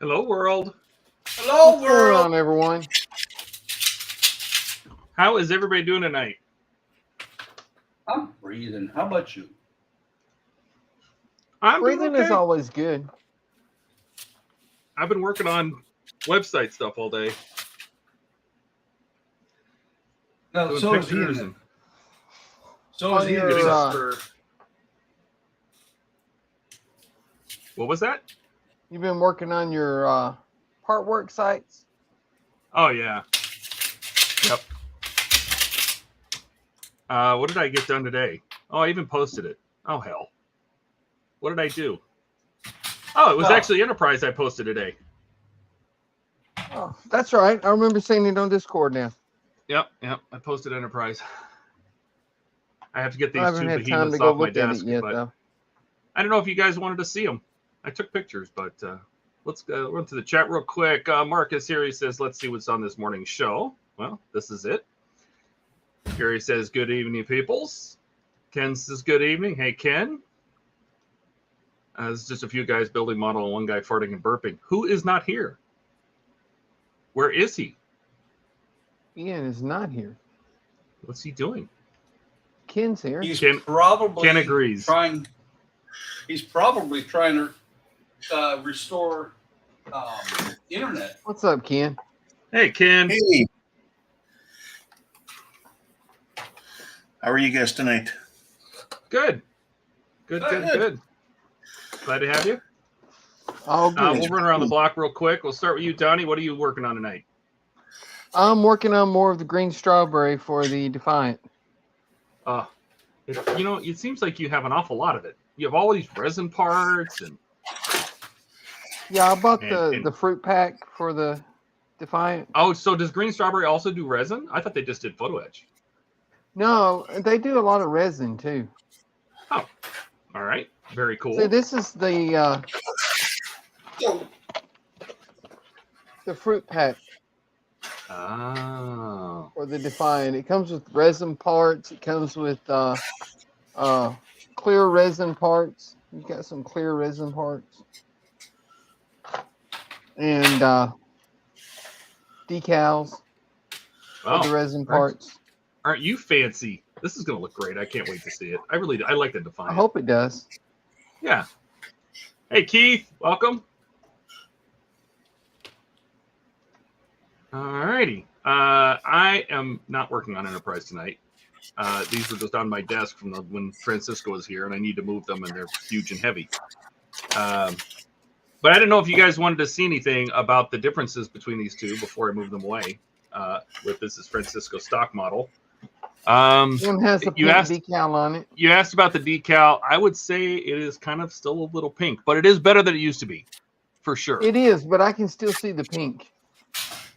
Hello, world. Hello, What's going world. on, everyone? How is everybody doing tonight? I'm breathing. How about you? I'm doing Breathing okay. is always good. I've been working on website stuff all day. No, Doing so is pictures Ian. and So is On Ian. your, getting us for. What was that? You've been working on your part work sites? Oh yeah. Yep. What did I get done today? Oh, I even posted it. Oh hell. What did I do? Oh, it was actually Enterprise I posted today. Oh, that's right. I remember seeing it on Discord now. Yep. I posted Enterprise. I have to get I these haven't two had time to behemoths go off my look at desk, it yet, but though. I don't know if you guys wanted to see them. I took pictures, but let's run to the chat real quick. Marcus here, he says, let's see what's on this morning's show. Well, this is it. Gary says, good evening, peoples. Ken says, good evening. Hey, Ken. There's just a few guys building model and one guy farting and burping. Who is not here? Where is he? Ian is not here. What's he doing? Ken's here. He's Ken agrees. He's probably trying to restore internet. What's up, Ken? Hey, Ken. Hey. How are you guys tonight? Good. Good. Glad to have you. Oh, good. We'll run around the block real quick. We'll start with you, Donnie. What are you working on tonight? I'm working on more of the green strawberry for the Defiant. It seems like you have an awful lot of it. You have all these resin parts and. Yeah, I bought the fruit pack for the Defiant. Oh, so does green strawberry also do resin? I thought they just did photo etch. No, they do a lot of resin too. Oh, all right, very cool. See, this is the fruit pack. Oh. For the Defiant. It comes with resin parts. It comes with clear resin parts. You've got some clear resin parts. And decals for the resin parts. Aren't you fancy? This is going to look great. I can't wait to see it. I like the Defiant. I hope it does. Yeah. Hey, Keith. Welcome. Alrighty. I am not working on Enterprise tonight. These were just on my desk from when Francisco was here, and I need to move them, and they're huge and heavy. But I didn't know if you guys wanted to see anything about the differences between these two before I move them away. This is Francisco stock model. One has a pink decal on it. You asked about the decal. I would say it is kind of still a little pink, but it is better than it used to be, for sure. It is, but I can still see the pink.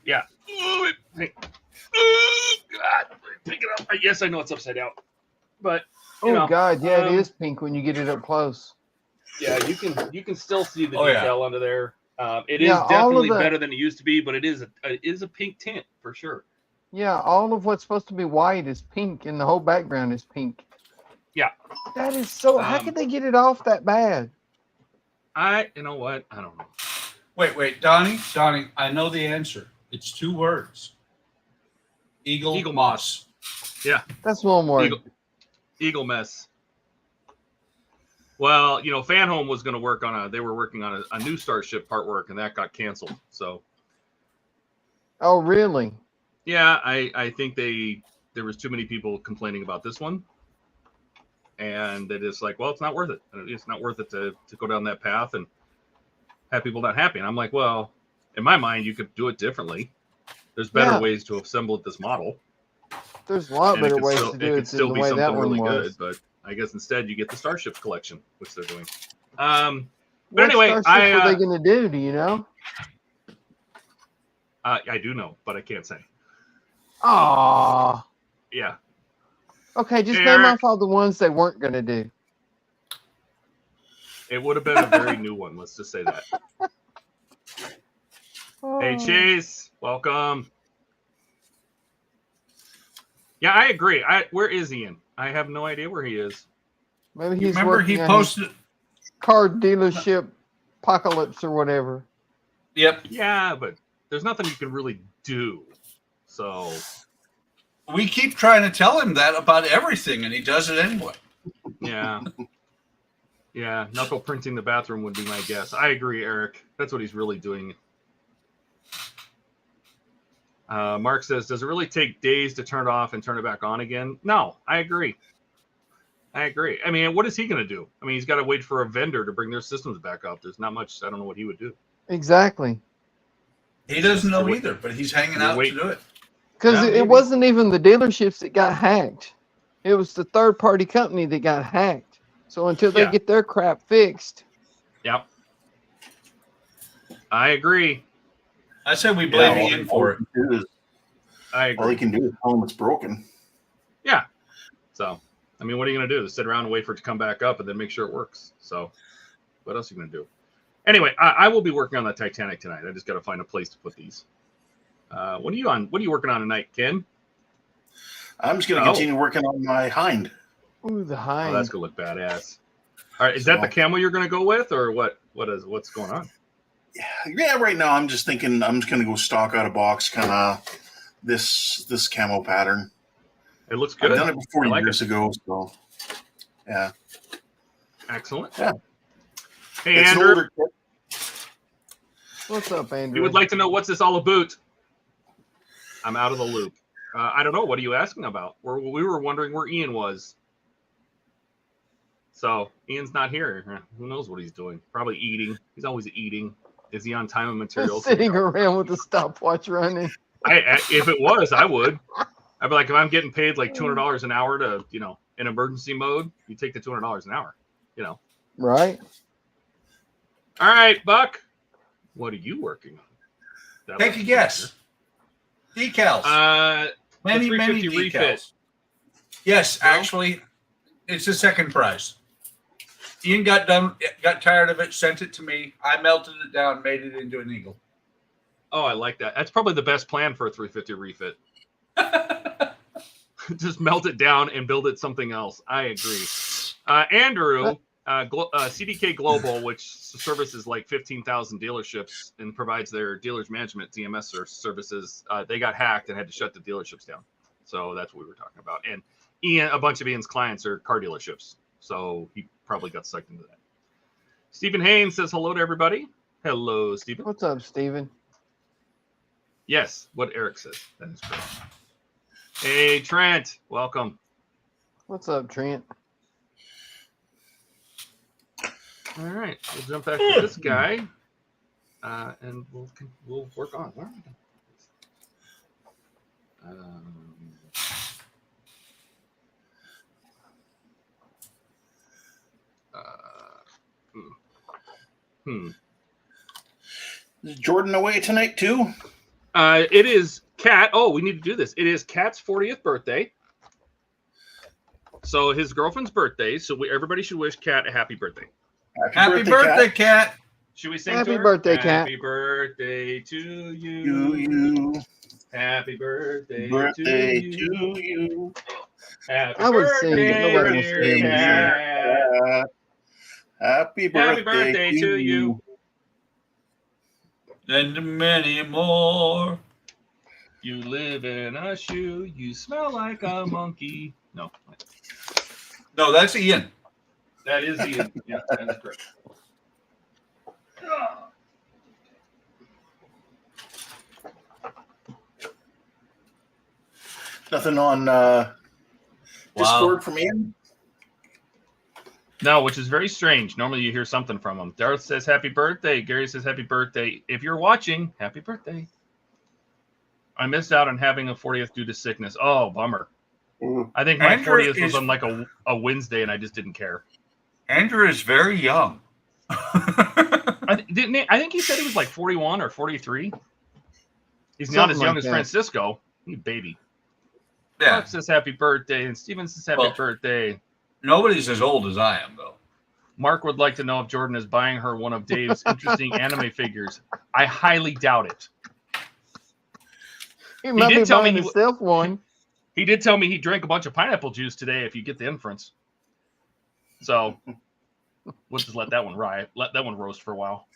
Yeah. God, pick it up. Yes, I know it's upside down, but God, yeah, it is pink when you get it up close. Yeah, you can still see the decal under there. It is definitely better than it used to be, but it is a pink tint for sure. Yeah, all of what's supposed to be white is pink, and the whole background is pink. Yeah, that is so. How could they get it off that bad? You know what? I don't know. Wait, Donnie, I know the answer. It's 2 words. Eagle moss. Yeah, that's one word. Eagle mess. Well, Fan Home was going to work on they were working on a new Starship part work, and that got canceled. So. Oh, really? Yeah, I think there was too many people complaining about this one, and they just like, well, it's not worth it. It's not worth it to go down that path and have people not happy. And I'm like, well, in my mind, you could do it differently. There's better ways to assemble this model. There's a lot better ways to do it. It could still be something really good, but I guess instead you get the Starships collection, which they're doing. But anyway, what are they going to do? Do you know? I do know, but I can't say. Ah. Yeah. Okay, just name off all the ones they weren't going to do. It would have been a very new one. Let's just say that. Hey, Chase, welcome. Yeah, I agree. Where is Ian? I have no idea where he is. Maybe he's he posted car dealership apocalypse or whatever. Yep. Yeah, but there's nothing you can really do. So we keep trying to tell him that about everything, and he does it anyway. Yeah. Yeah, knuckle printing the bathroom would be my guess. I agree, Eric. That's what he's really doing. Mark says, does it really take days to turn it off and turn it back on again? No, I agree. I agree. I mean, what is he going to do? I mean, he's got to wait for a vendor to bring their systems back up. There's not much. I don't know what he would do. Exactly. He doesn't know either, but he's hanging out to do it. Because it wasn't even the dealerships that got hacked. It was the third-party company that got hacked. So until they get their crap fixed. Yep. I agree. I said we blame Ian for it. I agree. All he can do is tell him it's broken. Yeah. So, I mean, what are you going to do? Sit around and wait for it to come back up and then make sure it works. So, what else are you going to do? Anyway, I will be working on the Titanic tonight. I just got to find a place to put these. What are you on? What are you working on tonight, Ken? I'm just going to continue working on my hind. Ooh, the hind. Oh, that's going to look badass. All right, is that the camo you're going to go with, or what's going on? Yeah, right now I'm just thinking I'm just going to go stock out of box, kind of this camo pattern. It looks good. I've done it before years ago, so yeah. Excellent. Yeah. Hey, Andrew. What's up, Andrew? You would like to know what's this all about? I'm out of the loop. I don't know. What are you asking about? We were wondering where Ian was. So Ian's not here. Who knows what he's doing? Probably eating. He's always eating. Is he on time and materials? Sitting around with the stopwatch running. If it was, I would. I'd be like, if I'm getting paid like $200 an hour to, in emergency mode, you take the $200 an hour, Right. All right, Buck. What are you working on? Take a guess. Decals. Many decals. Refit. Yes, actually, it's the second prize. Ian got tired of it, sent it to me. I melted it down, made it into an eagle. Oh, I like that. That's probably the best plan for a 350 refit. Just melt it down and build it something else. I agree. Andrew, CDK Global, which services like 15,000 dealerships and provides their dealers management DMS services, they got hacked and had to shut the dealerships down. So that's what we were talking about. And Ian, a bunch of Ian's clients are car dealerships. So he probably got sucked into that. Stephen Haynes says hello to everybody. Hello, Stephen. What's up, Stephen? Yes, what Eric says. That is correct. Hey, Trent. Welcome. What's up, Trent? All right. We'll jump back to this guy. And we'll work on. Where are we? Is Jordan away tonight too? It is Kat. Oh, we need to do this. It is Kat's 40th birthday. So his girlfriend's birthday. So everybody should wish Kat a happy birthday. Happy birthday, Kat. Should we sing happy to her? Birthday, Kat. Happy birthday to you. Happy birthday to you. Happy I would sing it. Nobody wants to dear hear me Kat. Happy birthday to you. And many more. You live in a shoe. You smell like a monkey. No, that's Ian. that is Ian. Yeah, that is correct. Nothing on Discord from Ian? No, which is very strange. Normally you hear something from him. Darth says happy birthday. Gary says happy birthday. If you're watching, happy birthday. I missed out on having a 40th due to sickness. Oh, bummer. I think my Andrew 40th was on like a Wednesday and I just didn't care. Andrew is very young. I think he said he was like 41 or 43. He's not as young as Francisco. He's a baby. Yeah. Mark says happy birthday and Steven says happy birthday. Nobody's as old as I am, though. Mark would like to know if Jordan is buying her one of Dave's interesting anime figures. I highly doubt it. He might be buying himself one. He did tell me he drank a bunch of pineapple juice today, if you get the inference. So we'll just let that one ride. Let that one roast for a while.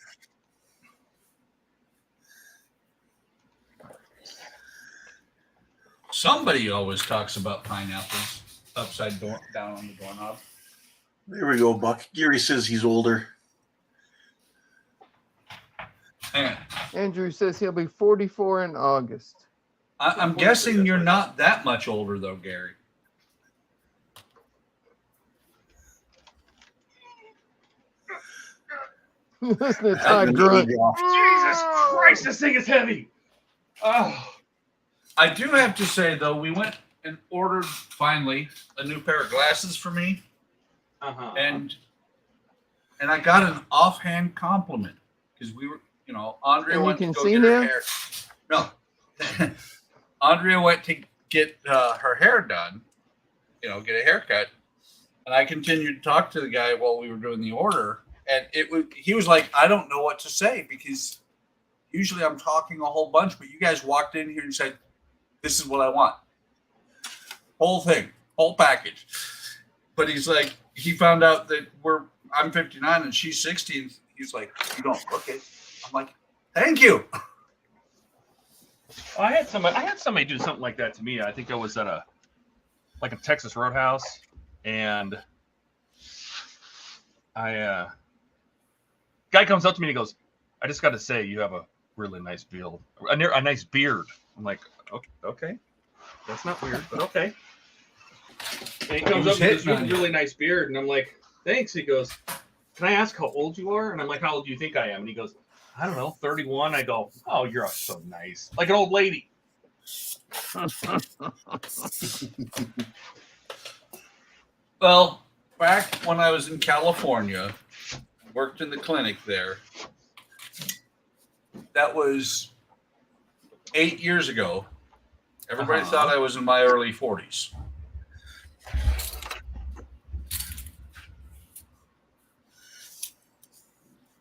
Somebody always talks about pineapples upside down on the doorknob. There we go, Buck. Gary says he's older. Yeah. Andrew says he'll be 44 in August. I'm guessing you're not that much older, though, Gary. Listen to Todd grunt. Jesus Christ, this thing is heavy. Oh. I do have to say, though, we went and ordered, finally, a new pair of glasses for me. And I got an offhand compliment because we were, you know, Andrea went to go get her hair. No. Andrea went to get her hair done, you know, get a haircut. And I continued to talk to the guy while we were doing the order. And he was like, I don't know what to say because usually I'm talking a whole bunch, but you guys walked in here and said, this is what I want. Whole thing, whole package. But he's like, he found out that I'm 59 and she's 60. And he's like, you don't look it. I'm like, thank you. I had somebody do something like that to me. I think I was at a Texas Roadhouse, and guy comes up to me and he goes, I just got to say, you have a really nice build, a nice beard. I'm like, okay, that's not weird, but okay. And he comes up with this really nice beard, and I'm like, thanks. He goes, can I ask how old you are? And I'm like, how old do you think I am? And he goes, I don't know, 31. I go, oh, you're so nice, like an old lady. Well, back when I was in California, worked in the clinic there. That was 8 years ago. Everybody thought I was in my early 40s.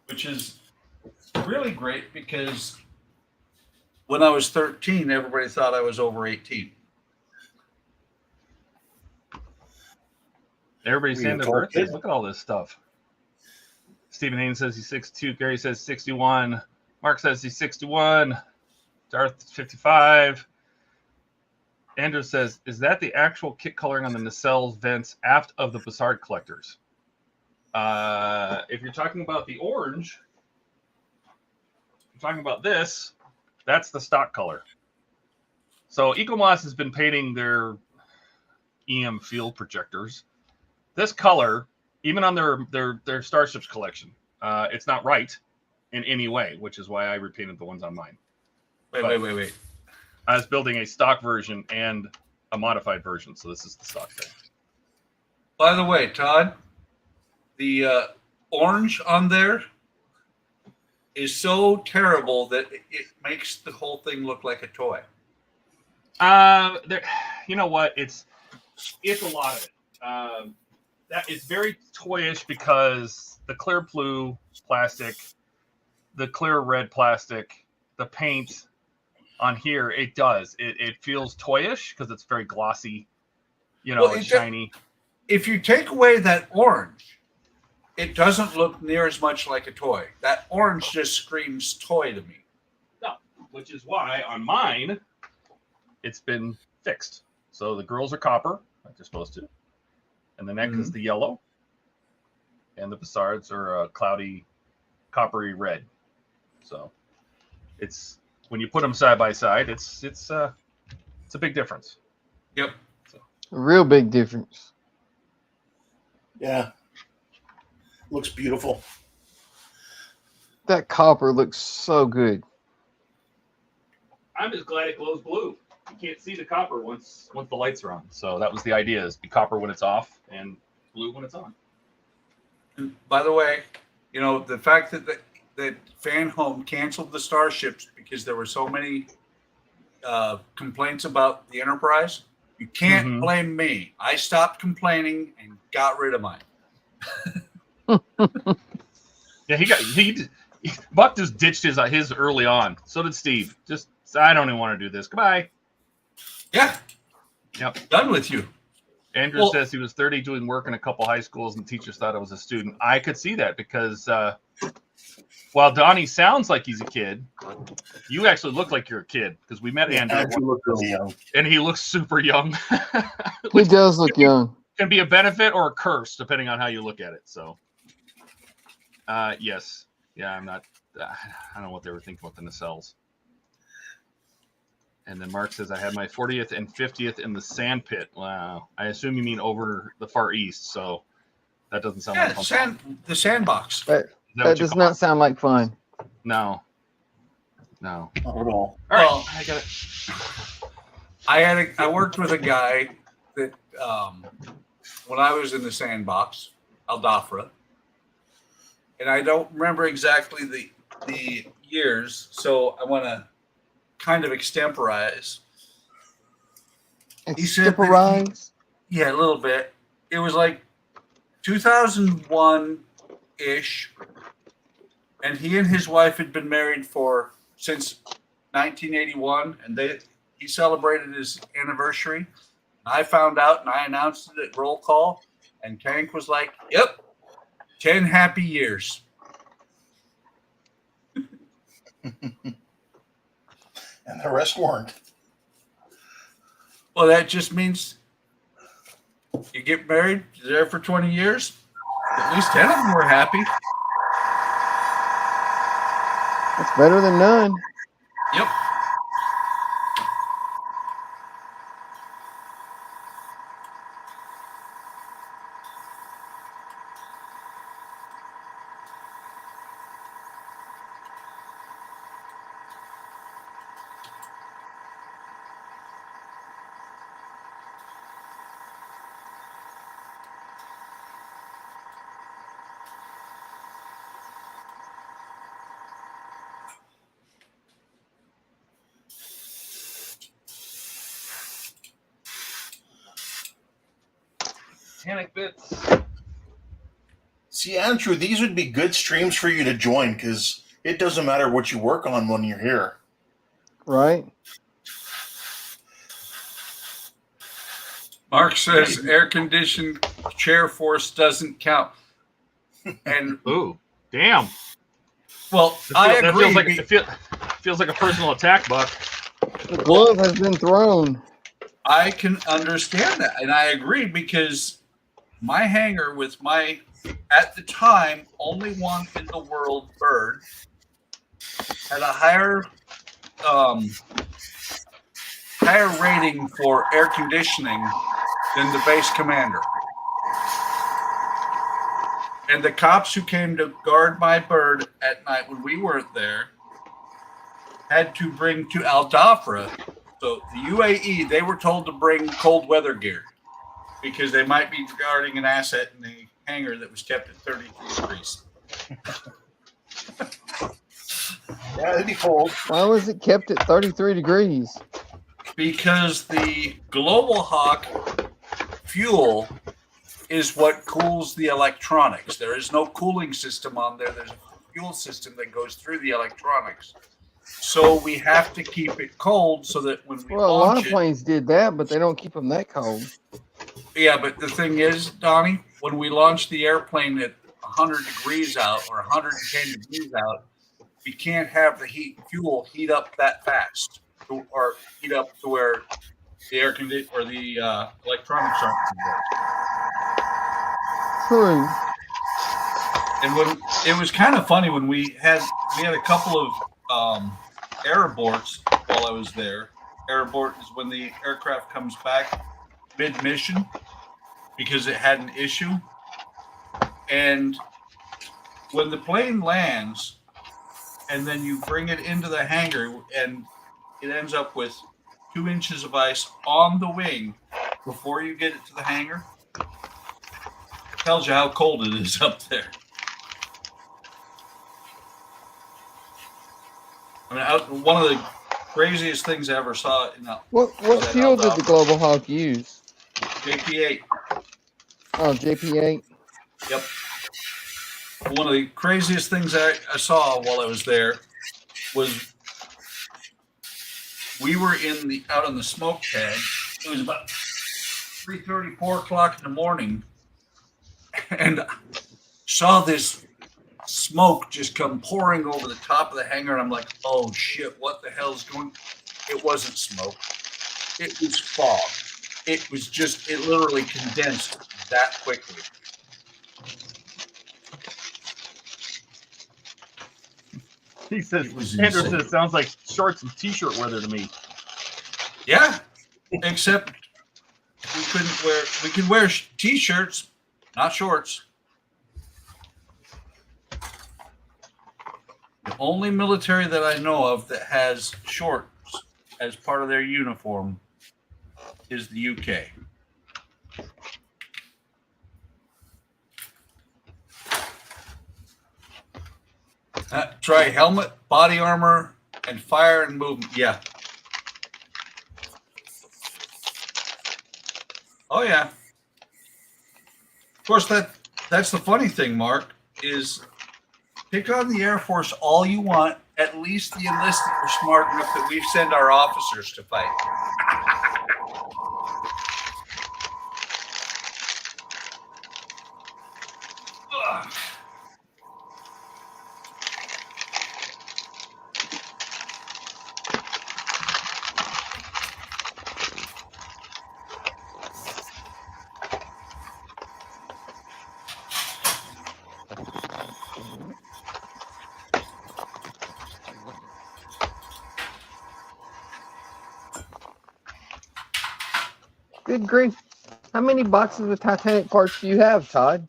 Which is really great because when I was 13, everybody thought I was over 18. Everybody's saying their birthdays. Look at all this stuff. Stephen Haynes says he's 62. Gary says 61. Mark says he's 61. Darth 55. Andrew says, is that the actual kit coloring on the nacelles vents aft of the Bussard collectors? If you're talking about the orange, I'm talking about this, that's the stock color. So Ecomoss has been painting their EM field projectors. This color, even on their Starships collection, it's not right in any way, which is why I repainted the ones on mine. Wait. I was building a stock version and a modified version, so this is the stock thing. By the way, Todd, the orange on there is so terrible that it makes the whole thing look like a toy. You know what? It's a lot of it. That is very toyish because the clear blue plastic, the clear red plastic, the paint on here, it feels toyish because it's very glossy, it's shiny. If you take away that orange, it doesn't look near as much like a toy. That orange just screams toy to me. No, which is why on mine, it's been fixed. So the girls are copper, like they're supposed to. And the neck is the yellow. And the Bussards are a cloudy, coppery red. So it's, when you put them side by side, it's a big difference. Yep. A real big difference. Yeah. Looks beautiful. That copper looks so good. I'm just glad it glows blue. You can't see the copper once the lights are on. So that was the idea, is be copper when it's off and blue when it's on. And by the way, the fact that Fan Home canceled the Starships because there were so many complaints about the Enterprise, you can't blame me. I stopped complaining and got rid of mine. Yeah, Buck just ditched his early on. So did Steve. Just, I don't even want to do this. Goodbye. Yeah. Yep. Done with you. Andrew says he was 30 doing work in a couple high schools and teachers thought I was a student. I could see that because While Donnie sounds like he's a kid, you actually look like you're a kid because we met Andrew. Andrew looked really young. And he looks super young. He does look young. Can be a benefit or a curse, depending on how you look at it. So, yes. Yeah, I'm not... I don't know what they were thinking with the nacelles. And then Mark says, I had my 40th and 50th in the sand pit. Wow. I assume you mean over the Far East, so that doesn't sound like fun. The sandbox. That does not sound like fun. No. No. Not at all. All right. Well, I got it. I worked with a guy that when I was in the sandbox, Aldafra, and I don't remember exactly the years, so I want to kind of extemporize. Extemporize? Yeah, a little bit. It was like 2001-ish, and he and his wife had been married since 1981, and he celebrated his anniversary. I found out, and I announced it at roll call, and Tank was like, "Yep, 10 happy years." And the rest weren't. Well, that just means you get married, you're there for 20 years. At least 10 of them were happy. That's better than none. Yep. Panic bits. See, Andrew, these would be good streams for you to join because it doesn't matter what you work on when you're here. Right? Mark says air-conditioned chair force doesn't count. And ooh, damn. Well, I agree. It feels like a personal attack, Buck. The glove has been thrown. I can understand that, and I agree because my hangar with my, at the time, only one in the world bird had a higher rating for air conditioning than the base commander. And the cops who came to guard my bird at night when we weren't there had to bring to Aldafra. So the UAE, they were told to bring cold weather gear because they might be guarding an asset in the hangar that was kept at 33 degrees. Yeah, it'd be cold. Why was it kept at 33 degrees? Because the Global Hawk fuel is what cools the electronics. There is no cooling system on there. There's a fuel system that goes through the electronics. So we have to keep it cold so that when we a lot launch of planes did that, but they don't keep them that cold. Yeah, but the thing is, Donnie, when we launch the airplane at 100 degrees out or 110 degrees out, we can't have the fuel heat up that fast or heat up to where the air condition or the electronics aren't converted. True. And when it was kind of funny when we had a couple of air aborts while I was there. Air abort is when the aircraft comes back mid-mission because it had an issue. And when the plane lands and then you bring it into the hangar and it ends up with 2 inches of ice on the wing before you get it to the hangar, it tells you how cold it is up there. I mean, one of the craziest things I ever saw. What fuel did the Global Hawk use? JP8. Oh, JP8. Yep. One of the craziest things I saw while I was there was we were out on the smoke pad. It was about 3:30, 4 o'clock in the morning, and saw this smoke just come pouring over the top of the hangar, and I'm like, oh shit, what the hell's going? It wasn't smoke. It was fog. It was just, it literally condensed that quickly. He says, Anderson says, sounds like shorts and t-shirt weather to me. Yeah, except we could wear t-shirts, not shorts. The only military that I know of that has shorts as part of their uniform is the UK. Try helmet, body armor, and fire and movement. Yeah. Oh yeah. Of course, that's the funny thing, Mark, is pick on the Air Force all you want. At least the enlisted were smart enough that we send our officers to fight. Good grief. How many boxes of Titanic parts do you have, Todd?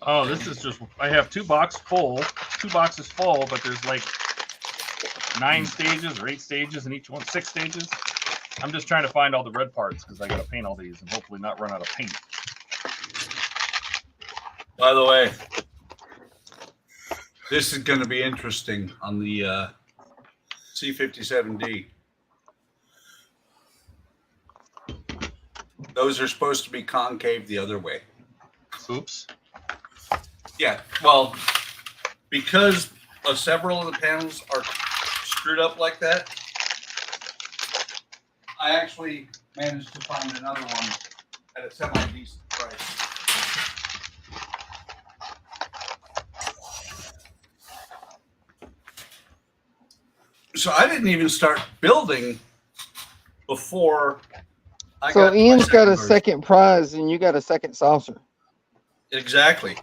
Oh, this is just, I have two boxes full, but there's like 9 stages or 8 stages in each one, 6 stages. I'm just trying to find all the red parts because I got to paint all these and hopefully not run out of paint. By the way, this is going to be interesting on the C-57D. Those are supposed to be concave the other way. Oops. Yeah, well, because several of the panels are screwed up like that, I actually managed to find another one at a semi-decent price. So I didn't even start building before I So got Ian's got a second prize and you got a second saucer. Exactly.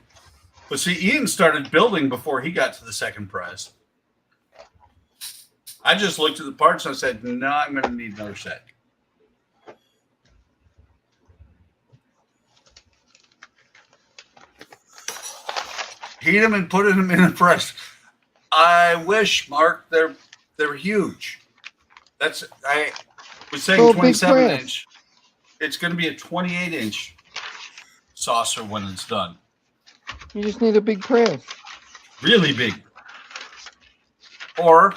But see, Ian started building before he got to the second prize. I just looked at the parts and I said, no, I'm going to need another set. Heat them and put them in a press. I wish, Mark, they're huge. I was saying 27 inch. It's going to be a 28-inch saucer when it's done. You just need a big press. Really big. Or,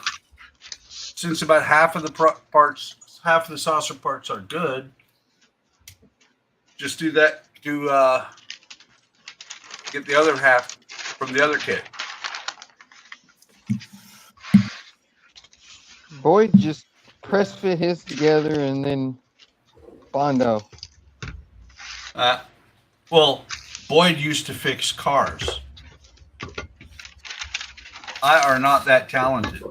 since about half of the parts, half of the saucer parts are good, just do that. Get the other half from the other kit. Boyd just press fit his together and then Bondo. Well, Boyd used to fix cars. I are not that talented.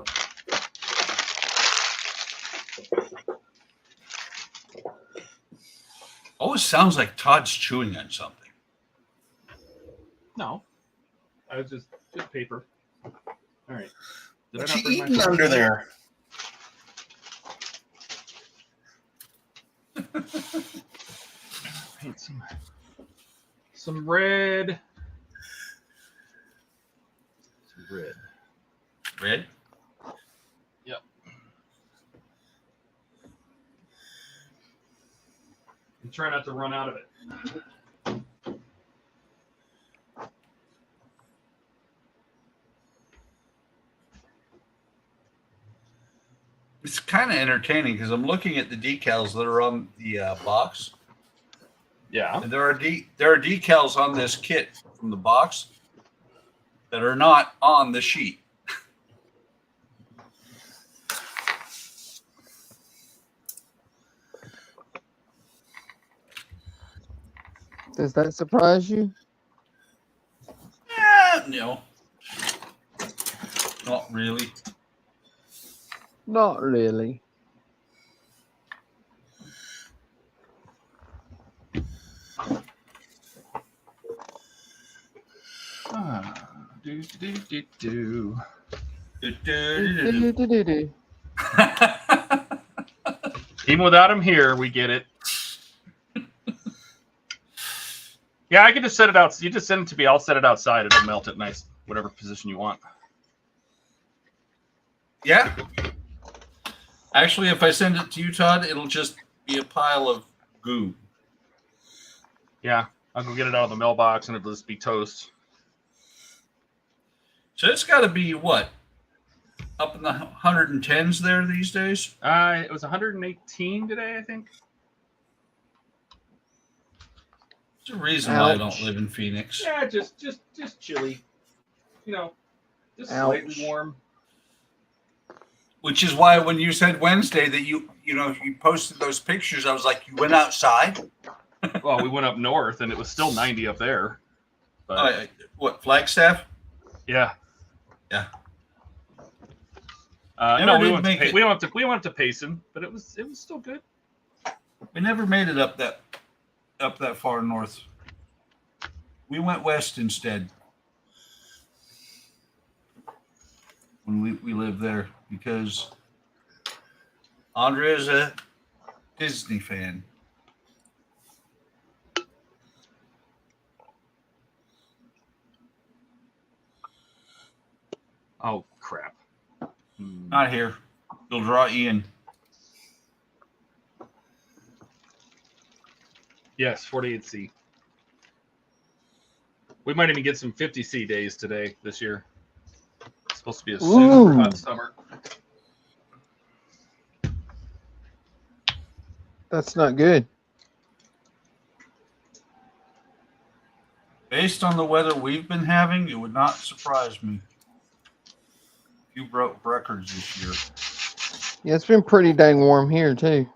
Always sounds like Todd's chewing on something. No. I was just paper. All right. What you eating under there? Paint some red. Some red. Red? Yep. And try not to run out of it. It's kind of entertaining because I'm looking at the decals that are on the box. Yeah. And there are decals on this kit from the box that are not on the sheet. Does that surprise you? No. Not really. Not really. Even without him here, we get it. Yeah, I can just set it out. You just send it to me. I'll set it outside. It'll melt it nice, whatever position you want. Yeah. Actually, if I send it to you, Todd, it'll just be a pile of goo. Yeah, I'll go get it out of the mailbox and it'll just be toast. So it's got to be what? Up in the 110s there these days? It was 118 today, I think. There's a reason why I don't live in Phoenix. Yeah, just chilly. You know, just slightly warm. Which is why when you said Wednesday that you posted those pictures, I was like, you went outside? Well, we went up north and it was still 90 up there. But what, Flagstaff? Yeah. Yeah. No, we went up to Payson, but it was still good. We never made it up that far north. We went west instead when we lived there because Andrea is a Disney fan. Oh crap! Not here. You'll draw Ian. Yes, 48C. We might even get some 50C days today this year. It's supposed to be a super hot summer. That's not good. Based on the weather we've been having, it would not surprise me. You broke records this year. Yeah, it's been pretty dang warm here too.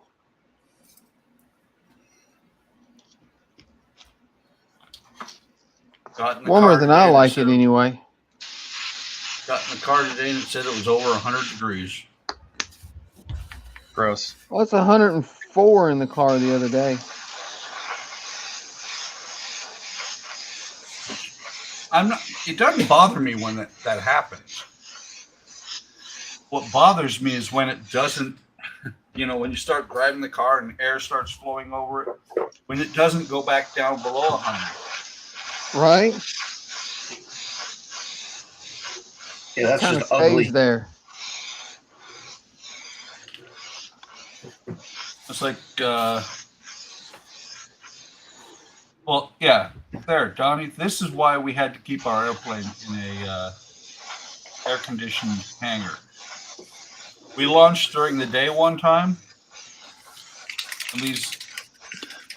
Warmer than I like it anyway. Got in the car today and it said it was over 100 degrees. Gross. Well, it's 104 in the car the other day. It doesn't bother me when that happens. What bothers me is when it doesn't, when you start driving the car and air starts flowing over it, when it doesn't go back down below 100. Right? Yeah, that's kind just of stays ugly. There. It's like, well, yeah, there, Donnie. This is why we had to keep our airplane in a air-conditioned hangar. We launched during the day one time, and these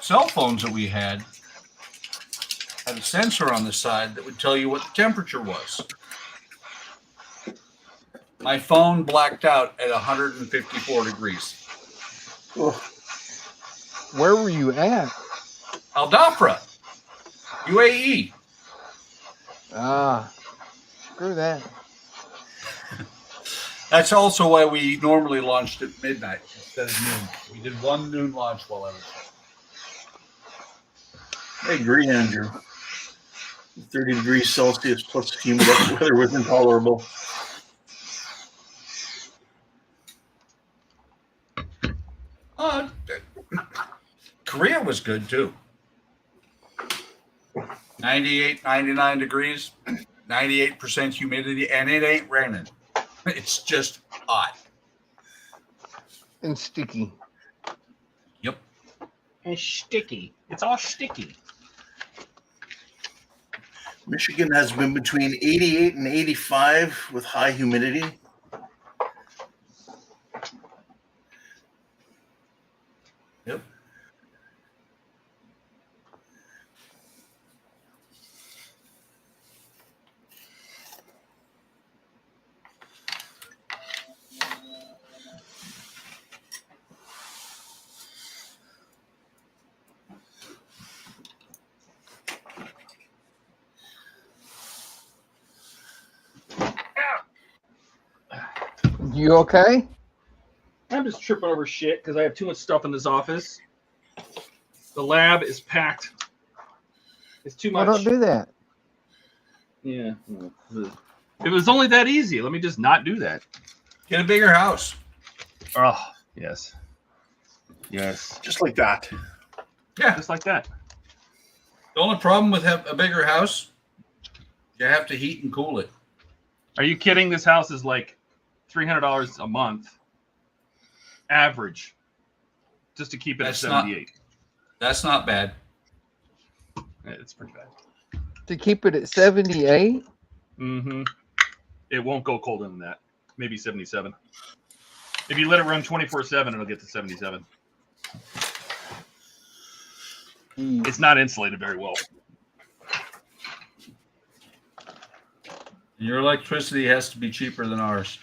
cell phones that we had a sensor on the side that would tell you what the temperature was. My phone blacked out at 154 degrees. Oh. Where were you at? Al Dhafra, UAE. Screw that. That's also why we normally launched at midnight instead of noon. We did one noon launch while I was I agree, Andrew. 30 degrees Celsius plus humid weather was intolerable. Korea was good too. 98, 99 degrees, 98% humidity, and it ain't raining. It's just hot. And sticky. Yep. And sticky. It's all sticky. Michigan has been between 88 and 85 with high humidity. Yep. You okay? I'm just tripping over shit because I have too much stuff in this office. The lab is packed. It's too much. Well, don't do that. Yeah. If it was only that easy, let me just not do that. Get a bigger house. Oh, yes. Yes. Just like that. Yeah. Just like that. The only problem with a bigger house, you have to heat and cool it. Are you kidding? This house is like $300 a month. Average. Just to keep it at 78. That's not bad. It's pretty bad. To keep it at 78? Mm-hmm. It won't go colder than that. Maybe 77. If you let it run 24/7, it'll get to 77. It's not insulated very well. Your electricity has to be cheaper than ours.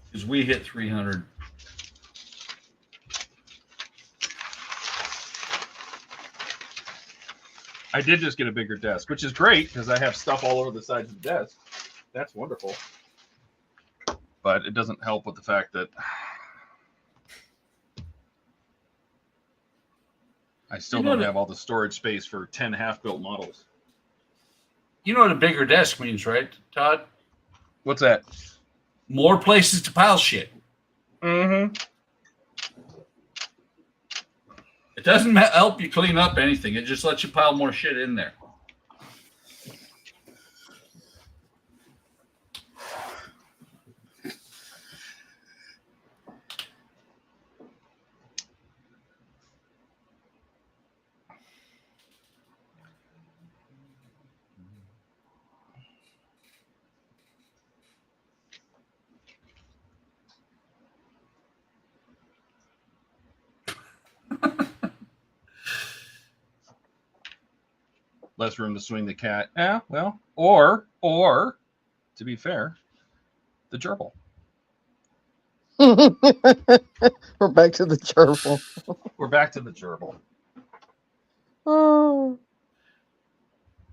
Because we hit 300. I did just get a bigger desk, which is great because I have stuff all over the sides of the desk. That's wonderful. But it doesn't help with the fact that I still don't have all the storage space for 10 half-built models. You know what a bigger desk means, right, Todd? What's that? More places to pile shit. Mm-hmm. It doesn't help you clean up anything. It just lets you pile more shit in there. Less room to swing the cat. Yeah, well, or to be fair, the gerbil. We're back to the gerbil. We're back to the gerbil. Oh.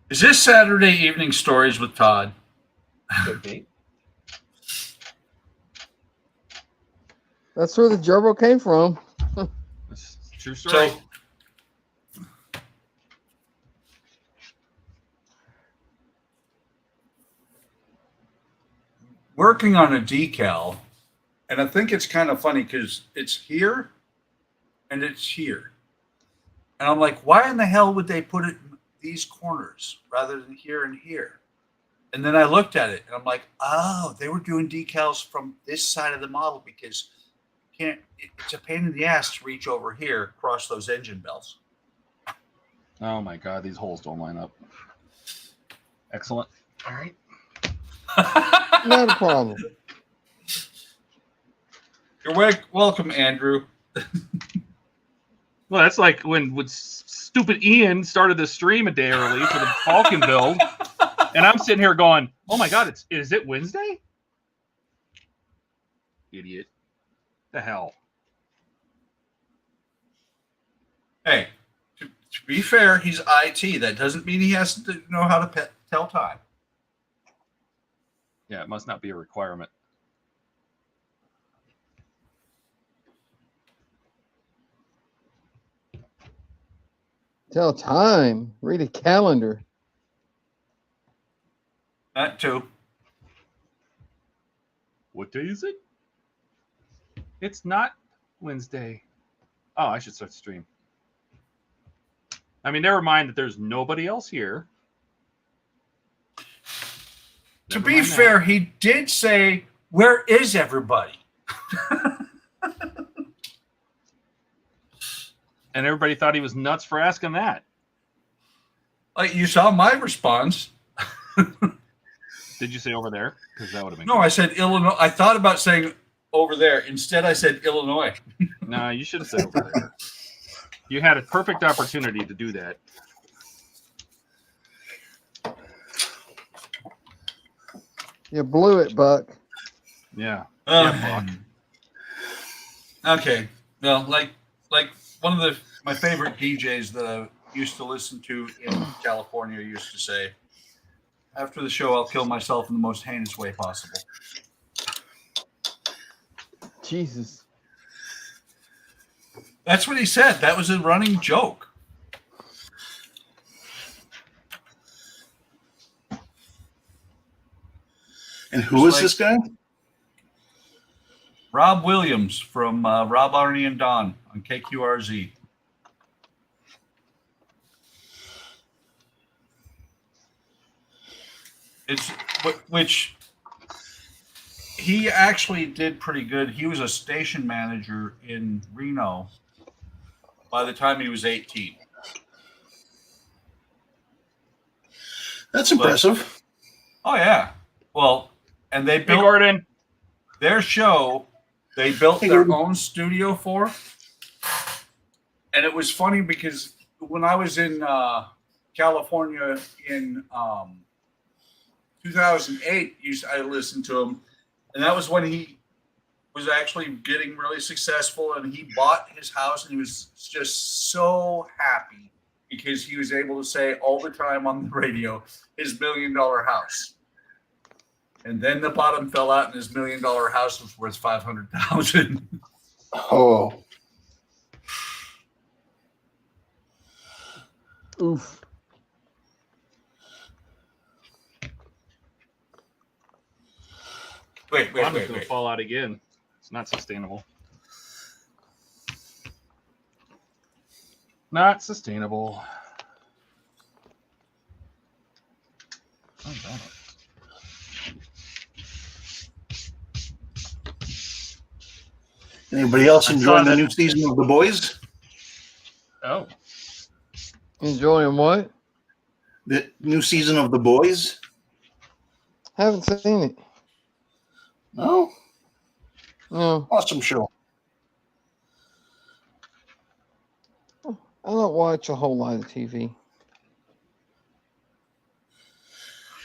Is this Saturday evening stories with Todd? Could be. That's where the gerbil came from. It's a true story. So, working on a decal, and I think it's kind of funny because it's here and it's here. And I'm like, why in the hell would they put it in these corners rather than here and here? And then I looked at it and I'm like, oh, they were doing decals from this side of the model because it's a pain in the ass to reach over here across those engine belts. Oh my God, these holes don't line up. Excellent. All right. Not a problem. You're welcome, Andrew. Well, that's like when stupid Ian started the stream a day early for the Falcon build, and I'm sitting here going, "Oh my God, is it Wednesday?" Idiot. The hell. Hey, to be fair, he's IT. That doesn't mean he has to know how to tell time. Yeah, it must not be a requirement. Tell time. Read a calendar. That too. What day is it? It's not Wednesday. Oh, I should start the stream. I mean, never mind that there's nobody else here. To be fair, he did say, "Where is everybody?" And everybody thought he was nuts for asking that. Like you saw my response. Did you say over there? Because that would have been No, good. I said Illinois. I thought about saying over there. Instead, I said Illinois. No, you should have said over there. You had a perfect opportunity to do that. You blew it, Buck. Yeah. Yeah, okay. Well, like one of my favorite DJs that I used to listen to in California used to say, After the show, I'll kill myself in the most heinous way possible. Jesus. That's what he said. That was a running joke. And who is this guy? Rob Williams from Rob, Arnie, and Don on KQRZ. Which he actually did pretty good. He was a station manager in Reno by the time he was 18. That's impressive. Oh yeah. Well, and they built Gordon. Their show. They built their own studio for. And it was funny because when I was in California in 2008, I listened to him, and that was when he was actually getting really successful, and he bought his house, and he was just so happy because he was able to say all the time on the radio, his $1 million house. And then the bottom fell out, and his $1 million house was worth $500,000. Oh. Oof. Wait. I'm going to fall out again. It's not sustainable. Not sustainable. Oh, damn it. Anybody else enjoying the new season of The Boys? Oh. Enjoying what? The new season of The Boys? Haven't seen it. No? No. Awesome show. I don't watch a whole lot of TV.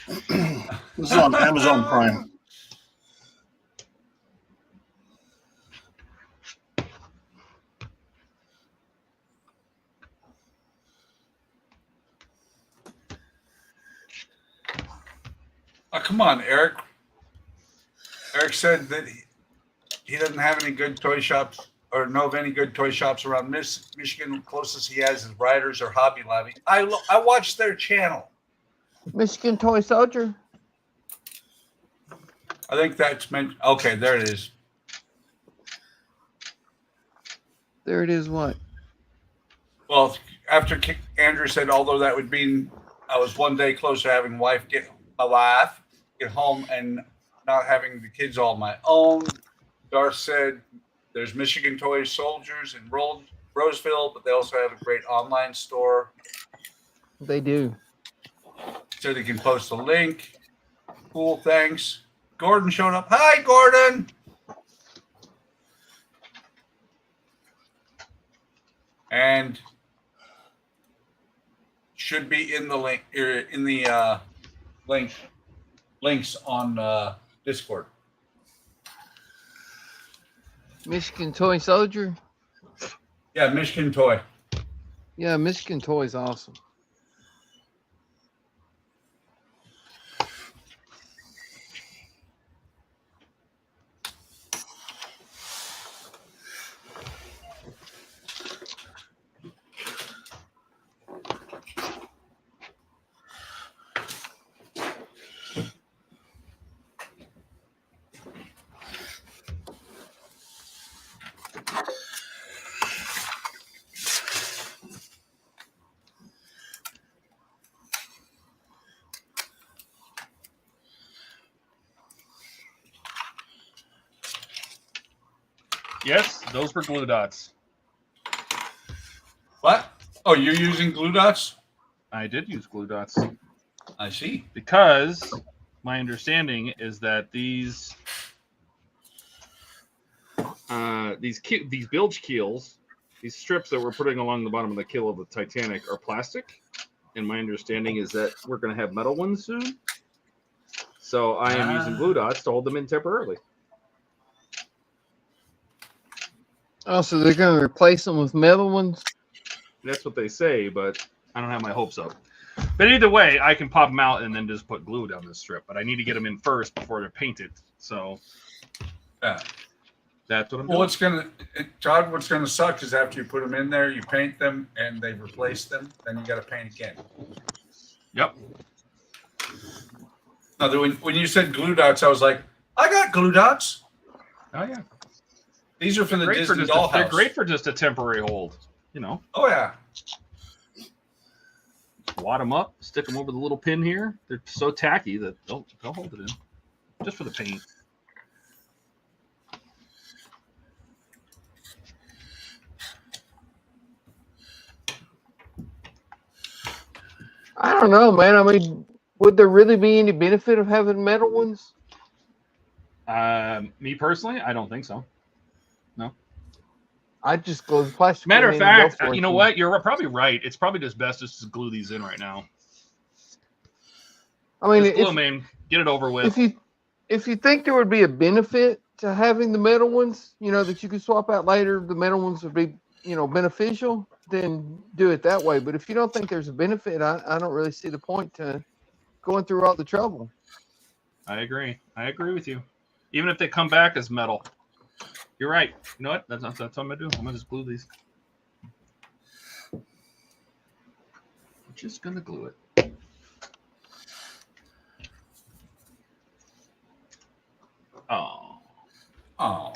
This is on Amazon Prime. Oh, come on, Eric. Eric said that he doesn't have any good toy shops or know of any good toy shops around Michigan. The closest he has is Riders or Hobby Lobby. I watch their channel. Michigan Toy Soldier. I think that's meant. Okay, there it is. There it is. What? Well, after Andrew said, although that would mean I was one day closer to having get home and not having the kids all my own. Darth said there's Michigan Toy Soldiers in Roseville, but they also have a great online store. They do. So they can post a link. Cool, thanks. Gordon showed up. Hi, Gordon. And should be in the link links on Discord. Michigan Toy Soldier. Yeah, Michigan Toy. Yeah, Michigan Toy is awesome. Yes, those were glue dots. What? Oh, you're using glue dots? I did use glue dots. I see. Because my understanding is that these bilge keels, these strips that we're putting along the bottom of the keel of the Titanic are plastic. And my understanding is that we're going to have metal ones soon. So I am using glue dots to hold them in temporarily. Oh, so they're going to replace them with metal ones? That's what they say, but I don't have my hopes up. But either way, I can pop them out and then just put glue down this strip. But I need to get them in first before they're painted. So that's what I'm doing. Todd, what's gonna suck is after you put them in there, you paint them and they've replaced them, then you got to paint again. Yep. Now, when you said glue dots, I was like, I got glue dots. Oh yeah. These are for the Disney dollhouse. Dollhouse. They're great for just a temporary hold. You know. Oh yeah. Wad them up, stick them over the little pin here. They're so tacky that they'll hold it in, just for the paint. I don't know, man. I mean, would there really be any benefit of having metal ones? Me personally, I don't think so. No. I just glue the plastic. Matter of fact, you know what? You're probably right. It's probably just best just to glue these in right now. I mean, just glue them in, get it over with. If you think there would be a benefit to having the metal ones, you know, that you could swap out later, the metal ones would be, you know, beneficial, then do it that way. But if you don't think there's a benefit, I don't really see the point to going through all the trouble. I agree. I agree with you. Even if they come back as metal. You're right. You know what? That's what I'm going to do. I'm going to just glue these. I'm just going to glue it. Oh. Oh.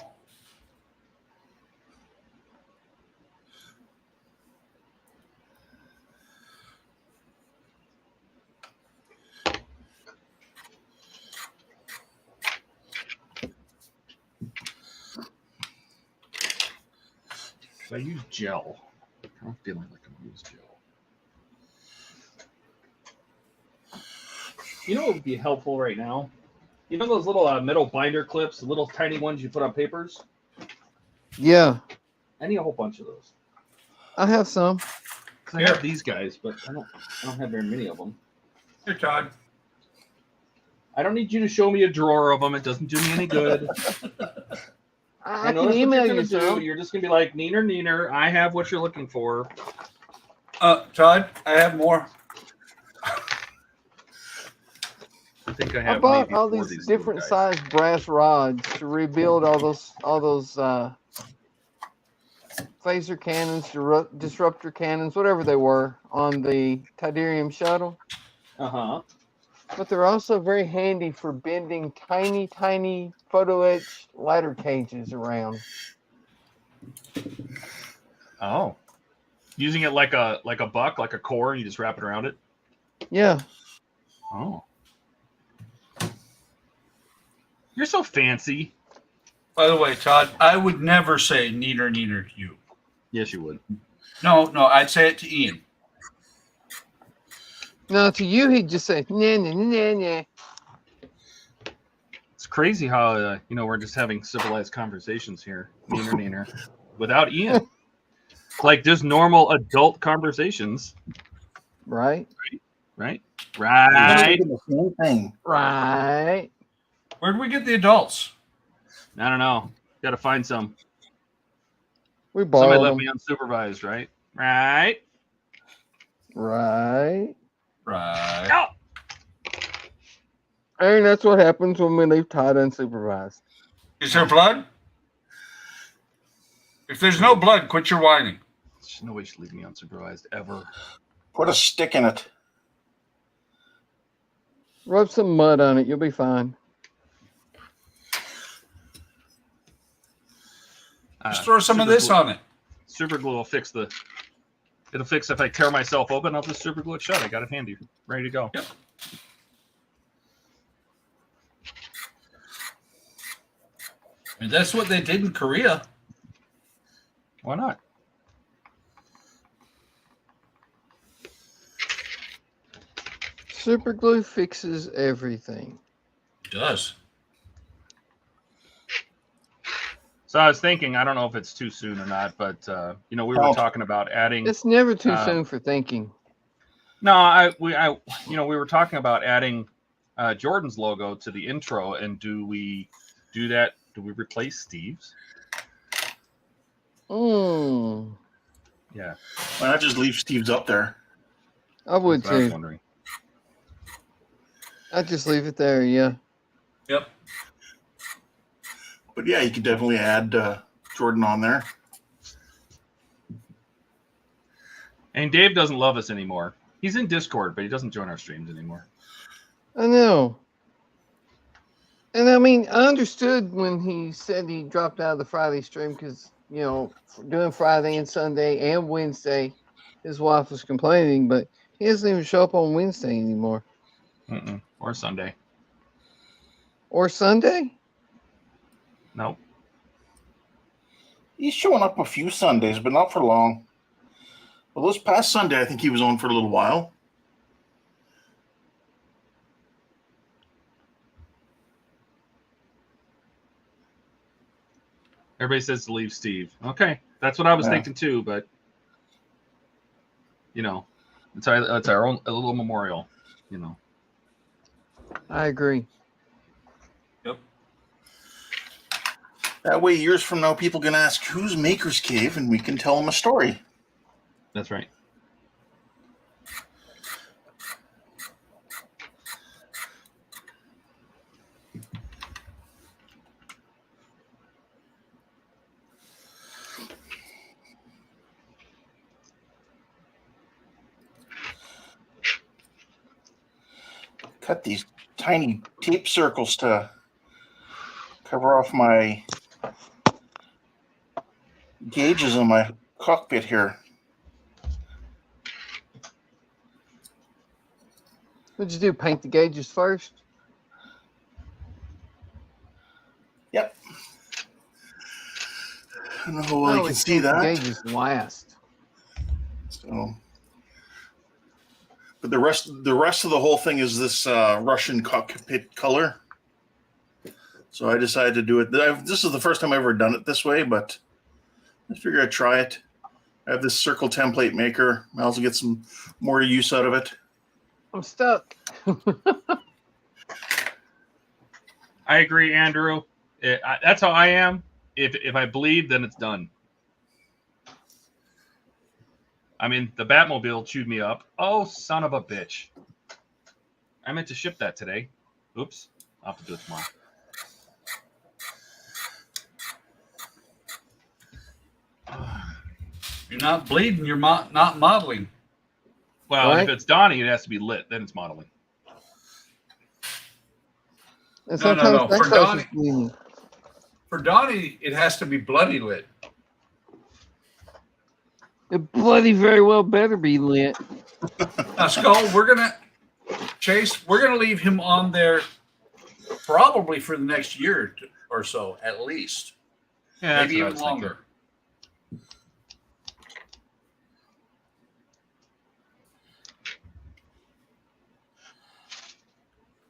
Should I use gel? I'm feeling like I'm going to use gel. You know what would be helpful right now? You know those little metal binder clips, the little tiny ones you put on papers? Yeah. I need a whole bunch of those. I have some. I have these guys, but I don't have very many of them. Here, Todd. I don't need you to show me a drawer of them. It doesn't do me any good. I can email you some. You're just going to be like, neener. I have what you're looking for. Todd, I have more. I think I have. I bought all these different size brass rods to rebuild all those phaser cannons, disruptor cannons, whatever they were on the Tydirium shuttle. But they're also very handy for bending tiny photo etch ladder cages around. Oh, using it like a buck, like a core, and you just wrap it around it. Yeah. Oh, you're so fancy. By the way, Todd, I would never say neener to you. Yes, you would. No, I'd say it to Ian. No, to you, he'd just say, nah. It's crazy how, we're just having civilized conversations here. Neener. Without Ian. Like just normal adult conversations. Right. The same thing. Right. Where'd we get the adults? I don't know. Got to find some. We borrowed Somebody left them. me unsupervised, right? Right. Oh! And that's what happens when we leave Todd unsupervised. Is there blood? If there's no blood, quit your whining. There's no way should leave me unsupervised ever. Put a stick in it. Rub some mud on it. You'll be fine. Just throw some of this on it. Super glue will fix it'll fix if I tear myself open, I'll just super glue it shut. I got it handy, ready to go. Yep. And that's what they did in Korea. Why not? Super glue fixes everything. It does. So I was thinking, I don't know if it's too soon or not, but we were talking about adding. It's never too soon for thinking. No, we were talking about adding Jordan's logo to the intro, and do we do that? Do we replace Steve's? Yeah. Why not just leave Steve's up there? I would That's what I was too. wondering. I'd just leave it there. Yeah. Yep. But yeah, you could definitely add Jordan on there. And Dave doesn't love us anymore. He's in Discord, but he doesn't join our streams anymore. I know. And I mean, I understood when he said he dropped out of the Friday stream because, you know, doing Friday and Sunday and Wednesday, his wife was complaining, but he doesn't even show up on Wednesday anymore. Or Sunday. Or Sunday? Nope. He's showing up a few Sundays, but not for long. Well, this past Sunday, I think he was on for a little while. Everybody says to leave Steve. Okay, that's what I was thinking too, but you know, it's our own a little memorial, you know. I agree. Yep. That way, years from now, people can ask, who's Maker's Cave? And we can tell them a story. That's right. Cut these tiny tape circles to cover off my gauges on my cockpit here. What'd you do? Paint the gauges first? Yep. I don't know how well you can see that. Gauges last. So, but the rest of the whole thing is this Russian cockpit color. So I decided to do it. This is the first time I've ever done it this way, but I figured I'd try it. I have this circle template maker. I'll also get some more use out of it. I'm stuck. I agree, Andrew. That's how I am. If I bleed, then it's done. I mean, the Batmobile chewed me up. Oh, son of a bitch. I meant to ship that today. Oops. I'll have to do it tomorrow. You're not bleeding. You're not modeling. Well, Right. if it's Donnie, it has to be lit. Then it's modeling. And No. sometimes For that's Donnie, just bleeding. for Donnie, it has to be bloody lit. It bloody very well better be lit. Now, Skull, we're gonna leave him on there probably for the next year or so, at least. Yeah, Maybe even longer.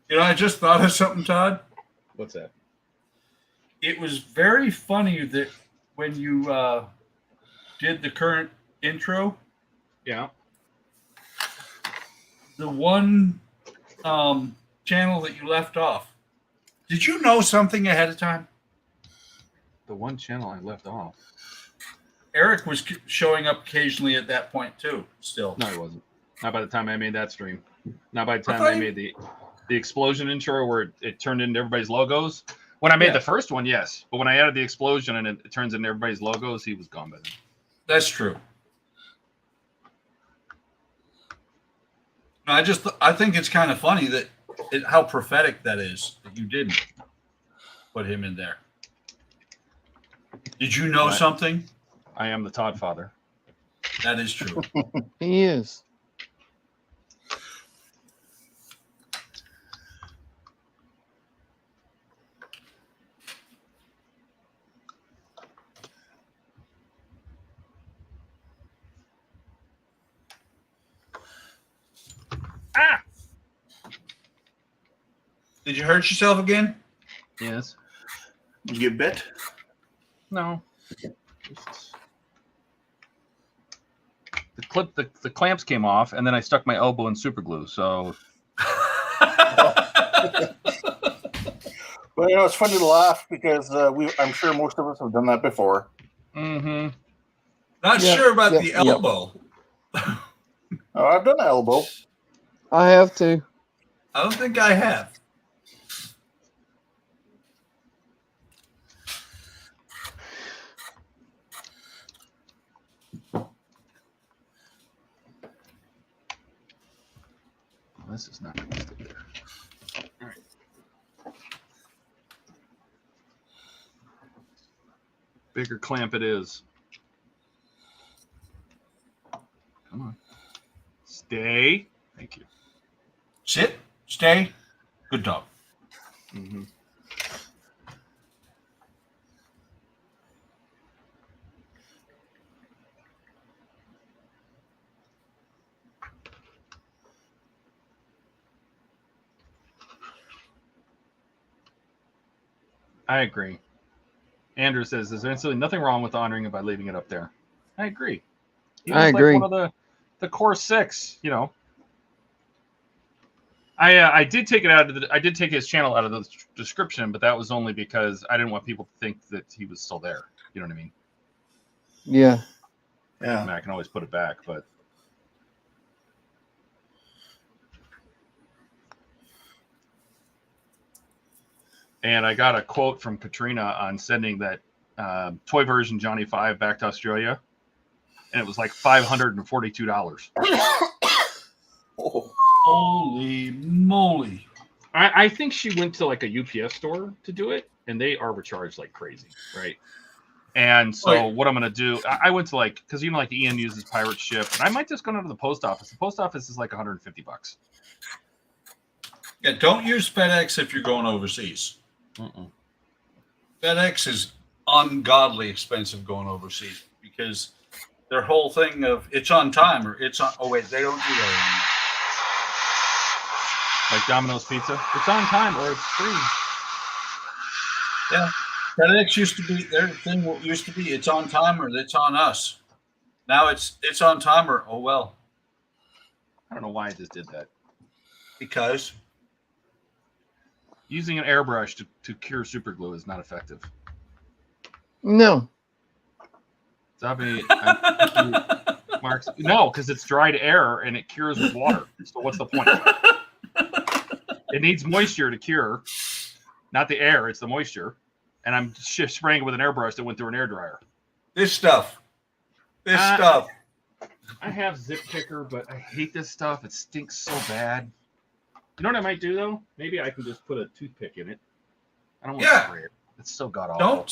You know, I just thought of something, Todd. What's that? It was very funny that when you did the current intro, Yeah. the one channel that you left off, did you know something ahead of time? The one channel I left off. Eric was showing up occasionally at that point too. Still, No, he wasn't. Not by the time I made that stream. Not by the time I made the explosion intro where it turned into everybody's logos. When I made the first one, yes. But when I added the explosion and it turns into everybody's logos, he was gone by then. that's true. I think it's kind of funny that how prophetic that is that you didn't put him in there. Did you know something? I am the Todd father. That is true. He is. Ah! Did you hurt yourself again? Yes. Did you get bit? No. The clamps came off, and then I stuck my elbow in super glue. So. Well, you know, it's funny to laugh because I'm sure most of us have done that before. Mm-hmm. Not sure about the elbow. Oh, I've done an elbow. I have to. I don't think I have. This is not going to stick there. All right. Bigger clamp it is. Come on. Stay. Thank you. Sit. Stay. Good dog. Mm-hmm. I agree. Andrew says there's absolutely nothing wrong with honoring it by leaving it up there. I agree. I agree. Like one of the core 6, you know. I did take it out of I did take his channel out of the description, but that was only because I didn't want people to think that he was still there. You know what I mean? Yeah. Yeah. I mean, I can always put it back, but and I got a quote from Katrina on sending that toy version Johnny 5 back to Australia, and it was like $542. Oh. Holy moly. I think she went to like a UPS store to do it, and they arbitrage like crazy, right? And so what I'm going to do, I went to like, because you know, like Ian uses pirate ship, and I might just go down to the post office. The post office is like $150. Yeah, don't use FedEx if you're going overseas. FedEx is ungodly expensive going overseas because their whole thing of it's on time or it's on. Oh wait, they don't do that anymore. Like Domino's Pizza, it's on time or it's free. Yeah, FedEx used to be their thing. What used to be it's on time or it's on us. Now it's on time or oh well. I don't know why I just did that. Because using an airbrush to cure super glue is not effective. No. Zabi, Marks, no, because it's dried air and it cures with water. So what's the point? It needs moisture to cure, not the air. It's the moisture. And I'm spraying it with an airbrush that went through an air dryer. This stuff. I have Zip Picker, but I hate this stuff. It stinks so bad. You know what I might do though? Maybe I can just put a toothpick in it. I don't want to spray it. It's so god awful.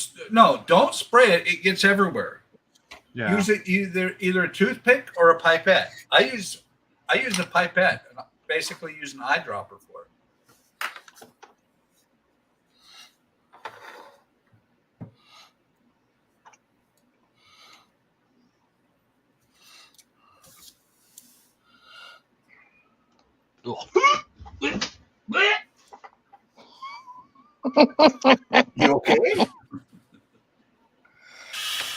Don't spray it. It gets everywhere. Yeah. Use it either a toothpick or a pipette. I use a pipette and basically use an eyedropper for it. You okay?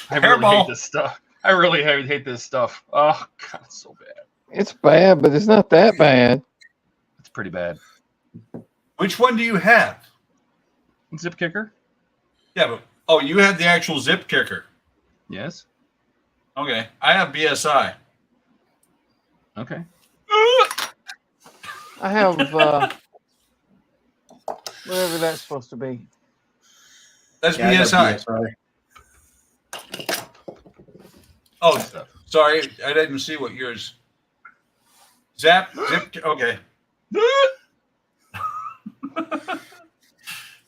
I really hate this stuff. I really hate this stuff. Oh god, it's so bad. It's bad, but it's not that bad. It's pretty bad. Which one do you have? Zip Kicker. Yeah, but you have the actual Zip Kicker. Yes. Okay, I have BSI. Okay. I have whatever that's supposed to be. That's BSI. Oh, sorry, I didn't see what yours. Zip. Okay.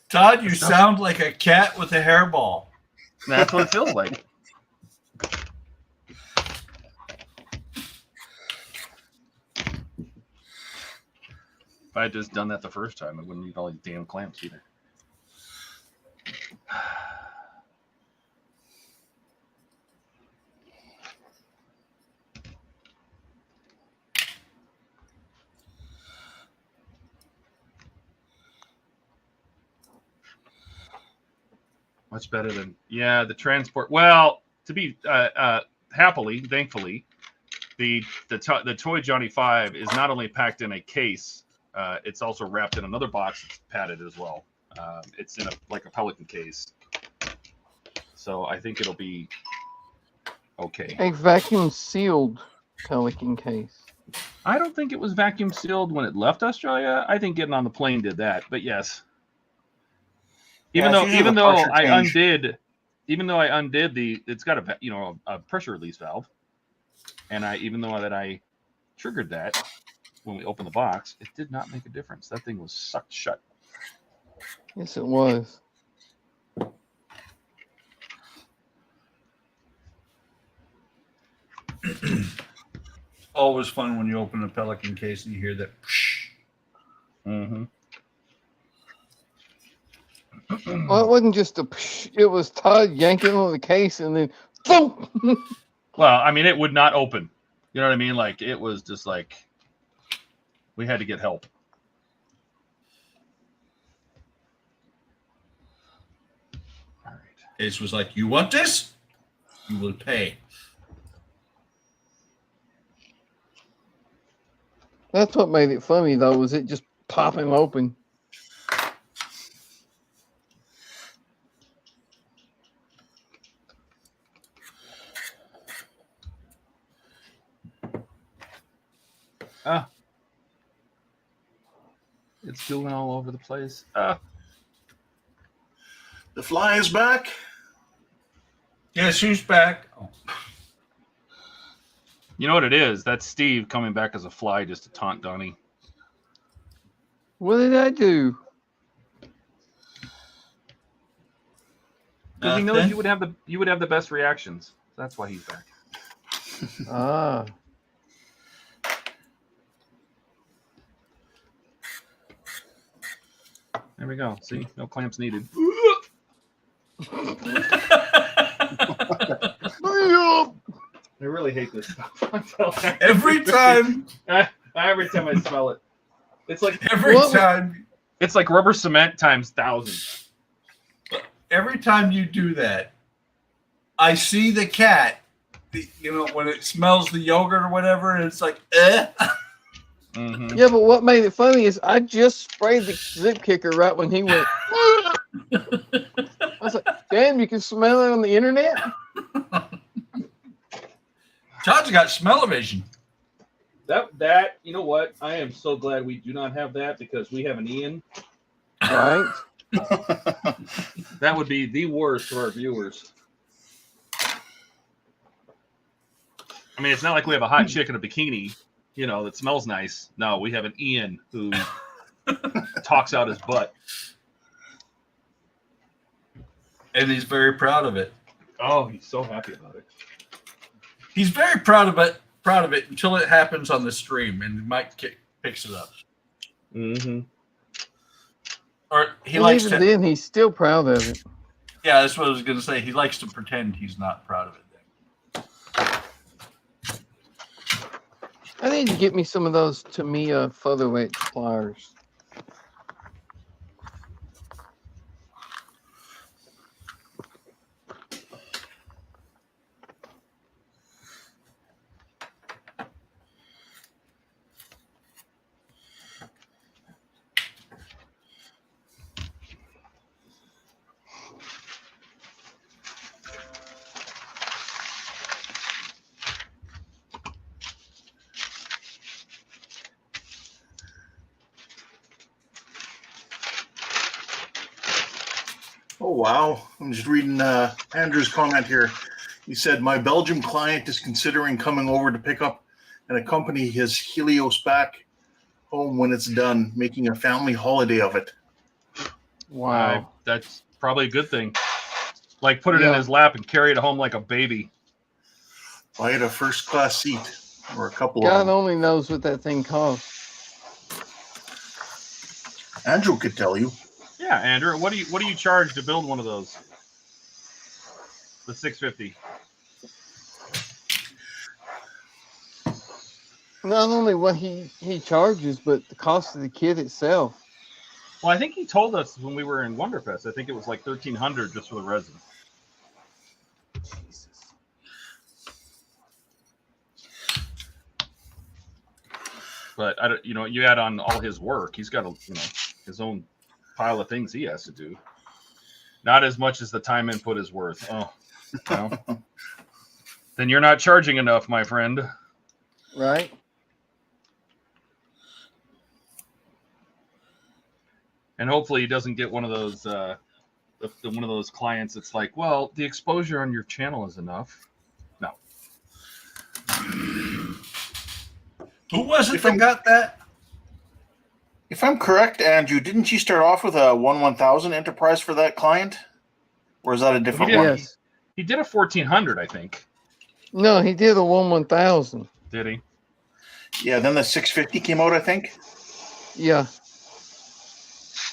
Todd, you sound like a cat with a hairball. That's what it feels like. If I had just done that the first time, I wouldn't need all these damn clamps either. Much better than, the transport. Well, to be thankfully, the toy Johnny 5 is not only packed in a case, it's also wrapped in another box that's padded as well. It's in like a Pelican case. So I think it'll be okay. A vacuum sealed Pelican case. I don't think it was vacuum sealed when it left Australia. I think getting on the plane did that. But yes, even though I undid the, it's got a pressure release valve, and even though I triggered that when we opened the box, it did not make a difference. That thing was sucked shut. Yes, it was. Always fun when you open a Pelican case and you hear that. Mm-hmm. Well, it wasn't just it was Todd yanking on the case and then boom. Well, I mean, it would not open. You know what I mean? Like, it was just like we had to get help. All right. Ace was like, "You want this? You will pay." That's what made it funny, though, was it just popping open. It's doing all over the place. The fly is back. Yeah, she's back. Oh. You know what it is? That's Steve coming back as a fly just to taunt Donnie. What did I do? Because he knows you would have the best reactions. That's why he's back. Ah. There we go. See, no clamps needed. I really hate this stuff. Every time I smell it, it's like it's like rubber cement times 1,000. Every time you do that, I see the cat. When it smells the yogurt or whatever, and it's like, eh. Mm-hmm. Yeah, but what made it funny is I just sprayed the zip kicker right when he went. I was like, damn, you can smell it on the internet? Todd's got smell-o-vision. That you know what? I am so glad we do not have that because we have an Ian. Right? That would be the worst for our viewers. I mean, it's not like we have a hot chick in a bikini, that smells nice. No, we have an Ian who talks out his butt. And he's very proud of it. Oh, he's so happy about it. He's very proud of it until it happens on the stream and Mike picks it up. Mm-hmm. Or then he's still proud of it. Yeah, that's what I was going to say. He likes to pretend he's not proud of it. I need to get me some of those Tamiya featherweight pliers. Oh, wow. I'm just reading Andrew's comment here. He said, my Belgium client is considering coming over to pick up and accompany his Helios back home when it's done, making a family holiday of it. Wow. That's probably a good thing. Like, put it in his lap and carry it home like a baby. Buy it a first-class seat or a couple God of them. only knows what that thing costs. Andrew could tell you. Yeah, Andrew, what do you charge to build one of those? The 650. Not only what he charges, but the cost of the kit itself. Well, I think he told us when we were in Wonderfest. I think it was like $1,300 just for the resin. Jesus. But I don't, you add on all his work. He's got his own pile of things he has to do. Not as much as the time input is worth. Oh, then you're not charging enough, my friend. Right. And hopefully he doesn't get one of those one of those clients that's like, well, the exposure on your channel is enough. No. Who was it that got that? If I'm correct, Andrew, didn't you start off with a 1/1000 enterprise for that client? Or is that a different one? Yes. He did a 1400, I think. No, he did a 1/1000. Did he? Yeah, then the 650 came out, I think. Yeah.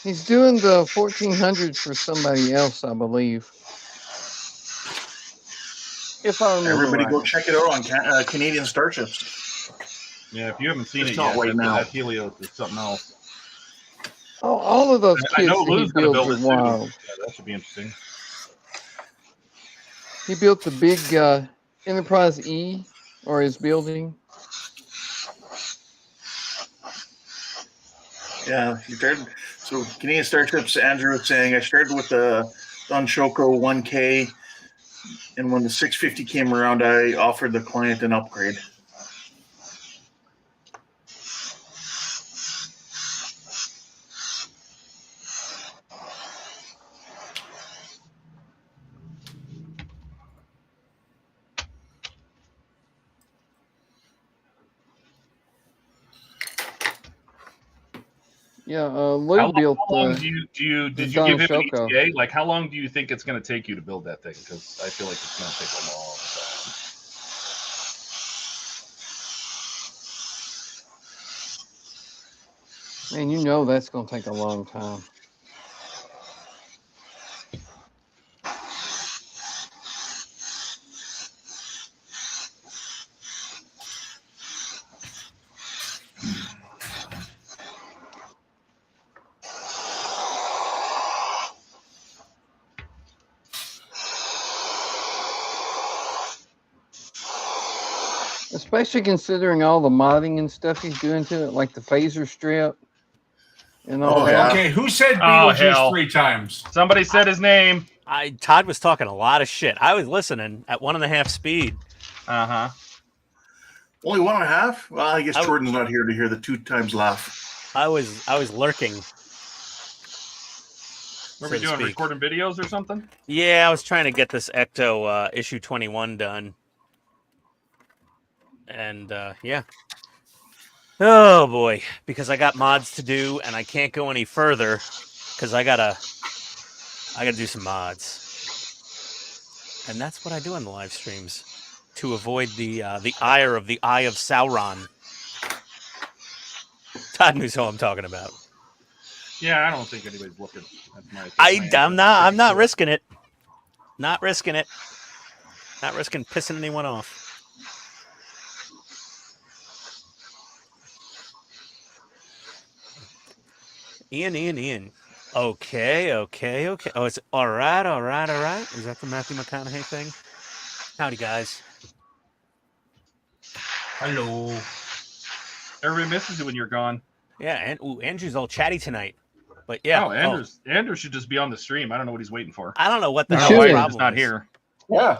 He's doing the 1400 for somebody else, I believe. If I remember Everybody right. go check it out on Canadian Starships. Yeah, if you haven't seen It's it not yet, right now. that Helios is something else. Oh, all of those I kits know that he Lou's going to builds build it are too. wild. Yeah, that should be interesting. He built the big Enterprise E, or is building. Yeah, you started. So Canadian Starships, Andrew was saying, I started with the Dunshoko 1K, and when the 650 came around, I offered the client an upgrade. Yeah, Lou built. How long did you give him an Shoko. ETA? Like, how long do you think it's going to take you to build that thing? Because I feel like it's going to take a long time. Man, you know that's going to take a long time. Especially considering all the modding and stuff he's doing to it, like the phaser strip and all that. Yeah. Okay, who said hell. Beetlejuice 3 times? Somebody said his name. Todd was talking a lot of shit. I was listening at 1.5 speed. Uh-huh. Only 1.5? Well, I guess Jordan's not here to hear the 2 times laugh. I was lurking. What were we doing? Recording videos or something? Yeah, I was trying to get this Ecto issue 21 done. And yeah. Oh boy, because I got mods to do and I can't go any further because I gotta do some mods. And that's what I do on the live streams to avoid the ire of the Eye of Sauron. Todd knows who I'm talking about. Yeah, I don't think anybody's looking. I'm not risking it. Not risking it. Not risking pissing anyone off. Ian. Okay. Oh, it's all right. Is that the Matthew McConaughey thing? Howdy, guys. Hello. Everybody misses you when you're gone. Yeah, and Andrew's all chatty tonight. But yeah. Oh, Andrew should just be on the stream. I don't know what he's waiting for. I don't know what the He hell should. the He's problem just not is. here.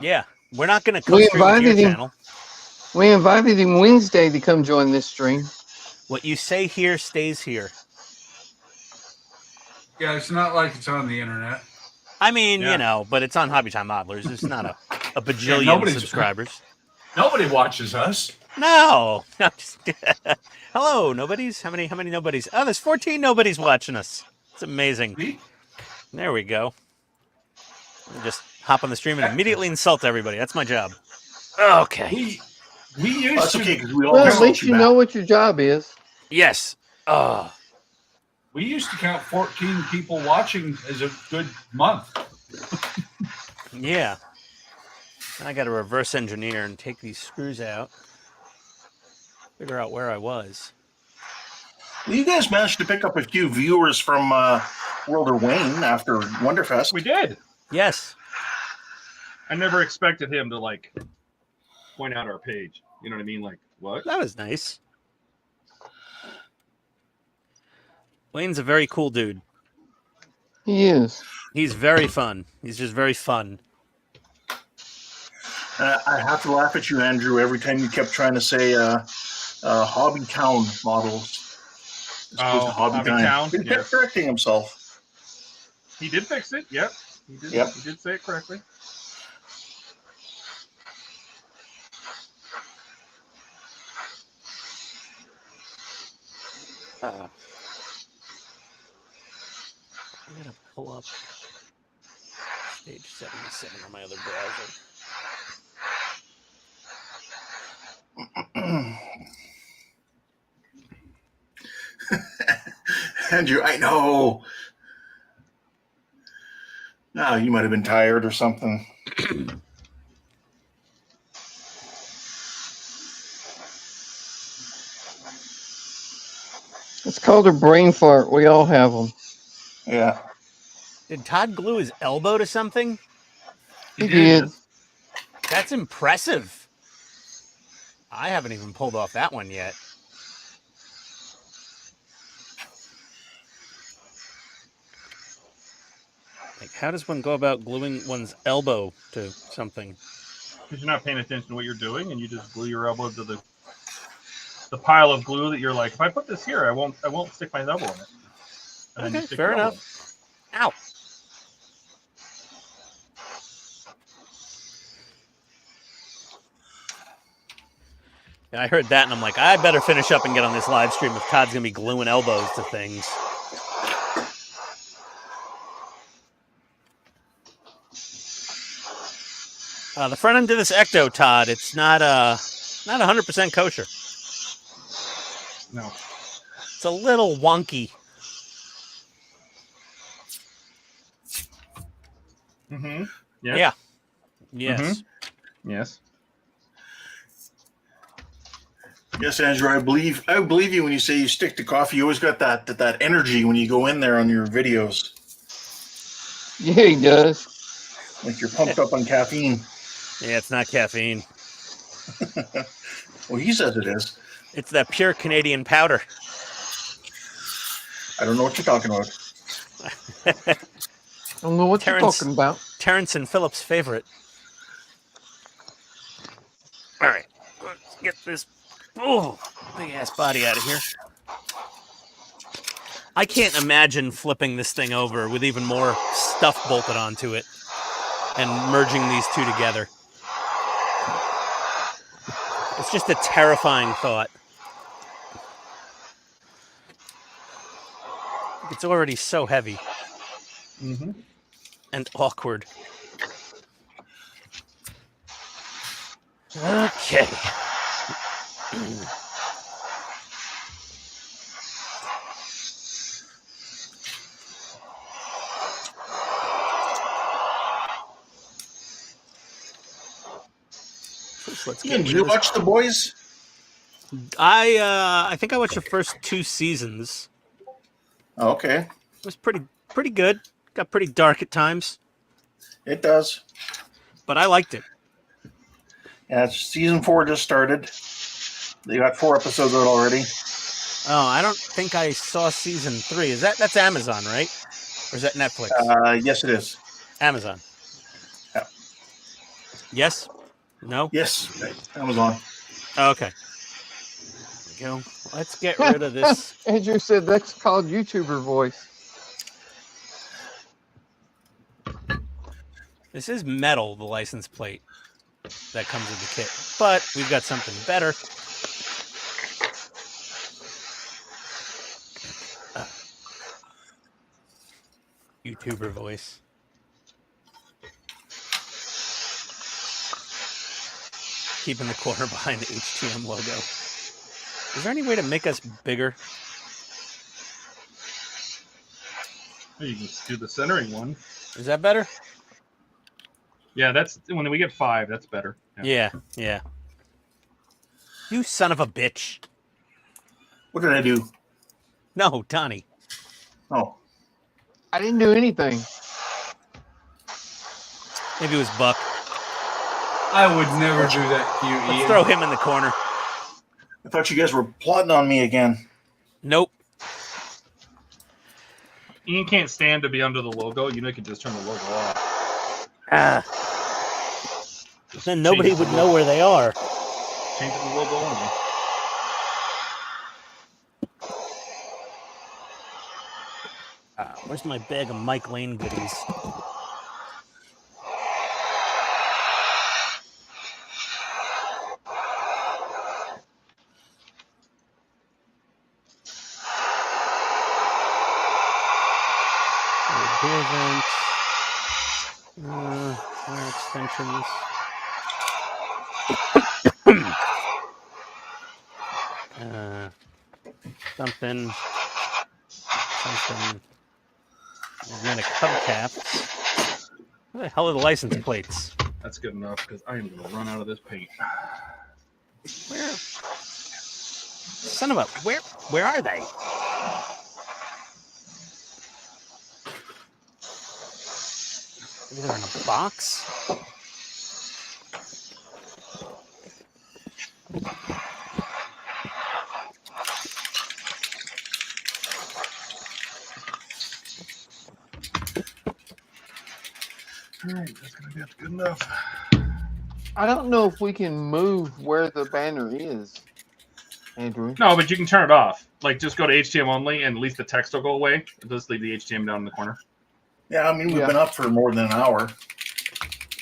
Yeah, we're not going to We co-stream with your invited him. channel. We invited him Wednesday to come join this stream. What you say here stays here. Yeah, it's not like it's on the internet. I mean, Yeah. you know, but it's on Hobby Time Modelers. It's not a bajillion nobody's- subscribers. Nobody watches us. No. Hello, nobodies. How many nobodies? Oh, there's 14 nobodies watching us. It's amazing. See? There we go. Just hop on the stream and immediately insult everybody. That's my job. Okay. We used That's to okay, because we all Well, at insult least you back. know what your job is. Yes. we used to count 14 people watching as a good month. Yeah. I got to reverse engineer and take these screws out. Figure out where I was. Well, you guys managed to pick up a few viewers from World of Wayne after Wonderfest. We did. Yes. I never expected him to like point out our page. You know what I mean? Like, what? That was nice. Wayne's a very cool dude. He is. He's very fun. He's just very fun. I have to laugh at you, Andrew, every time you kept trying to say Hobby Town models. Hobby Time. He kept correcting himself. He did fix it. Yep. He did. Yep. He did say it correctly. I'm gonna pull up Stage 77 on my other browser. Andrew, I know. No, you might have been tired or something. It's called a brain fart. We all have them. Yeah. Did Todd glue his elbow to something? He did. That's impressive. I haven't even pulled off that one yet. Like, how does one go about gluing one's elbow to something? Because you're not paying attention to what you're doing, and you just glue your elbow to the pile of glue that you're like, if I put this here, I won't stick my elbow in it. And Okay, fair enough. Ow. And I heard that, and I'm like, I better finish up and get on this live stream if Todd's going to be gluing elbows to things. The front end of this Ecto, Todd, it's not 100% kosher. No. It's a little wonky. Mm-hmm. Yes. Yeah. Yes. Mm-hmm. Yes. Yes, Andrew, I believe you when you say you stick to coffee. You always got that energy when you go in there on your videos. Yeah, he does. Like you're pumped up on caffeine. Yeah, it's not caffeine. Well, he says it is. It's that pure Canadian powder. I don't know what you're talking about. I don't know what you're talking about. Terrence and Philip's favorite. All right, let's get this big ass body out of here. I can't imagine flipping this thing over with even more stuff bolted onto it and merging these two together. It's just a terrifying thought. It's already so heavy. Mm-hmm. And awkward. Okay. Ian, did you watch The Boys? I think I watched the first 2 seasons. Oh, okay. It was pretty good. Got pretty dark at times. It does. But I liked it. Yeah, season 4 just started. They got 4 episodes out already. Oh, I don't think I saw season 3. That's Amazon, right? Or is that Netflix? Yes, it is. Amazon. Yeah. Yes? No? Yes, Amazon. Oh, okay. There we go. Let's get rid of this. Andrew said that's called YouTuber voice. This is metal, the license plate that comes with the kit. But we've got something better. YouTuber voice. Keeping the corner behind the HTM logo. Is there any way to make us bigger? You can just do the centering one. Is that better? Yeah, that's when we get 5. That's better. Yeah. You son of a bitch. What did I do? No, Donnie. Oh. I didn't do anything. Maybe it was Buck. I would never do that to you, Ian. Let's throw him in the corner. I thought you guys were plotting on me again. Nope. Ian can't stand to be under the logo. You know, you can just turn the logo off. Then nobody would know where they are. Change the logo only. Where's my bag of Mike Lane goodies? Door vent. Wire extensions. Something. Magnetic hubcaps. What the hell are the license plates? That's good enough because I am going to run out of this paint. Where? Son of a... Where are they? Maybe they're in a box? All right, that's gonna be good enough. I don't know if we can move where the banner is, Andrew. No, but you can turn it off. Like, just go to HTM only, and at least the text will go away. Just leave the HTM down in the corner. Yeah, I mean, we've been up for more than an hour.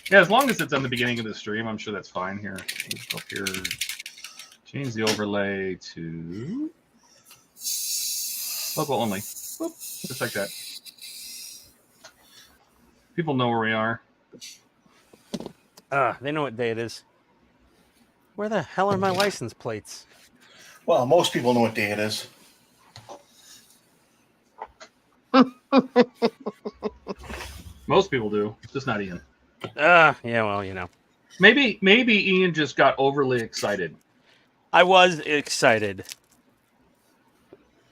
Yeah, as long as it's on the beginning of the stream, I'm sure that's fine. Here, let's go up here. Change the overlay to local only. Boop, just like that. People know where we are. They know what day it is. Where the hell are my license plates? Well, most people know what day it is. Most people do, just not Ian. Yeah, well, you know. Maybe Ian just got overly excited. I was excited.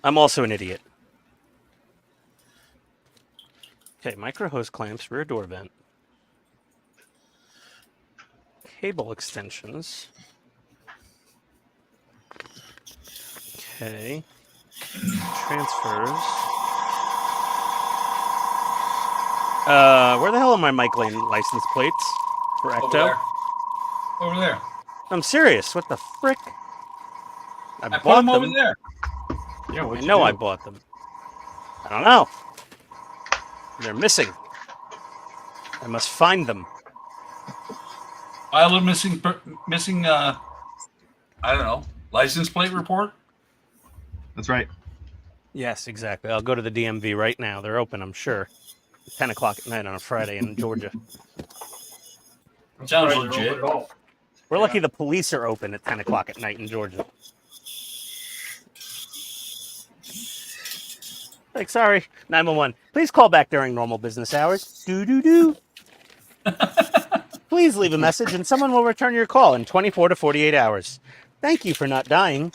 I'm also an idiot. Okay, micro hose clamps, rear door vent. Cable extensions. Okay. Transfers. Where the hell are my Mike Lane license plates for Ecto? Over there. I'm serious. What the frick? I put them over there. Yeah, I know I bought them. I don't know. They're missing. I must find them. File a missing. I don't know. License plate report. That's right. Yes, exactly. I'll go to the DMV right now. They're open, I'm sure. 10 o'clock at night on a Friday in Georgia. Sounds legit. We're lucky the police are open at 10 o'clock at night in Georgia. Like, sorry, 911. Please call back during normal business hours. Do. Please leave a message and someone will return your call in 24 to 48 hours. Thank you for not dying.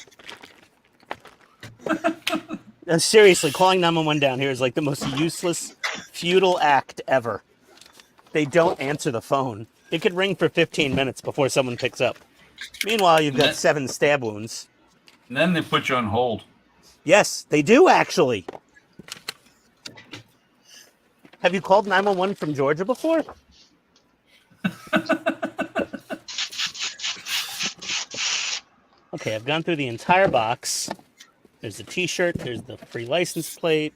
Seriously, calling 911 down here is like the most useless, futile act ever. They don't answer the phone. It could ring for 15 minutes before someone picks up. Meanwhile, you've got 7 stab wounds. And then they put you on hold. Yes, they do actually. Have you called 911 from Georgia before? Okay, I've gone through the entire box. There's the t-shirt, there's the free license plate.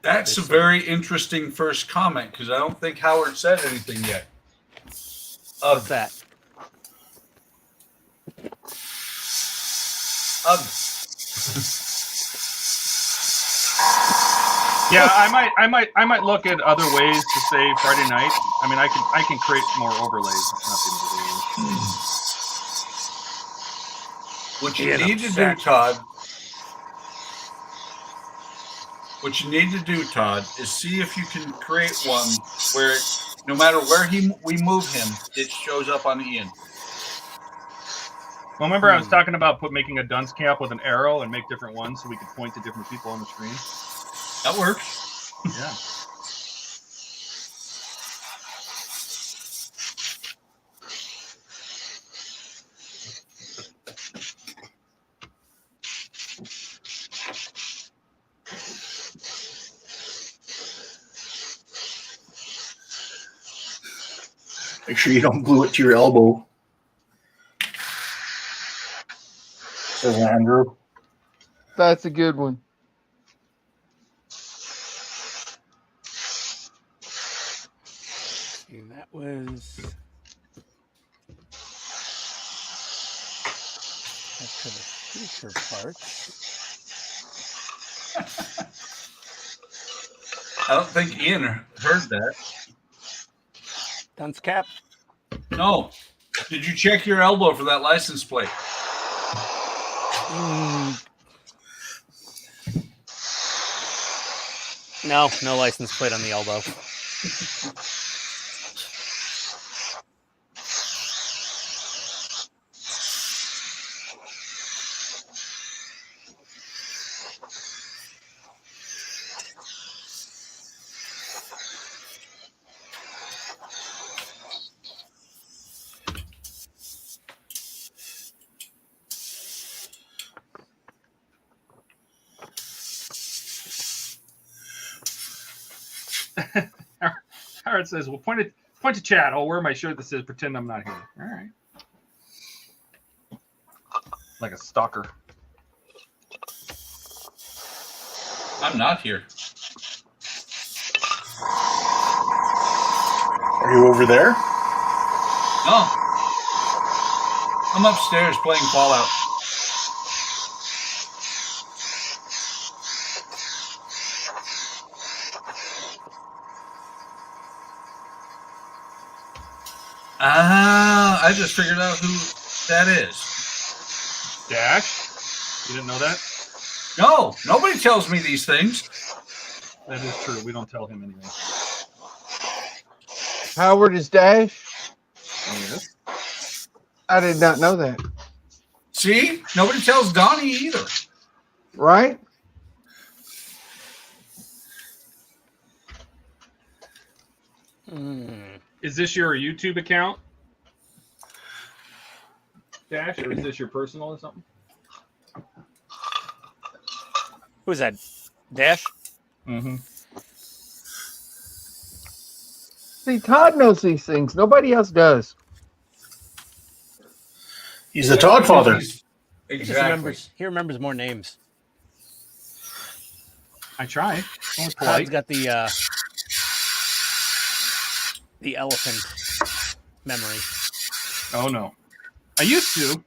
That's a very interesting first comment because I don't think Howard said anything yet. What's that? Yeah, I might look at other ways to say Friday night. I mean, I can create more overlays. It's not the end of the world. What you need to do, Todd. What you need to do, Todd, is see if you can create one where no matter where we move him, it shows up on Ian. Well, remember I was talking about making a dunce cap with an arrow and make different ones so we could point to different people on the screen. That works. Yeah. Make sure you don't glue it to your elbow. Says Andrew. That's a good one. see. That was back to the future parts. I don't think Ian heard that. Dunce cap. No. Did you check your elbow for that license plate? No, no license plate on the elbow. Howard says, "Well, point to chat. I'll wear my shirt that says pretend I'm not here." All right, like a stalker. I'm not here. Are you over there? No. I'm upstairs playing Fallout. I just figured out who that is. Dash? You didn't know that? No, nobody tells me these things. That is true. We don't tell him anything. Howard is Dash. Yes. I did not know that. See? Nobody tells Donnie either. Right? Is this your YouTube account, Dash, or is this your personal or something? Who's that? Dash? Mm-hmm. See, Todd knows these things. Nobody else does. He's the Todd father. Exactly. He remembers more names. I try. Always Todd's polite. got the elephant memory. Oh no, I used to.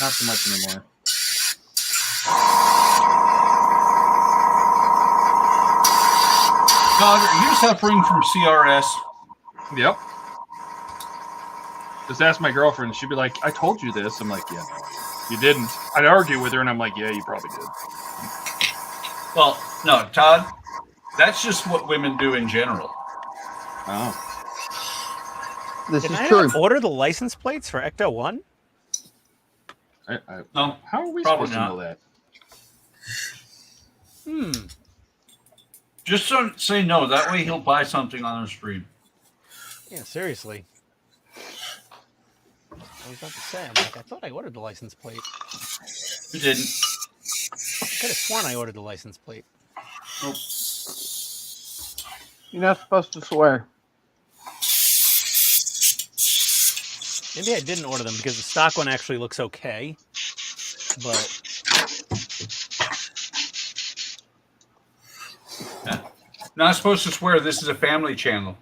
Not so much anymore. Todd, are you suffering from CRS? Yep. Just ask my girlfriend. She'd be like, "I told you this." I'm like, "Yeah, no, you didn't." I'd argue with her, and I'm like, "Yeah, you probably did." Well, no, Todd. That's just what women do in general. Oh. This Did is I true. not order the license plates for Ecto 1? No. How are we Probably supposed not. to know that? Just don't say no. That way he'll buy something on our stream. Yeah, seriously. I was about to say, I'm like, I thought I ordered the license plate. You didn't. I could have sworn I ordered the license plate. Nope. You're not supposed to swear. Maybe I didn't order them because the stock one actually looks okay. But Not supposed to swear. This is a family channel.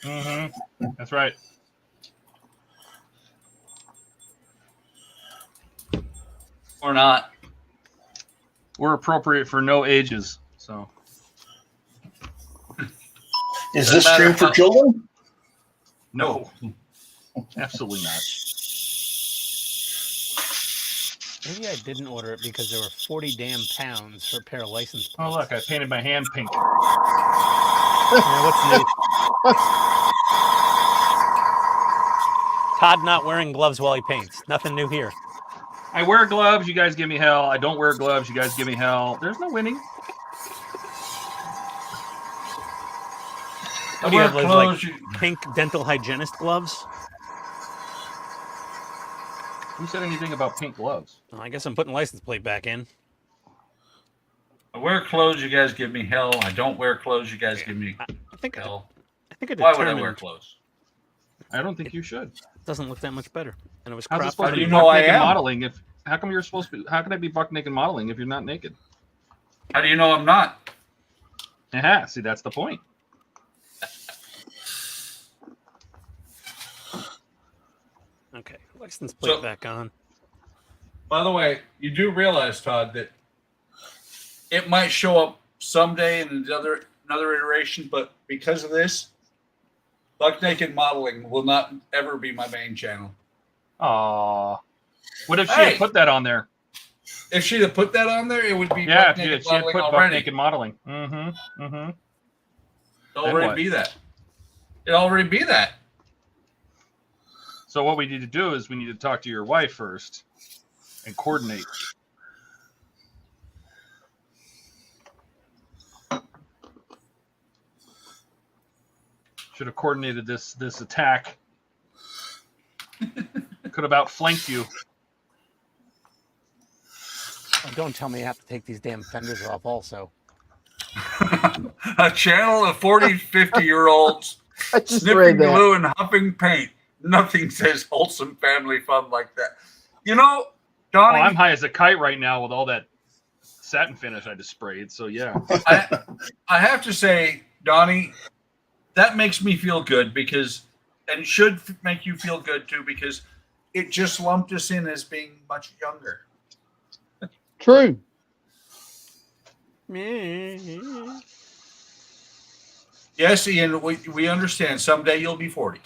Mm-hmm. That's right. Or not. We're appropriate for no ages. So. Is this stream for children? No. Absolutely not. maybe I didn't order it because there were 40 damn pounds for a pair of license plates. Oh, look, I painted my hand pink. Yeah, what's new? Todd not wearing gloves while he paints. Nothing new here. I wear gloves, you guys give me hell. I don't wear gloves, you guys give me hell. There's no winning. What do you have, like pink dental hygienist gloves? Who said anything about pink gloves? Well, I guess I'm putting license plate back in. I wear clothes, you guys give me hell. I don't wear clothes, you guys give me I think hell. I think I Why would I determined wear clothes? I don't think you should. it doesn't look that much better. And it was How's it cropped. supposed How to do be you know I buck naked am? modeling? If how come you're supposed to be? How can I be buck naked modeling if you're not naked? How do you know I'm not? Yeah, see that's the point. Okay, license plate So- back on. By the way, you do realize, Todd, that it might show up someday in another iteration, but because of this, Buck Naked Modeling will not ever be my main channel. Aw. What if she Hey! had put that on there? If she'd have put that on there, it would be Yeah, Buck if Naked she had Modeling put Buck already. Naked Modeling. Mm-hmm. Mm-hmm. It'd Then already what? be that. It'd already be that. So what we need to do is we need to talk to your wife first and coordinate. Should have coordinated this attack. Could have outflanked you. Oh, don't tell me I have to take these damn fenders off also. A channel of 40, 50-year-olds I just sniffing read that. glue and huffing paint. Nothing says wholesome family fun like that. You know, Donnie, I'm high as a kite right now with all that satin finish I just sprayed. So yeah. I have to say, Donnie, that makes me feel good because, and it should make you feel good too, because it just lumped us in as being much younger. True. Yes, Ian, we understand. Someday you'll be 40.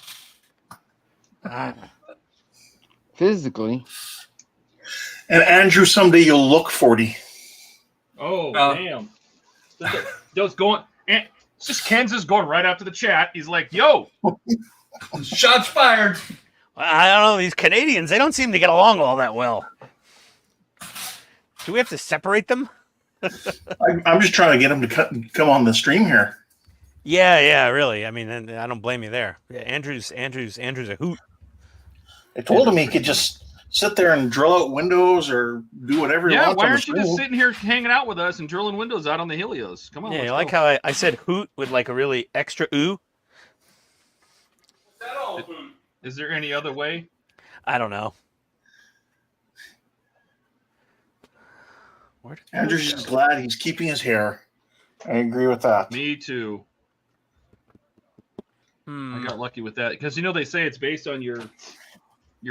Physically. And Andrew, someday you'll look 40. Oh damn! It's going. It's just Kansas going right after the chat. He's like, "Yo, Shots fired. I don't know. These Canadians, they don't seem to get along all that well. Do we have to separate them? I'm just trying to get him to come on the stream here. Yeah, really. I mean, I don't blame you there. Yeah, Andrew's a hoot. I told him he could just sit there and drill out windows or do whatever he yeah, wants. why on the aren't you just screen. sitting here hanging out with us and drilling windows out on the Helios? Come on, Yeah, let's you like go. how I said hoot with like a really extra ooh? Is there any other way? I don't know. Andrew's just glad he's keeping his hair. I agree with that. Me too. I got lucky with that because they say it's based on your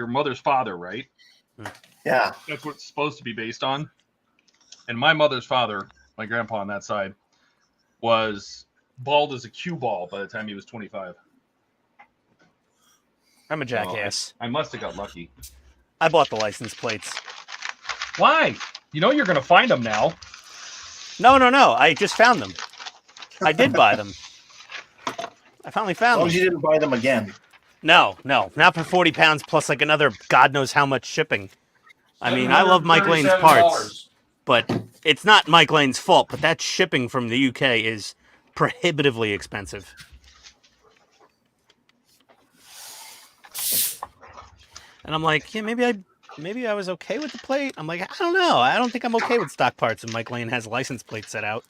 mother's father, right? Yeah. That's what it's supposed to be based on. And my mother's father, my grandpa on that side, was bald as a cue ball by the time he was 25. I'm a jackass. I must have got lucky. I bought the license plates. Why? You know you're going to find them now. No. I just found them. I did buy them. I finally As found long them. as you didn't buy them again. No, not for 40 pounds plus like another God knows how much shipping. I mean, I love Mike Lane's parts, but it's not Mike Lane's fault. But that shipping from the UK is prohibitively expensive. And I'm like, yeah, maybe I was okay with the plate. I'm like, I don't know. I don't think I'm okay with stock parts if Mike Lane has license plates set out.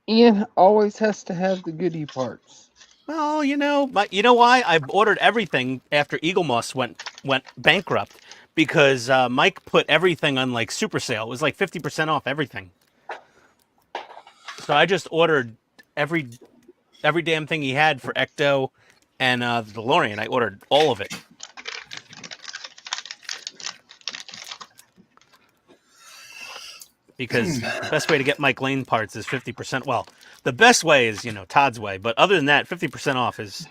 Ian always has to have the goodie parts. Well, you know why? I ordered everything after Eagle Moss went bankrupt because Mike put everything on like super sale. It was like 50% off everything. So I just ordered every damn thing he had for Ecto and the DeLorean. I ordered all of it. Because the best way to get Mike Lane parts is 50%. Well, the best way is, Todd's way. But other than that, 50% off is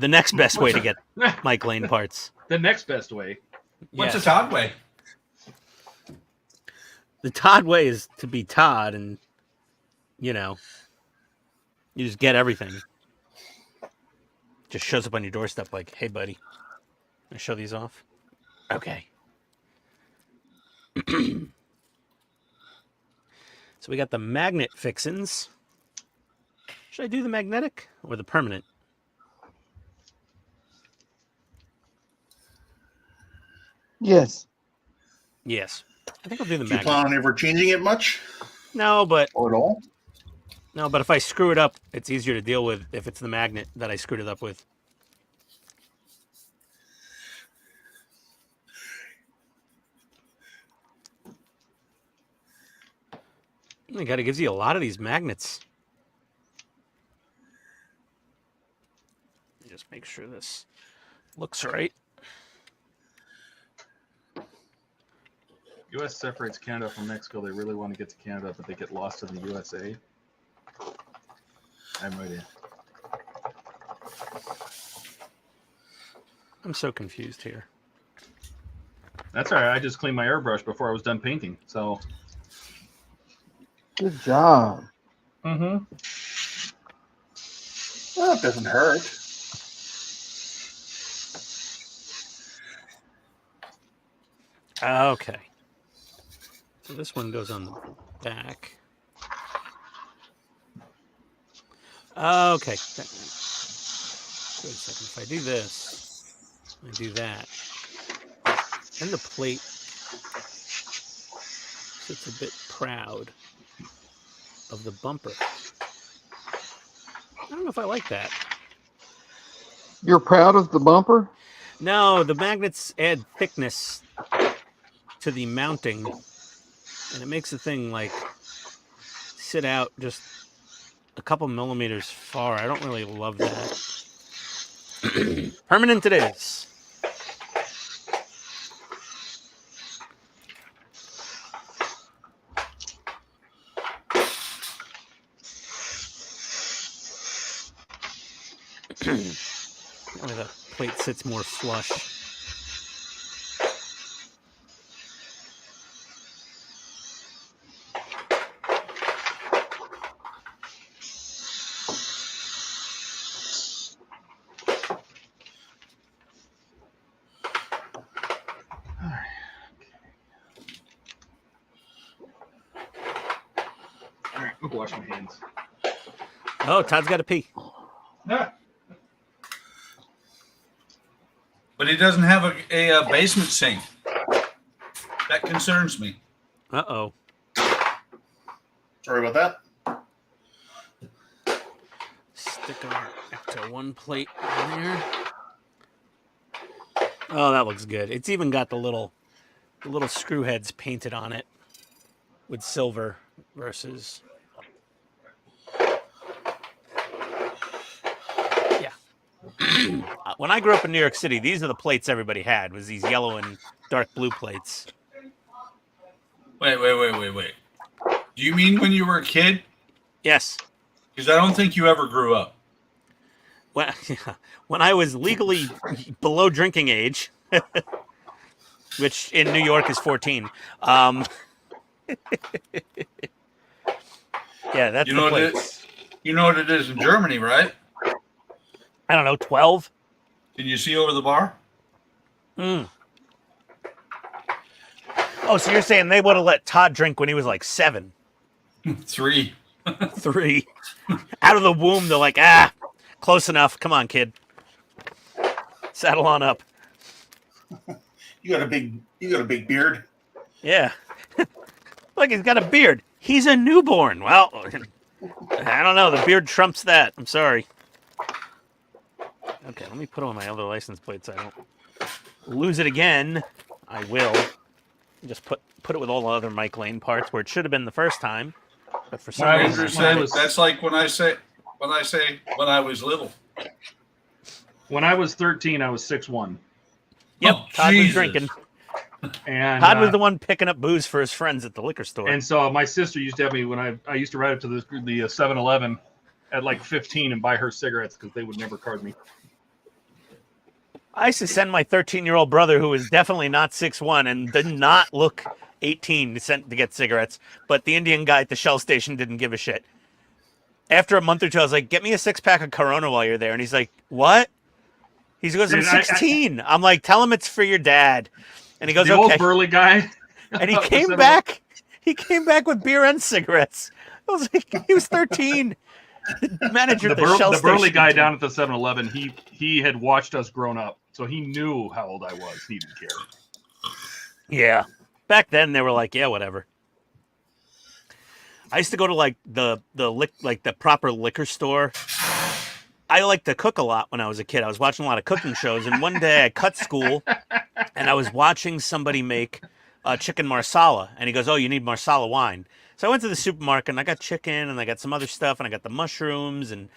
the next best way to get Mike Lane parts. The next best way. What's Yes. the Todd way? The Todd way is to be Todd and, you just get everything. Just shows up on your doorstep like, hey, buddy, can I show these off? Okay. So we got the magnet fixins. Should I do the magnetic or the permanent? Yes. Yes. I think I'll do the Do you magnet. plan on ever changing it much? No, but Or at all? if I screw it up, it's easier to deal with if it's the magnet that I screwed it up with. Oh my God, it gives you a lot of these magnets. make sure this looks right. U.S. separates Canada from Mexico. They really want to get to Canada, but they get lost in the USA. I have no idea. I'm so confused here. That's all right. I just cleaned my airbrush before I was done painting. So. Good job. Mm-hmm. Well, it doesn't hurt. Okay. So this one goes on the back. Okay. Wait a second. If I do this, I do that, and the plate sits a bit proud of the bumper. I don't know if I like that. You're proud of the bumper? No, the magnets add thickness to the mounting, and it makes the thing like sit out just a couple millimeters far. I don't really love that. Permanent it is. That way the plate sits more flush. All right, I'm gonna wash my hands. Oh, Todd's got to pee. But he doesn't have a basement sink. That concerns me. Uh-oh. Sorry about that. Stick our Ecto-1 plate in there. Oh, that looks good. It's even got the little screw heads painted on it with silver versus... Yeah. When I grew up in New York City, these are the plates everybody had, was these yellow and dark blue plates. Wait. Do you mean when you were a kid? Yes. Because I don't think you ever grew up. When I was legally below drinking age, which in New York is 14. Yeah, that's You know the plates. you know what it is in Germany, right? I don't know, 12? Can you see over the bar? Mm. Oh, so you're saying they would have let Todd drink when he was like 7? 3. 3. Out of the womb, they're like, close enough. Come on, kid. Saddle on up. You got a big beard. Yeah. Look, he's got a beard. He's a newborn. Well, I don't know. The beard trumps that. I'm sorry. Okay, let me put on my other license plate so I don't lose it again. I will. Just put it with all the other Mike Lane parts where it should have been the first time. But for some reason, that's like when I say when I was little. When I was 13, I was 6'1". Yep, Oh, Todd Jesus. was drinking. And Todd was the one picking up booze for his friends at the liquor store. And so my sister used to have me when I used to ride up to the 7-Eleven at like 15 and buy her cigarettes because they would never card me. I used to send my 13-year-old brother, who was definitely not 6'1" and did not look 18, to get cigarettes. But the Indian guy at the Shell station didn't give a shit. After a month or two, I was like, get me a 6-pack of Corona while you're there. And he's like, what? He goes, I'm 16. I'm like, tell him it's for your dad. And he goes, the okay. Old burly guy. And he came back. He came back with beer and cigarettes. I was like, he was 13. The manager at the Shell the station. burly guy down at the 7-Eleven, he had watched us grown up. So he knew how old I was. He didn't care. Yeah. Back then, they were like, yeah, whatever. I used to go to like the proper liquor store. I liked to cook a lot when I was a kid. I was watching a lot of cooking shows, and one day I cut school, and I was watching somebody make chicken marsala, and he goes, "Oh, you need marsala wine." So I went to the supermarket, and I got chicken, and I got some other stuff, and I got the mushrooms, and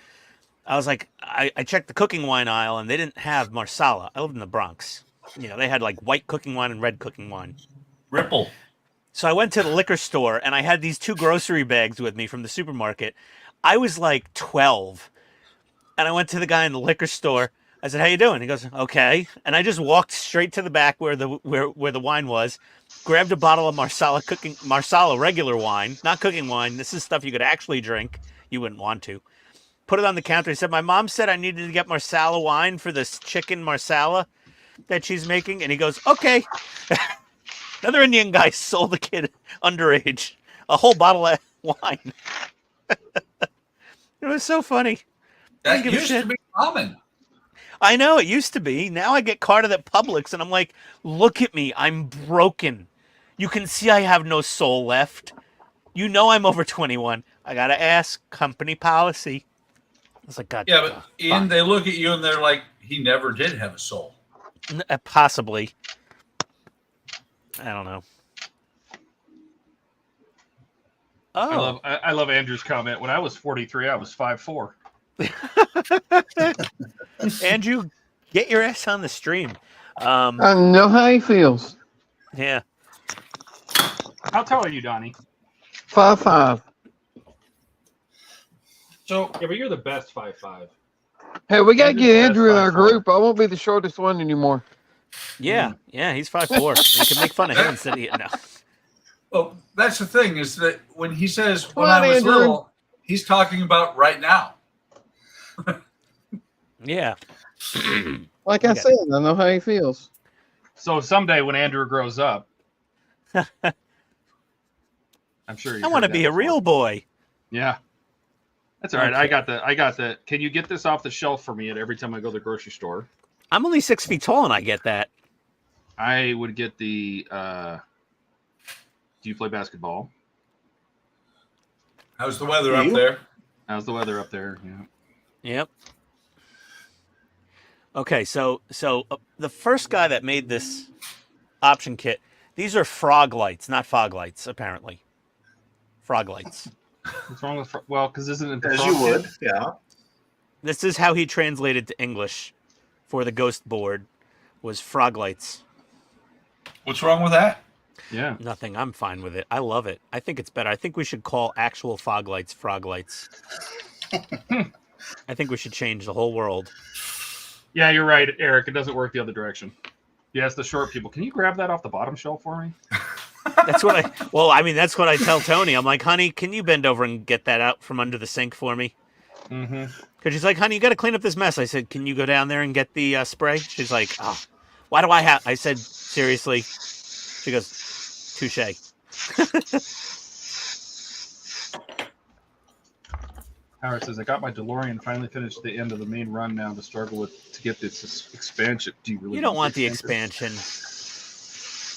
I was like, I checked the cooking wine aisle, and they didn't have Marsala. I lived in the Bronx. You know, they had like white cooking wine and red cooking wine. Ripple. So I went to the liquor store, and I had these 2 grocery bags with me from the supermarket. I was like 12, and I went to the guy in the liquor store. I said, "How you doing?" He goes, "Okay." And I just walked straight to the back where the wine was, grabbed a bottle of Marsala regular wine, not cooking wine. This is stuff you could actually drink. You wouldn't want to. Put it on the counter. He said, "My mom said I needed to get Marsala wine for this chicken Marsala that she's making." And he goes, "Okay." Another Indian guy sold the kid underage a whole bottle of wine. It was so funny. That used to be common. I know, it used to be. Now I get carded at Publix, and I'm like, look at me. I'm broken. You can see I have no soul left. You know I'm over 21. I got to ask. Company policy. I was like, God. Yeah, but Ian, they look at you, and they're like, he never did have a soul. Possibly. I don't know. Oh. I love Andrew's comment. When I was 43, I was 5'4". Andrew, get your ass on the stream. I know how he feels. Yeah. How tall are you, Donnie? 5'5". So yeah, but you're the best 5'5". Hey, we gotta get Andrew in our 5'4". group. I won't be the shortest one anymore. Yeah, yeah, he's 5'4". We can make fun of him instead of no. Well, that's the thing is that when he says when Come on, I was Andrew. little, he's talking about right now. Yeah. Like I said, I know how he feels. So someday when Andrew grows up, I'm sure I want to be a real boy. Yeah. That's all right. Okay. I got the. Can you get this off the shelf for me at every time I go to the grocery store? I'm only 6 feet tall, and I get that. I would get the. Do you play basketball? How's the weather up there? How's the weather up there? Yeah. Yep. Okay, so the first guy that made this option kit, these are frog lights, not fog lights, apparently. Frog lights. What's wrong with well? Because isn't it the As frog you would, kit? yeah. This is how he translated to English for the ghost board, was frog lights. What's wrong with that? Yeah. Nothing. I'm fine with it. I love it. I think it's better. I think we should call actual fog lights frog lights. I think we should change the whole world. Yeah, you're right, Eric. It doesn't work the other direction. Yes, the short people. Can you grab that off the bottom shelf for me? That's what that's what I tell Tony. I'm like, honey, can you bend over and get that out from under the sink for me? Mm-hmm. Because she's like, honey, you got to clean up this mess. I said, can you go down there and get the spray? She's like, oh, why do I have? I said, seriously. She goes, touche. Howard says, I got my DeLorean, finally finished the end of the main run now to struggle with to get this expansion. Do you really You don't want the expansion.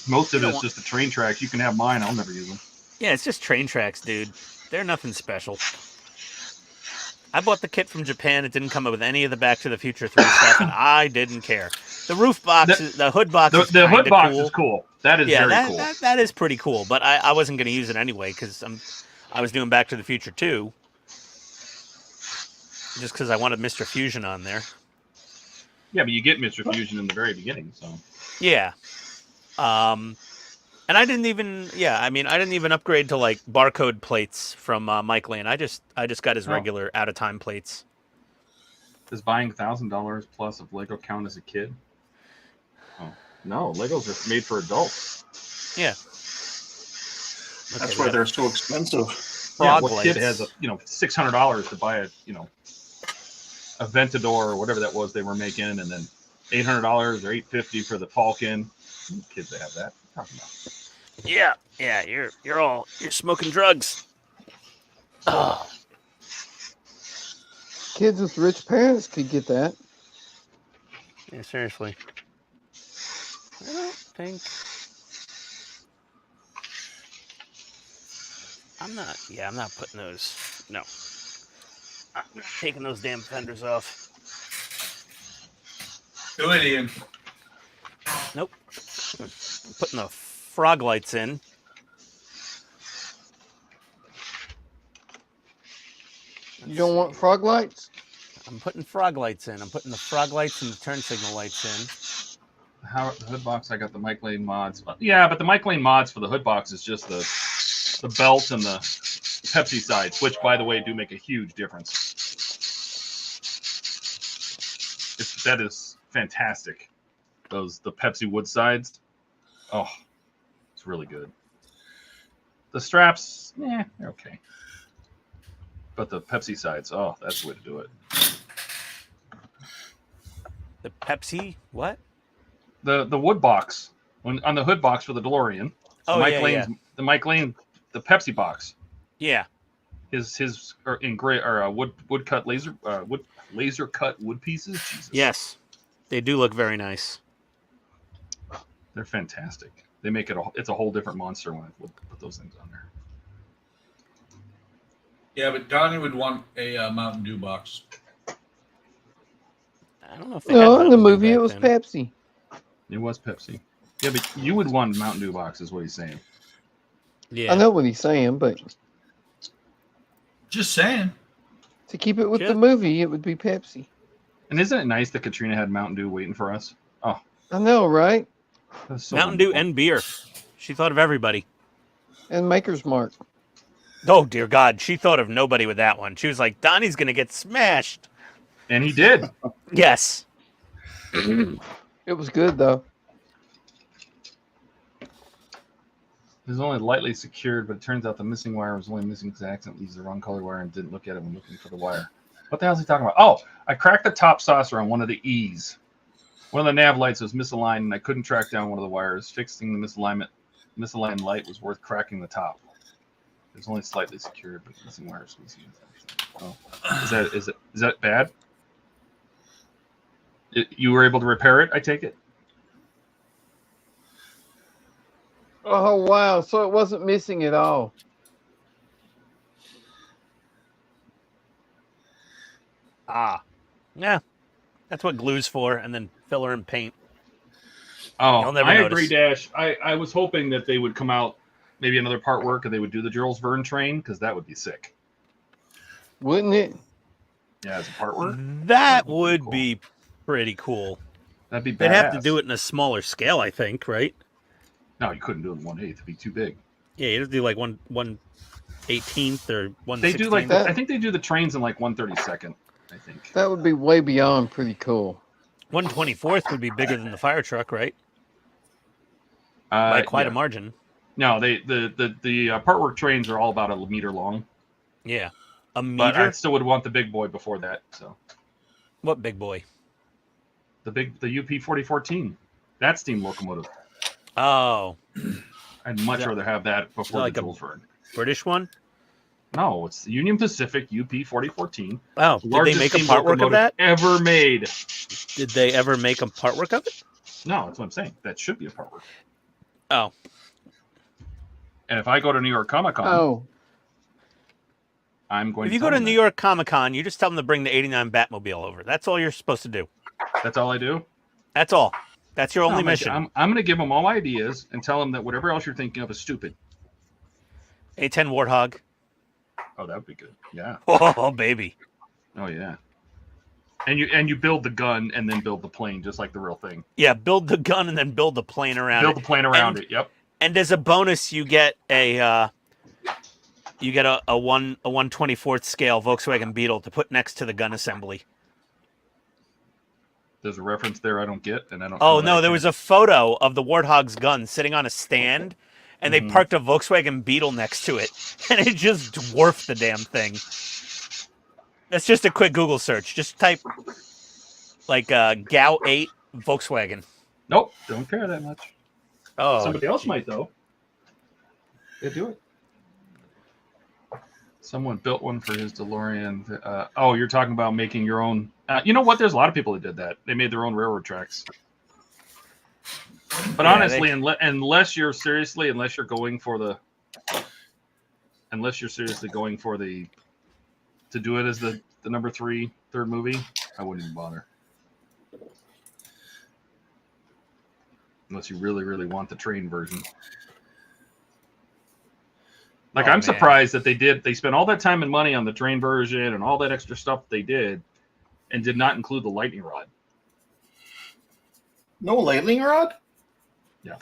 Most of it is just the train tracks. You can have mine. I'll never use them. Yeah, it's just train tracks, dude. They're nothing special. I bought the kit from Japan. It didn't come with any of the Back to the Future 3 stuff, and I didn't care. The roof box, the hood box the hood box is cool. That is very cool. That is pretty cool, but I wasn't going to use it anyway because I was doing Back to the Future 2. Just because I wanted Mr. Fusion on there. Yeah, but you get Mr. Fusion in the very beginning, so. Yeah. And I didn't even upgrade to like barcode plates from Mike Lane. I just got his regular out of time plates. Does buying $1,000 plus of Lego count as a kid? Oh, no, Legos are made for adults. Yeah. That's why they're so expensive. What kid has $600 to buy a Ventador or whatever that was they were making, and then $800 or $850 for the Falcon? Kids that have that. Yeah, you're smoking drugs. Oh. Kids with rich parents could get that. Yeah, seriously. I don't think I'm not putting those. No. I'm not taking those damn fenders off. Do it, Ian. Nope. I'm putting the frog lights in. You don't want frog lights? I'm putting frog lights in. I'm putting the frog lights and the turn signal lights in. The hood box, I got the Mike Lane mods. Yeah, but the Mike Lane mods for the hood box is just the belt and the Pepsi sides, which, by the way, do make a huge difference. That is fantastic. The Pepsi wood sides. Oh, it's really good. The straps, they're okay. But the Pepsi sides, oh, that's the way to do it. The Pepsi, what? The wood box on the hood box for the DeLorean. Oh, The Mike Lane, the Pepsi box. Yeah. His wood cut laser cut wood pieces. Jesus. Yes, they do look very nice. They're fantastic. They make it's a whole different monster when I put those things on there. Yeah, but Donnie would want a Mountain Dew box. I don't know if they had No, in Mountain the Dew movie back it was then. Pepsi. It was Pepsi. Yeah, but you would want Mountain Dew box, is what he's saying. Yeah. I know what he's saying, but Just saying. to keep it with Sure. the movie, it would be Pepsi. And isn't it nice that Katrina had Mountain Dew waiting for us? Oh, I know, right? that's so Mountain Dew wonderful. and beer. She thought of everybody. And Maker's Mark. Oh, dear God. She thought of nobody with that one. She was like, Donnie's going to get smashed. And he did. Yes. It was good though. It was only lightly secured, but it turns out the missing wire was only missing because I accidentally used the wrong color wire and didn't look at it when looking for the wire. What the hell is he talking about? Oh, I cracked the top saucer on one of the E's. One of the nav lights was misaligned, and I couldn't track down one of the wires. Fixing the misaligned light was worth cracking the top. It was only slightly secured, but missing wires was used. Oh, is that bad? You were able to repair it, I take it? Oh wow! So it wasn't missing at all. Ah. Yeah. That's what glue's for, and then filler and paint. Oh, You'll never I notice. agree, Dash. I was hoping that they would come out, maybe another part work, and they would do the Jules Verne train, because that would be sick. Wouldn't it? Yeah, as a part work. That would be pretty cool. That'd be badass. They'd have to do it in a smaller scale, I think, right? No, you couldn't do it in 1/8. It'd be too big. Yeah, you'd have to do like 1/18th or 1/16th. They do like That- I think they do the trains in like 1/32. I think. That would be way beyond pretty cool. 1/24th would be bigger than the fire truck, right? By quite a margin. No, the part work trains are all about a meter long. Yeah. A But I meter? still would want the big boy before that. So What big boy? the UP 4014, that steam locomotive. Oh, I'd much Is that- rather have that before like the a- Jules Verne. British one? No, it's the Union Pacific UP 4014. Oh, did they Largest make a steam part work of locomotive that? ever made? Did they ever make a part work of it? No, that's what I'm saying. That should be a part work. Oh, And if I go to New York Comic Con, Oh, I'm going if to you go to New York Comic Con, you just tell them to bring the 89 Batmobile over. That's all you're supposed to do. That's all I do. That's all. That's your only I'm mission. I'm going to give them all ideas and tell them that whatever else you're thinking of is stupid. A10 Warthog. Oh, that would be good. Yeah. Oh, baby. Oh, yeah. And you build the gun and then build the plane just like the real thing. Yeah, build the gun and then build the plane around Build it. the plane around And- it. Yep. And as a bonus, you get a 1/24th scale Volkswagen Beetle to put next to the gun assembly. There's a reference there I don't get, and I don't. Oh no, there was a photo of the Warthog's gun sitting on a stand, and they parked a Volkswagen Beetle next to it, and it just dwarfed the damn thing. That's just a quick Google search. Just type like GAU 8 Volkswagen. Nope, don't care that much. Oh, Somebody else might though. Yeah, do it. Someone built one for his DeLorean. Oh, you're talking about making your own. You know what? There's a lot of people that did that. They made their own railroad tracks. But Yeah, honestly, unless you're seriously going for the to do it as the number 3 third movie, I wouldn't even bother. Unless you really, really want the train version. Like, Oh, I'm man. surprised that they spent all that time and money on the train version and all that extra stuff they did, and did not include the lightning rod. No lightning rod? Yeah.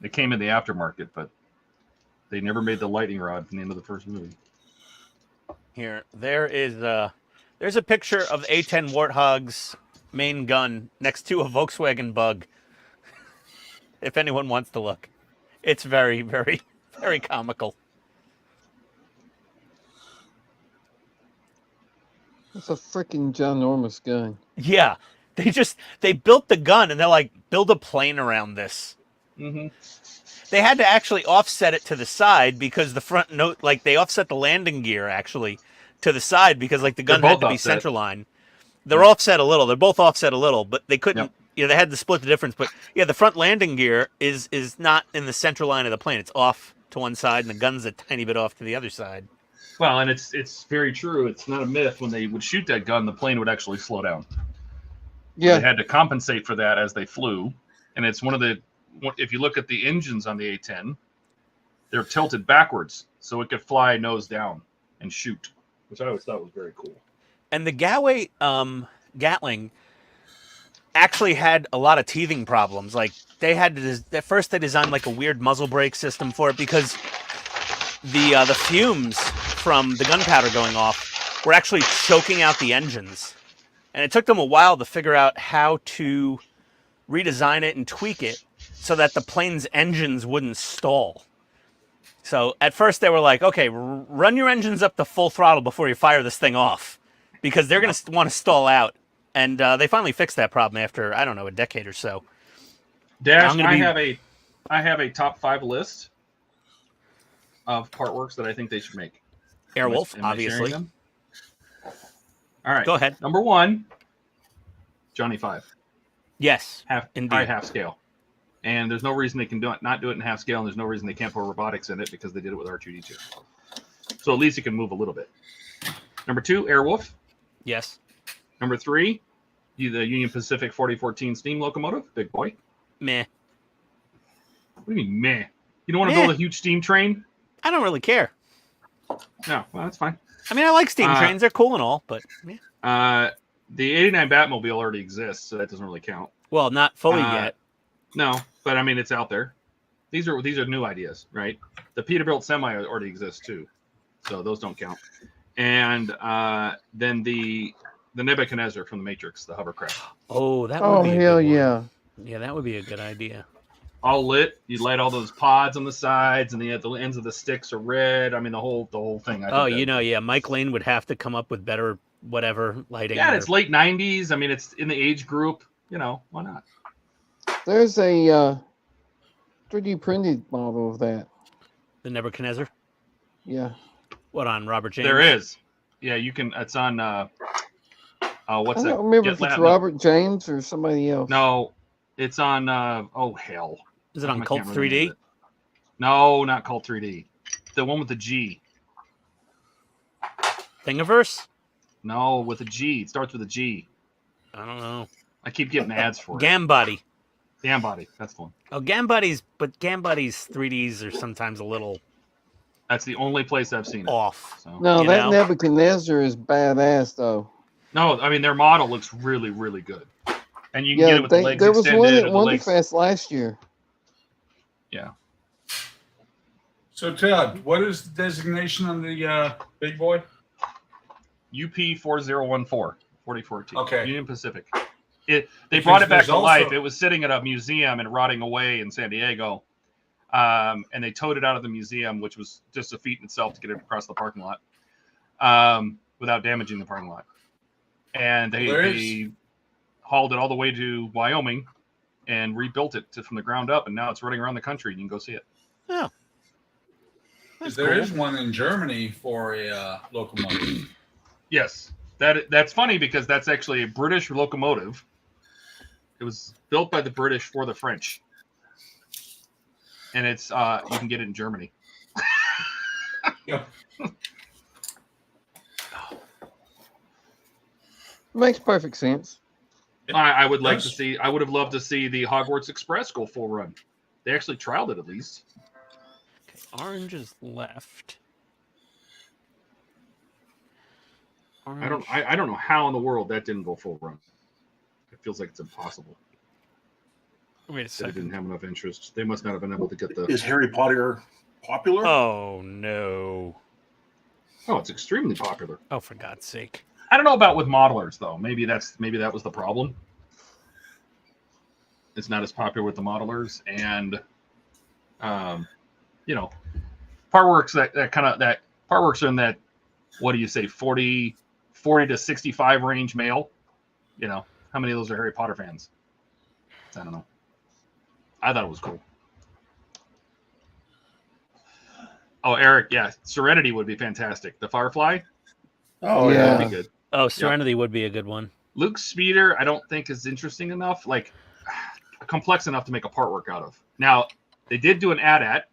It came in the aftermarket, but they never made the lightning rod from the end of the first movie. Here, there's a picture of the A-10 Warthog's main gun next to a Volkswagen Bug. If anyone wants to look. It's very, very, very comical. It's a freaking ginormous gun. Yeah. They built the gun and they're like, build a plane around this. Mm-hmm. They had to actually offset it to the side because the front note, like they offset the landing gear actually to the side because like the gun had to be centerline. They're offset a little. They're both offset a little, but they couldn't. Yep. You know, they had to split the difference. But yeah, the front landing gear is not in the center line of the plane. It's off to one side, and the gun's a tiny bit off to the other side. Well, and it's very true. It's not a myth. When they would shoot that gun, the plane would actually slow down. Yeah, they had to compensate for that as they flew, and it's one of the. If you look at the engines on the A-10, they're tilted backwards so it could fly nose down and shoot, which I always thought was very cool. And the Galway Gatling actually had a lot of teething problems. Like they had to at first they designed like a weird muzzle brake system for it because the fumes from the gunpowder going off were actually choking out the engines, and it took them a while to figure out how to redesign it and tweak it so that the plane's engines wouldn't stall. So at first they were like, okay, run your engines up to full throttle before you fire this thing off, because they're going to want to stall out. And they finally fixed that problem after, I don't know, a decade or so. Dash, I have a top 5 list of part works that I think they should make. Airwolf, obviously. All right. Go ahead. Number 1, Johnny 5. Yes, high half scale. And there's no reason they can not do it in half scale, and there's no reason they can't put robotics in it because they did it with R2-D2. So at least it can move a little bit. Number 2, Airwolf. Yes. Number 3, the Union Pacific 4014 steam locomotive. Big boy. Meh. What do you mean, meh? You don't want to build a huge steam train? I don't really care. No, well, that's fine. I mean, I like steam trains. They're cool and all, but... Yeah. The 89 Batmobile already exists, so that doesn't really count. Well, not fully yet. No, but I mean, it's out there. These are new ideas, right? The Peterbilt semi already exists too, so those don't count. And then the Nebuchadnezzar from the Matrix, the hovercraft. Oh, that would be a hell good one. yeah! Yeah, that would be a good idea. All lit. You light all those pods on the sides, and the ends of the sticks are red. I mean, the whole thing. Mike Lane would have to come up with better whatever lighting. Yeah, it's late 90s. I mean, it's in the age group. You know, why not? There's a 3D printed model of that. The Nebuchadnezzar? Yeah. What, on Robert James? There is. Yeah, you can. It's on. What's that? I don't remember if it's Robert James or somebody else. No, it's on. Oh hell! Is it on Cult 3D? No, not Cult 3D. The one with the G. Thingiverse? No, with a G. It starts with a G. I don't know. I keep getting ads for it. Gambody. Gambody. That's the one. Oh, Gambody's 3Ds are sometimes a little. That's the only place I've seen it. Off. So. No, that Nebuchadnezzar is badass though. No, I mean their model looks really, really good, and you can get it with the legs there was extended. One at Wonderfest last year. Yeah. So Todd, what is the designation on the big boy? UP 4014 4014. Okay. Union Pacific. They brought it back to life. It was sitting at a museum and rotting away in San Diego. And they towed it out of the museum, which was just a feat in itself to get it across the parking lot without damaging the parking lot. And they hauled it all the way to Wyoming and rebuilt it from the ground up. And now it's running around the country. You can go see it. Oh. There is one in Germany for a locomotive. Yes. That's funny because that's actually a British locomotive. It was built by the British for the French. And it's you can get it in Germany. Yeah. Makes perfect sense. I would like to see. I would have loved to see the Hogwarts Express go full run. They actually trialed it at least. Okay, orange is left. I don't know how in the world that didn't go full run. It feels like it's impossible. Wait a They second. didn't have enough interest. They must not have been able to get the. Is Harry Potter popular? Oh no! Oh, it's extremely popular. Oh, for God's sake! I don't know about with modelers though. Maybe that was the problem. It's not as popular with the modelers, and you know, Partworks that Partworks are in that, what do you say, 40 to 65 range male. You know, how many of those are Harry Potter fans? I don't know. I thought it was cool. Oh, Eric, yeah, Serenity would be fantastic. The Firefly, Oh Yeah. yeah. would be good. Oh, Serenity would be a good one. Luke Speeder, I don't think is interesting enough, like complex enough to make a part work out of. Now, they did do an AT-AT.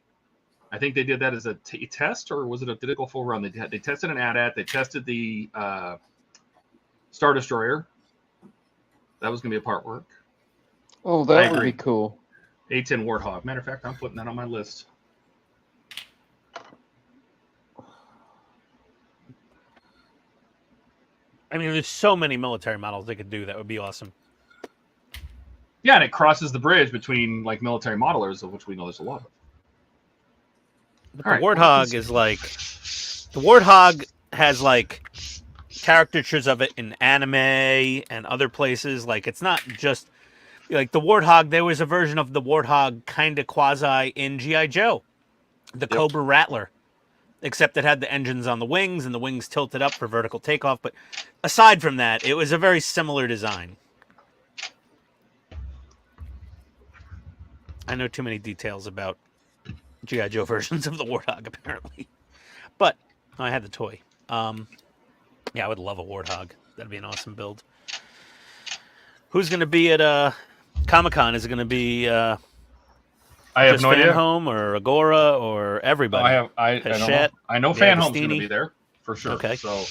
I think they did that as a test, or was it did it go full run? They tested an AT-AT. They tested the Star Destroyer. That was going to be a part work. Oh, I that would agree. be cool. A10 Warthog. Matter of fact, I'm putting that on my list. I mean, there's so many military models they could do. That would be awesome. Yeah, and it crosses the bridge between like military modelers, of which we know there's a lot of. But All the right, Warthog is like, the Warthog has like caricatures of it in anime and other places. Like, it's not just like the Warthog. There was a version of the Warthog kind of quasi in G.I. Joe, the Cobra Rattler, except it had the engines on the wings and the wings tilted up for vertical takeoff. But aside from that, it was a very similar design. I know too many details about G.I. Joe versions of the Warthog, apparently. But I had the toy. Yeah, I would love a Warthog. That'd be an awesome build. Who's going to be at Comic-Con? Is it going to be I have just no idea. Fan-Home or Agora or everybody? I don't know. Hachette, I know Fan Home's going to D'Agostini. be there for sure. Okay. So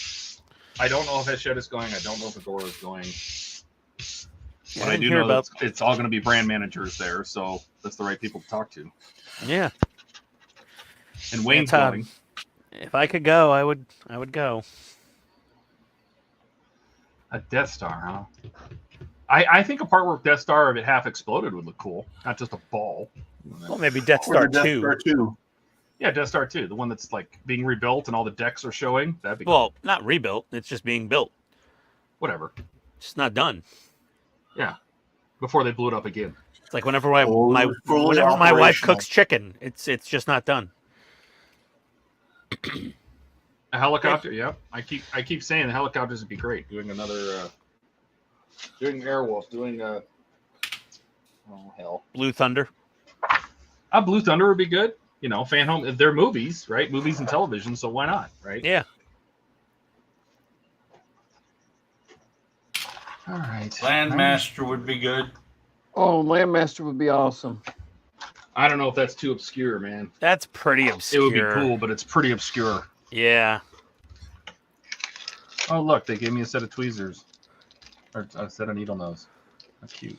I don't know if Hachette is going. I don't know if Agora is going. Yeah, But I didn't do hear know about. that it's all going to be brand managers there, so that's the right people to talk to. Yeah, And Wayne's Todd. going. if I could go, I would go. A Death Star, huh? I think a part work Death Star, if it half exploded, would look cool. Not just a ball. Well, maybe Death Or Star the Death 2. Star 2. Yeah, Death Star 2, the one that's like being rebuilt and all the decks are showing. That'd be cool. Well, not rebuilt. It's just being built. Whatever. It's not done. Yeah. Before they blew it up again. It's like whenever my Fully whenever my wife operational. cooks chicken, it's just not done. A helicopter, yeah. I keep saying the helicopters would be great. Doing another doing Airwolf, doing oh hell. Blue Thunder. A Blue Thunder would be good. You know, Fan Home, they're movies, right? Movies and television, so why not, right? Yeah. All right. Landmaster would be good. Oh, Landmaster would be awesome. I don't know if that's too obscure, man. That's pretty It obscure. would be cool, but it's pretty obscure. Yeah. Oh, look, they gave me a set of tweezers. Or a set of needle nose. That's cute.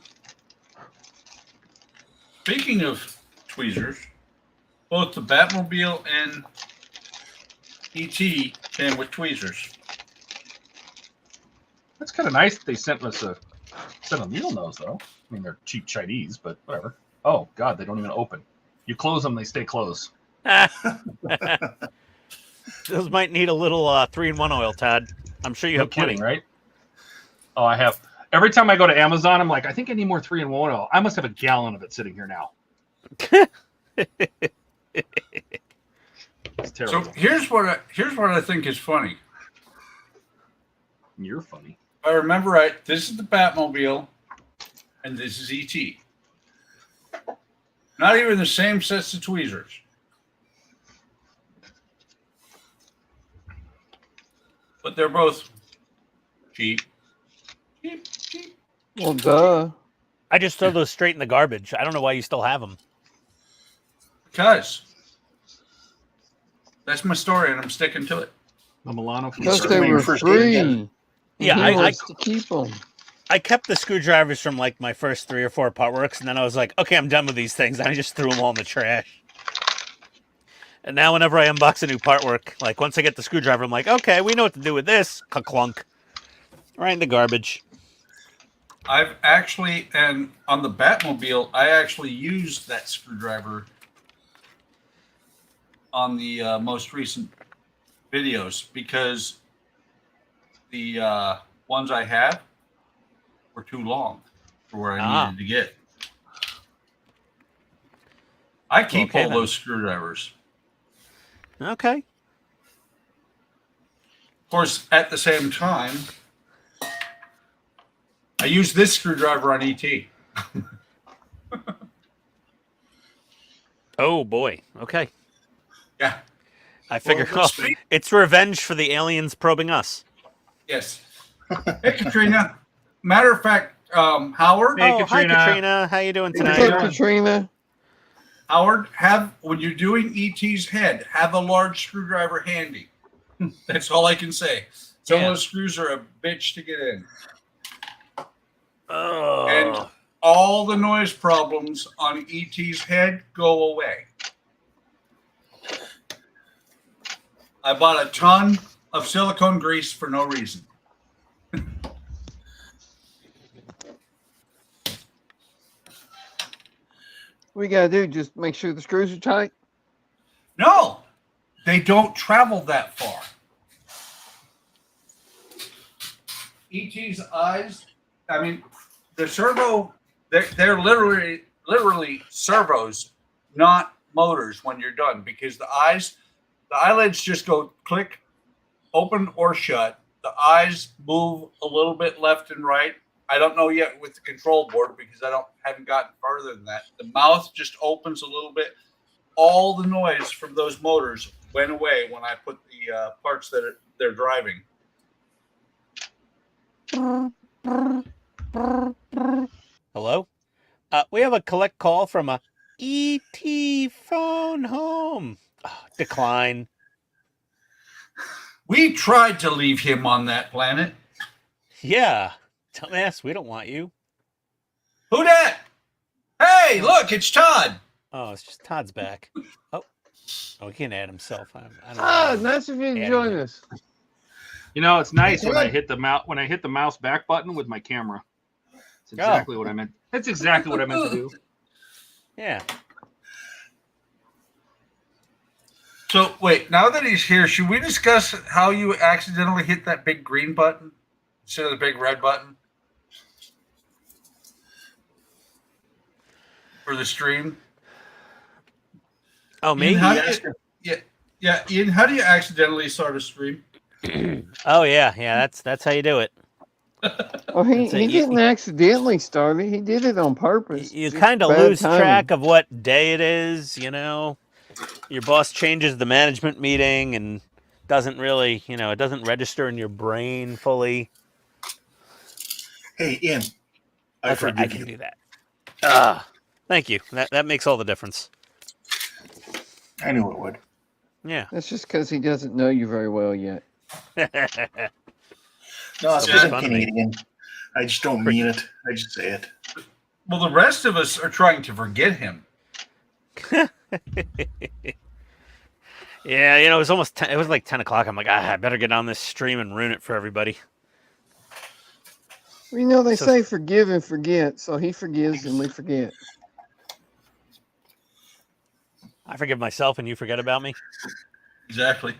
Speaking of tweezers, both the Batmobile and ET came with tweezers. That's kind of nice that they sent us a set of needle nose, though. I mean, they're cheap Chinese, but whatever. Oh, God, they don't even open. You close them, they stay closed. Those might need a little 3-in-1 oil, Todd. I'm sure you No have plenty. kidding, right? Oh, I have. Every time I go to Amazon, I'm like, I think I need more 3-in-1 oil. I must have a gallon of it sitting here now. It's terrible. So here's what I think is funny. You're funny. If I remember right, this is the Batmobile, and this is ET. Not even the same sets of tweezers. But they're both cheap. Cheap, cheap. Well, duh. I just throw those straight in the garbage. I don't know why you still have them. Because that's my story, and I'm sticking to it. The Milano from Because Certainly they your were first free. game, Yeah, He I wants to keep them. I kept the screwdrivers from like my first 3 or 4 part works, and then I was like, okay, I'm done with these things. And I just threw them all in the trash. And now whenever I unbox a new part work, like once I get the screwdriver, I'm like, okay, we know what to do with this. Clunk. Right in the garbage. I've actually, and on the Batmobile, I actually used that screwdriver on the most recent videos because the ones I have were too long for where I needed to get. I keep all those screwdrivers. Okay. Of course, at the same time, I use this screwdriver on ET. Oh, boy. Okay. Yeah. I figured, it's revenge for the aliens probing us. Yes. Hey, Katrina. Matter of fact, Howard. Hey, Katrina. Hi, Katrina. How you doing tonight? Hey, Katrina. Howard, when you're doing ET's head, have a large screwdriver handy. That's all I can say. Some of those screws are a bitch to get in. Oh. And all the noise problems on ET's head go away. I bought a ton of silicone grease for no reason. What you gotta do? Just make sure the screws are tight. No, they don't travel that far. ET's eyes, I mean, the servo, they're literally servos, not motors when you're done, because the eyelids just go click, open or shut. The eyes move a little bit left and right. I don't know yet with the control board because haven't gotten farther than that. The mouth just opens a little bit. All the noise from those motors went away when I put the parts that they're driving. Hello? We have a collect call from a ET phone home. Oh, decline. We tried to leave him on that planet. Yeah. Dumbass, we don't want you. Who dat? Hey, look, it's Todd. Oh, it's just Todd's back. Oh, he can add himself. I don't know. Nice of you to join us. You know, it's nice when I hit the mouse back button with my camera. It's exactly what I meant. That's exactly what I meant to do. Yeah. So wait, now that he's here, should we discuss how you accidentally hit that big green button instead of the big red button for the stream? Oh, me? Ian, yeah. Ian, how do you accidentally start a stream? Oh yeah, that's how you do it. Oh, he didn't accidentally start it. He did it on purpose. You kind of lose track of what day it is, you know. Your boss changes the management meeting and doesn't really, it doesn't register in your brain fully. Hey, Ian, I forgive you. I can do that. Thank you. That makes all the difference. I knew it would. Yeah. That's just because he doesn't know you very well yet. No, it's because I'm Canadian. I just don't mean it. I just say it. Well, the rest of us are trying to forget him. Yeah, it was almost it was like 10 o'clock. I'm like, I better get on this stream and ruin it for everybody. Well, they say forgive and forget, so he forgives and we forget. I forgive myself and you forget about me. Exactly.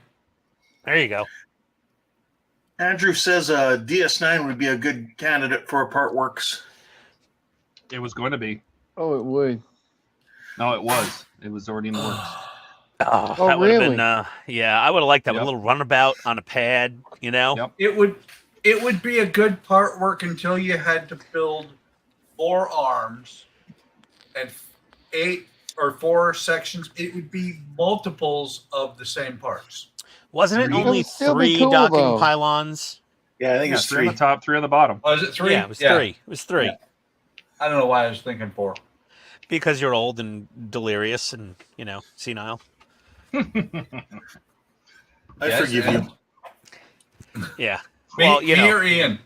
There you go. Andrew says DS9 would be a good candidate for Partworks. It was going to be. Oh, it would. No, it was. It was already in the works. Oh, that would have been, yeah, I would have liked that with a little runabout on a pad, Yep. It would be a good part work until you had to build 4 arms and 8 or 4 sections. It would be multiples of the same parts. Wasn't it only 3 docking pylons? Yeah, I think it's 3 on the top, 3 on the bottom. Oh, is it 3? Yeah, it was 3. It was 3. Yeah. I don't know why I was thinking 4. Because you're old and delirious and, senile. I forgive you. Yeah. Well, here, Ian.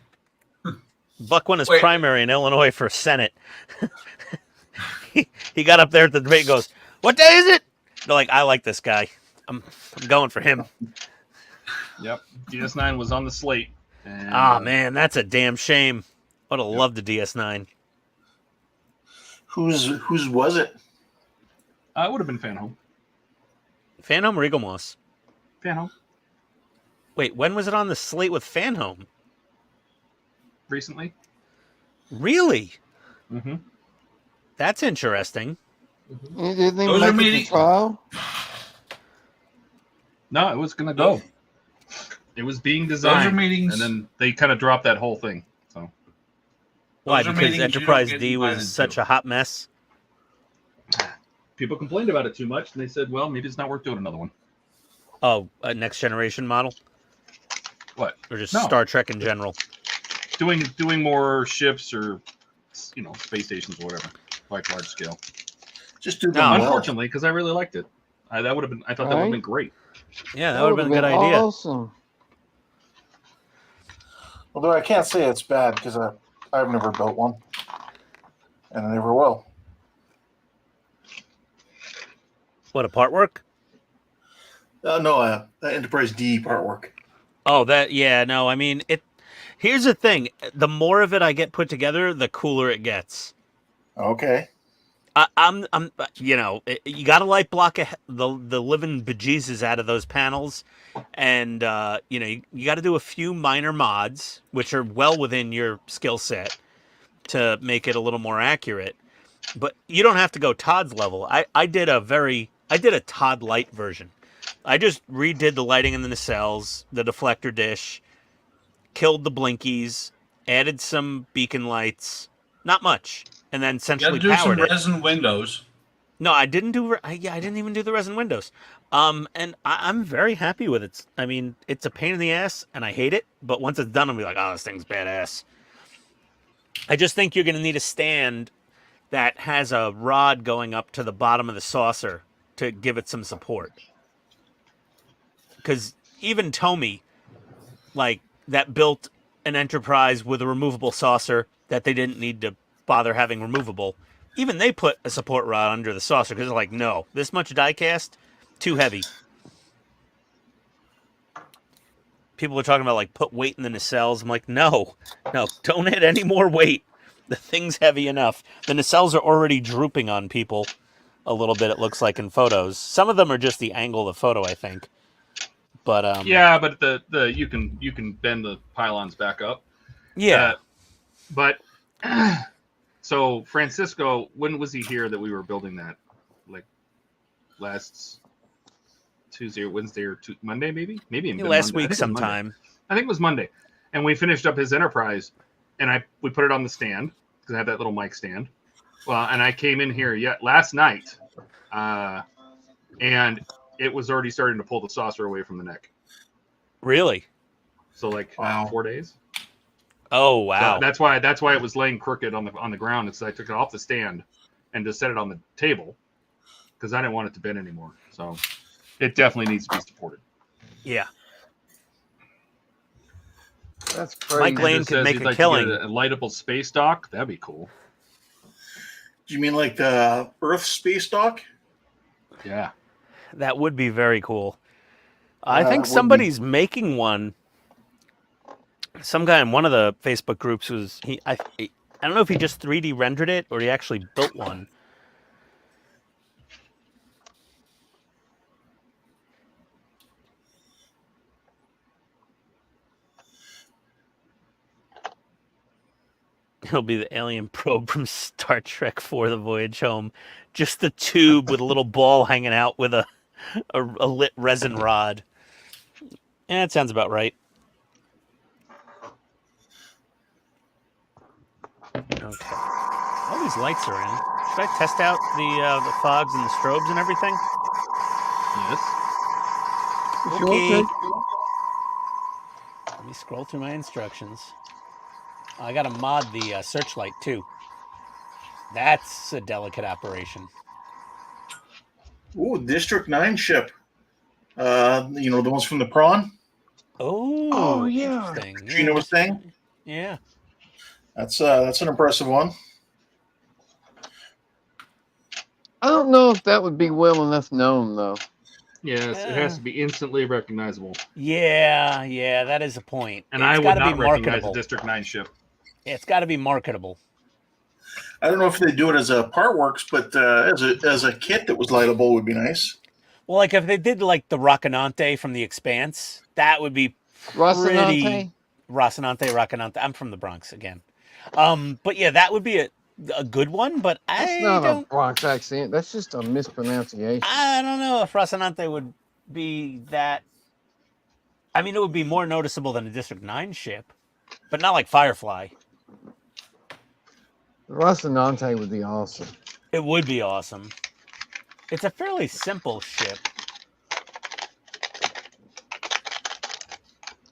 Buck won his primary in Illinois for Senate. he got up there at the debate and goes, "What day is it?" They're like, "I like this guy. I'm going for him. Yep, DS9 was on the slate. And, man, that's a damn shame. Would have loved the DS9. Whose was it? It would have been Fan Home. Fan Home or Eagle Moss? Fan Home. Wait, when was it on the slate with Fan Home? Recently. Really? Mm-hmm. That's interesting. Didn't they make it a trial? No, it was going to go. It was being designed, and then they kind of dropped that whole thing. So why? Because Enterprise D was such a hot mess. People complained about it too much, and they said, "Well, maybe it's not worth doing another one." Oh, a next generation model? What? Or just Star Trek in general? Doing more ships or space stations or whatever, like large scale. Just do them. Unfortunately, because I really liked it. I thought that would have been great. Yeah, that would have been a good idea. Awesome. Although I can't say it's bad because I've never built one, and I never will. What, a part work? No, Enterprise D part work. Oh, that, yeah, no, I mean, here's the thing. The more of it I get put together, the cooler it gets. Okay. I'm you got to light block the living bejesus out of those panels, and you got to do a few minor mods, which are well within your skill set, to make it a little more accurate. But you don't have to go Todd's level. I did a Todd light version. I just redid the lighting in the nacelles, the deflector dish, killed the blinkies, added some beacon lights, not much. And then essentially powered it. Do some resin windows. No, I didn't do. I didn't even do the resin windows. And I'm very happy with it. I mean, it's a pain in the ass, and I hate it. But once it's done, I'll be like, oh, this thing's badass. I just think you're going to need a stand that has a rod going up to the bottom of the saucer to give it some support. Because even Tomy, that built an Enterprise with a removable saucer that they didn't need to bother having removable. Even they put a support rod under the saucer because they're like, no, this much die cast, too heavy. People are talking about put weight in the nacelles. I'm like, no, don't add any more weight. The thing's heavy enough. The nacelles are already drooping on people a little bit, it looks like in photos. Some of them are just the angle of the photo, I think. But yeah, but the you can bend the pylons back up. Yeah. But so Francisco, when was he here that we were building that? Last Tuesday or Wednesday or Monday, maybe last week sometime. I think it was Monday, and we finished up his Enterprise, and we put it on the stand because I had that little mic stand. Well, and I came in here last night, and it was already starting to pull the saucer away from the neck. Really? So 4 days. Oh wow! So that's why it was laying crooked on the ground. It's I took it off the stand and just set it on the table because I didn't want it to bend anymore. So it definitely needs to be supported. Yeah. That's crazy. Mike Lane could make a killing. A lightable space dock. That'd be cool. Do you mean like the Earth space dock? Yeah. That would be very cool. I think somebody's making one. Some guy in one of the Facebook groups I don't know if he just 3D rendered it or he actually built one. It'll be the alien probe from Star Trek for the Voyage Home. Just the tube with a little ball hanging out with a lit resin rod. Yeah, that sounds about right. Okay. All these lights are in. Should I test out the fogs and the strobes and everything? Yes. Okay. Let me scroll through my instructions. I got to mod the searchlight too. That's a delicate operation. Ooh, District 9 ship. The ones from the prawn. Oh yeah. Gina was saying. Yeah. That's an impressive one. I don't know if that would be well enough known though. Yes, it has to be instantly recognizable. Yeah, that is a point. And it's I would gotta not be recognize marketable. a District 9 ship. It's got to be marketable. I don't know if they do it as a part works, but as a kit that was lightable would be nice. Well, like if they did like the Rocinante from The Expanse, that would be pretty. Rocinante. I'm from the Bronx again. But yeah, that would be a good one. But That's not a Bronx accent. That's just a mispronunciation. I don't know if Rocinante would be that. I mean, it would be more noticeable than a District 9 ship, but not like Firefly. Rocinante would be awesome. It would be awesome. It's a fairly simple ship.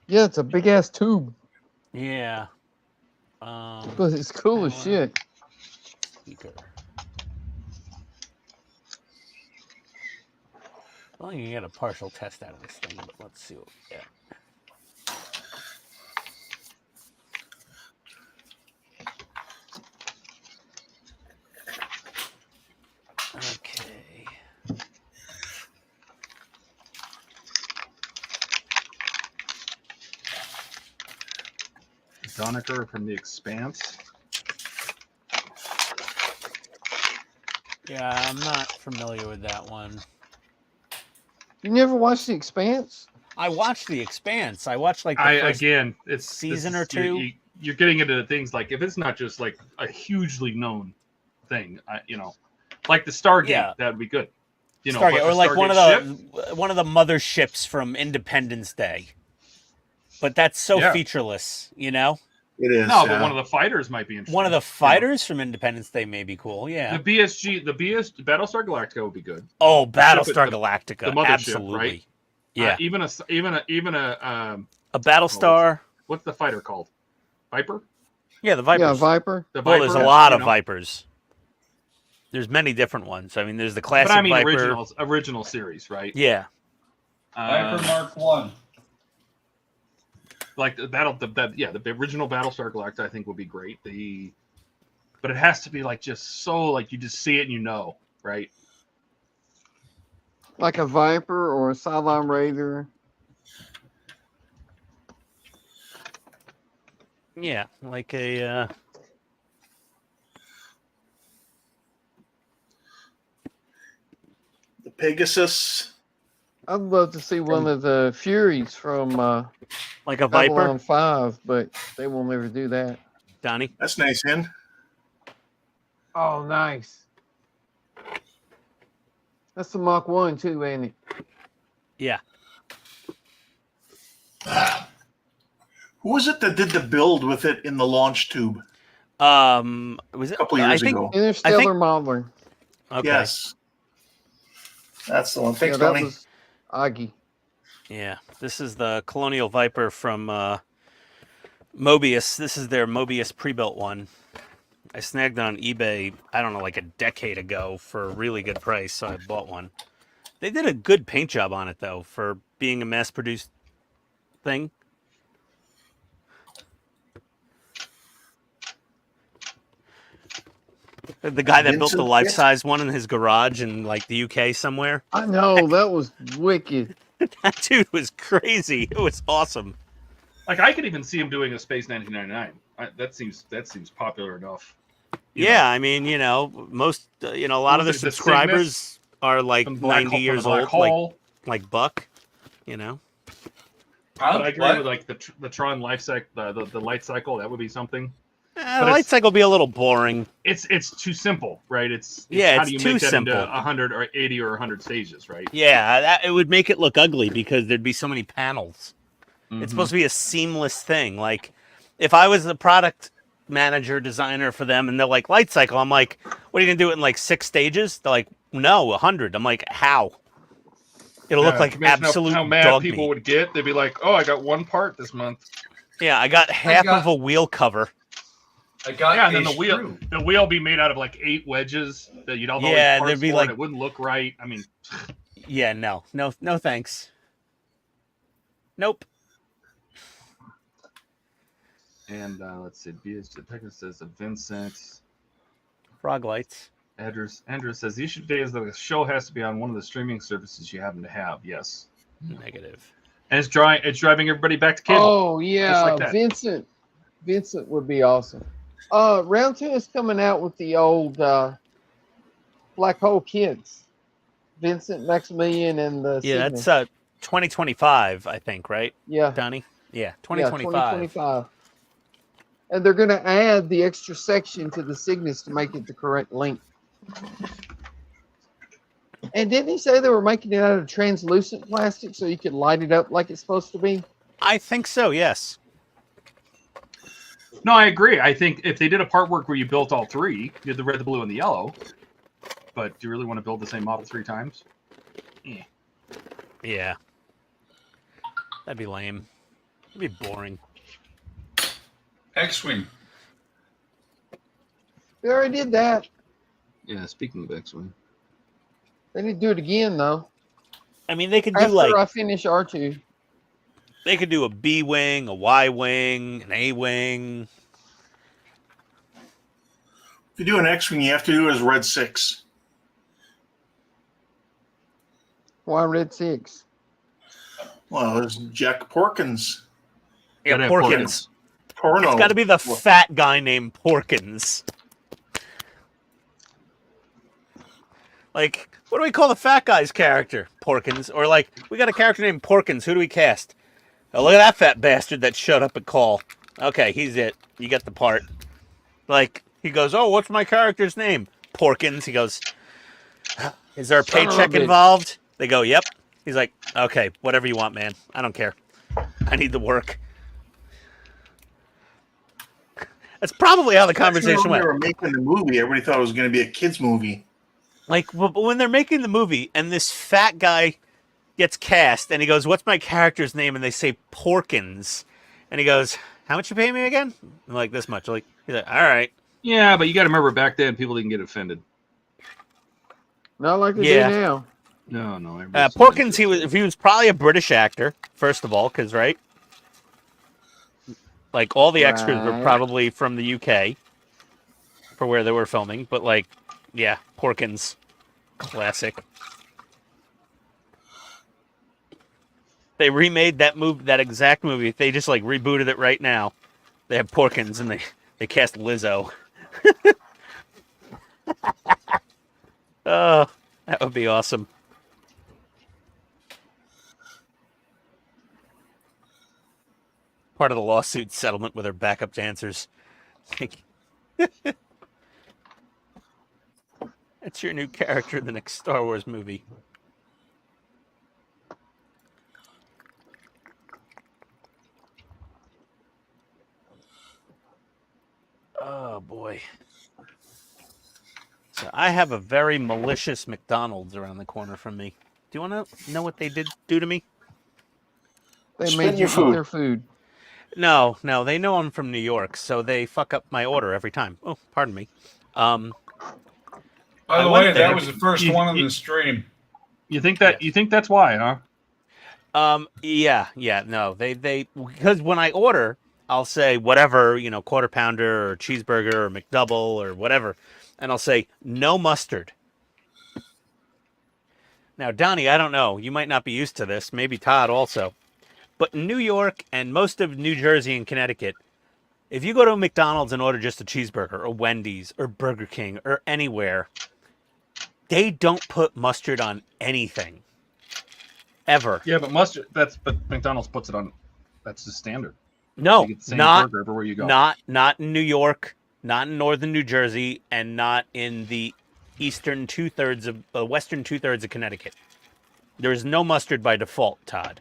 Yeah, it's a big ass tube. Yeah. But it's cool as shit. Speaker. Well, you can get a partial test out of this thing, but let's see what we get. Okay. Donaker from The Expanse. Yeah, I'm not familiar with that one. You never watched The Expanse? I watched The Expanse. I watched like the first it's season or two. You're getting into things like if it's not just like a hugely known thing, like the Stargate, that would be good. Stargate, or like one of the mother ships from Independence Day. But that's so featureless, It is. No, but one of the fighters might be interesting. One of the fighters from Independence Day may be cool. Yeah. The Battlestar Galactica would be good. Oh, Battlestar Galactica, the mothership, absolutely. Right? Yeah. Even a Battlestar. What's the fighter called? Viper? Yeah, the Vipers. Yeah, Viper. Well, there's a lot of Vipers. There's many different ones. I mean, there's the classic Viper. Original series, right? Yeah. Viper Mark 1. Like the original Battlestar Galactica, I think would be great. But it has to be like just so like you just see it and right? Like a Viper or a Cylon Raider. Yeah, like a. The Pegasus. I'd love to see one of the Furies from like a Viper Babylon 5, but they will never do that. Donnie, that's nice, in. Oh, nice. That's the Mach 1 too, ain't it? Yeah. Who was it that did the build with it in the launch tube? Was it a couple years ago? Interstellar Modeling. Okay. Yes. That's the one. Thanks, that Donnie. was Augie. Yeah, this is the Colonial Viper from Mobius. This is their Mobius pre-built one. I snagged it on eBay, I don't know, like a decade ago for a really good price, so I bought one. They did a good paint job on it, though, for being a mass-produced thing. The guy that built the life-size one in his garage in, like, the UK somewhere. I know, that was wicked. That dude was crazy. It was awesome. Like, I could even see him doing a Space 1999. That seems popular enough. Yeah, I mean, most, a lot of the subscribers are like 90 years old, like Buck, But I agree with like the Tron life cycle, the light cycle. That would be something. The light cycle would be a little boring. It's too simple, right? It's how do it's you too make that simple. into 100 or 80 or 100 stages, right? Yeah, it would make it look ugly because there'd be so many panels. It's supposed to be a seamless thing. Like, if I was the product manager, designer for them, and they're like, light cycle, I'm like, what are you going to do it in like 6 stages? They're like, no, 100. I'm like, how? It'll look like absolute how mad dog people meat. would get. They'd be like, oh, I got one part this month. Yeah, I got half of a wheel cover. And then the wheel be made out of like 8 wedges that you'd all there'd be like, it wouldn't look right. I mean, yeah, no thanks. Nope. And let's see, BS Pegasus says Vincent. Frog lights. Andrew says the issue today is that the show has to be on one of the streaming services you happen to have. Yes. Negative. And it's driving everybody back to cable. Oh yeah, just like that. Vincent would be awesome. Round 2 is coming out with the old Black Hole Kids, Vincent, Maximilian, and the Yeah, Cygnus. that's 2025, I think, right? Yeah, Donnie? Yeah, 2025. Yeah, 2025. And they're going to add the extra section to the Cygnus to make it the correct length. And didn't he say they were making it out of translucent plastic so you could light it up like it's supposed to be? I think so, yes. No, I agree. I think if they did a part work where you built all three, you had the red, the blue, and the yellow, but do you really want to build the same model 3 times? Yeah. That'd be lame. That'd be boring. X-Wing. They already did that. Yeah, speaking of X-Wing. They need to do it again, though. I mean, they could do After I finish R2. They could do a B wing, a Y wing, an A wing. If you do an X-Wing, you have to do it as Red 6. Why Red 6? Well, there's Jack Porkins. Yeah, Gotta have Porkins. Porno. It's got to be the fat guy named Porkins. Like, what do we call the fat guy's character? Porkins. Or like, we got a character named Porkins. Who do we cast? Oh, look at that fat bastard that showed up at call. Okay, he's it. You get the part. Like, he goes, oh, what's my character's name? Porkins. He goes, is there a Son of a paycheck bitch. involved? They go, yep. He's like, okay, whatever you want, man. I don't care. I need the work. That's probably how the conversation When went. they were making the movie, everybody thought it was going to be a kids' movie. Like, but when they're making the movie and this fat guy gets cast and he goes, what's my character's name? And they say Porkins. And he goes, how much you pay me again? I'm like, this much. Like, he's like, all right. Yeah, but you got to remember back then people didn't get offended. Not like they Yeah. do now. No. Porkins, he was probably a British actor, first of all, because, right? Like, all the extras were Right. probably from the UK for where they were filming. But, like, yeah, Porkins. Classic. They remade that exact movie. If they just, like, rebooted it right now, they have Porkins and they cast Lizzo. Oh, that would be awesome. Part of the lawsuit settlement with her backup dancers. That's your new character in the next Star Wars movie. Oh, boy. So I have a very malicious McDonald's around the corner from me. Do you want to know what they did do to me? They Spit made you your eat food. their food. No, they know I'm from New York, so they fuck up my order every time. Oh, pardon me. By I the went way, there. that was the first one on the stream. You think that's why, huh? Yeah, no, they because when I order, I'll say whatever, quarter pounder or cheeseburger or McDouble or whatever, and I'll say no mustard. Now, Donnie, I don't know, you might not be used to this, maybe Todd also, but in New York and most of New Jersey and Connecticut, if you go to a McDonald's and order just a cheeseburger or Wendy's or Burger King or anywhere, they don't put mustard on anything. Ever. Yeah, but but McDonald's puts it on. That's the standard. No, You get the same not burger everywhere you go. not in New York, not in northern New Jersey, and not in the western 2/3 of Connecticut. There is no mustard by default, Todd.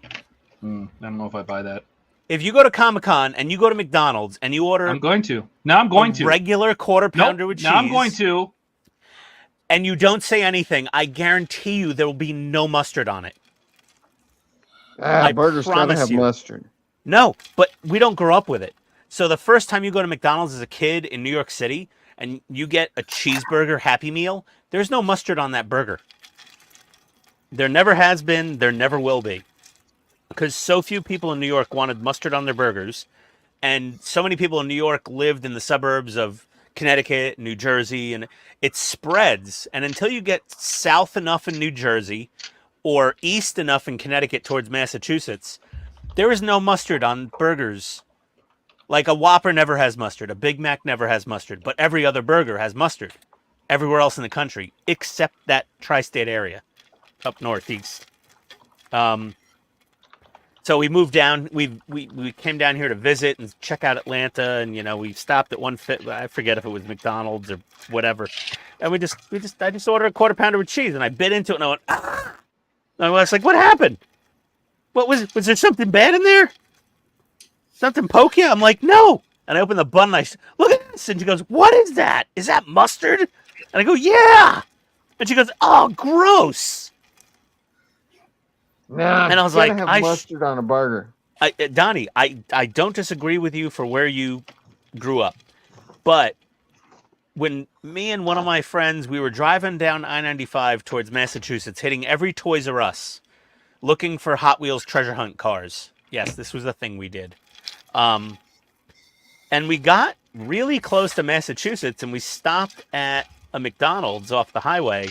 I don't know if I buy that. If you go to Comic-Con and you go to McDonald's and you order I'm going to. Now I'm going to. regular quarter pounder Nope, with cheese, now I'm going to. and you don't say anything, I guarantee you there will be no mustard on it. I Burgers gotta promise have you. mustard. No, but we don't grow up with it. So the first time you go to McDonald's as a kid in New York City and you get a cheeseburger Happy Meal, there's no mustard on that burger. There never has been, there never will be. Because so few people in New York wanted mustard on their burgers, and so many people in New York lived in the suburbs of Connecticut, New Jersey, and it spreads. And until you get south enough in New Jersey or east enough in Connecticut towards Massachusetts, there is no mustard on burgers. Like a Whopper never has mustard. A Big Mac never has mustard. But every other burger has mustard everywhere else in the country, except that tri-state area up northeast. So we moved down. We came down here to visit and check out Atlanta, and we stopped at one I forget if it was McDonald's or whatever, and I just ordered a quarter pounder with cheese, and I bit into it, and I went, ah! And I was like, what happened? What was there something bad in there? Something poke you? I'm like, no. And I opened the bun, and I look at this, and she goes, what is that? Is that mustard? And I go, yeah. And she goes, oh, gross. Nah, and I was gotta like, have mustard on a burger. Donnie, I don't disagree with you for where you grew up, but when me and one of my friends, we were driving down I-95 towards Massachusetts, hitting every Toys R Us, looking for Hot Wheels treasure hunt cars. Yes, this was the thing we did. And we got really close to Massachusetts, and we stopped at a McDonald's off the highway,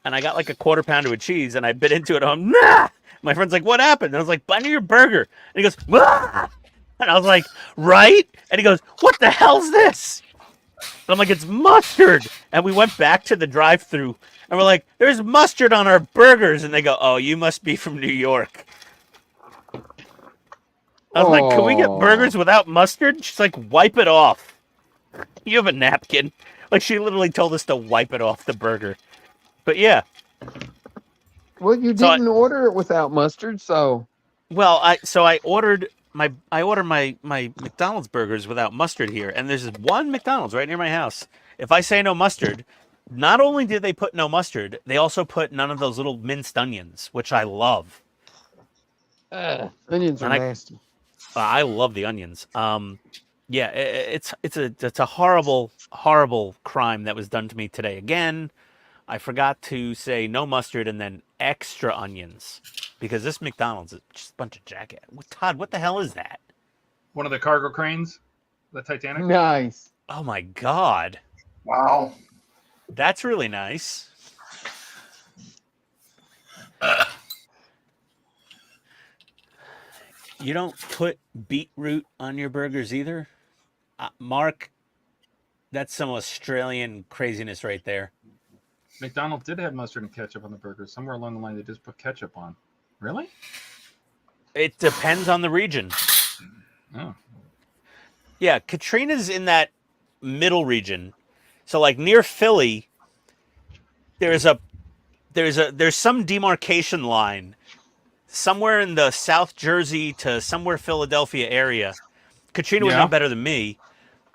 and I got like a quarter pounder with cheese, and I bit into it. I'm nah! My friend's like, what happened? And I was like, buy me your burger. And he goes, ah! And I was like, right? And he goes, what the hell's this? And I'm like, it's mustard. And we went back to the drive-thru, and we're like, there's mustard on our burgers. And they go, oh, you must be from New York. I was like, can we get burgers without mustard? She's like, wipe it off. You have a napkin. Like, she literally told us to wipe it off the burger. But yeah. Well, you didn't order it without mustard, so. Well, I ordered my McDonald's burgers without mustard here, and there's one McDonald's right near my house. If I say no mustard, not only did they put no mustard, they also put none of those little minced onions, which I love. Onions are nasty. I love the onions. Yeah, it's a horrible crime that was done to me today. Again, I forgot to say no mustard and then extra onions, because this McDonald's is just a bunch of jackass. Todd, what the hell is that? One of the cargo cranes, the Titanic. Nice. Oh my God! Wow, that's really nice. You don't put beetroot on your burgers either, Mark. That's some Australian craziness right there. McDonald's did have mustard and ketchup on the burgers. Somewhere along the line, they just put ketchup on. Really? It depends on the region. Oh. Yeah, Katrina's in that middle region. So, like near Philly, there's some demarcation line somewhere in the South Jersey to somewhere Philadelphia area. Katrina would know better than me,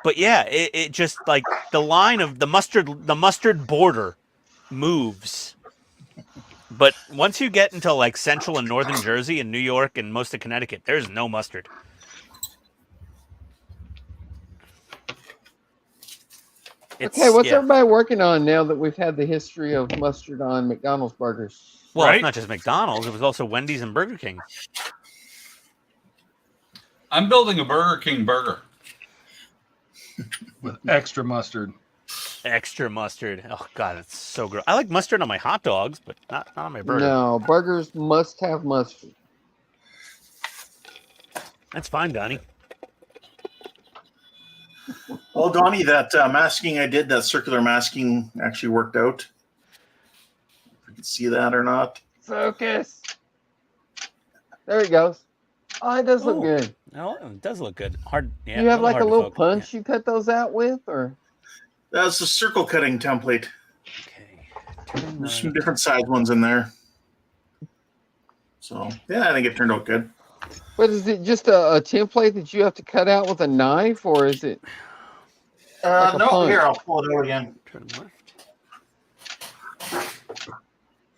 but yeah, it just like the line of the mustard border moves. But once you get into like central and northern Jersey and New York and most of Connecticut, there's no mustard. Okay, what's everybody working on now that we've had the history of mustard on McDonald's burgers? Well, It's not just McDonald's. It was also Wendy's and Burger King. I'm building a Burger King burger. With extra mustard. Extra mustard. Oh, God, it's so gross. I like mustard on my hot dogs, but not on my burger. No, burgers must have mustard. That's fine, Donnie. Well, Donnie, that masking I did, that circular masking actually worked out. If you can see that or not. Focus. There he goes. Oh, it does look good. No, it does look good. Hard. Yeah, you have like a little punch you cut those out with, or? That's a circle cutting template. Okay. There's some different size ones in there. So, yeah, I think it turned out good. But is it just a template that you have to cut out with a knife, or is it? Like no, punch? here, I'll pull it out again. Turn left.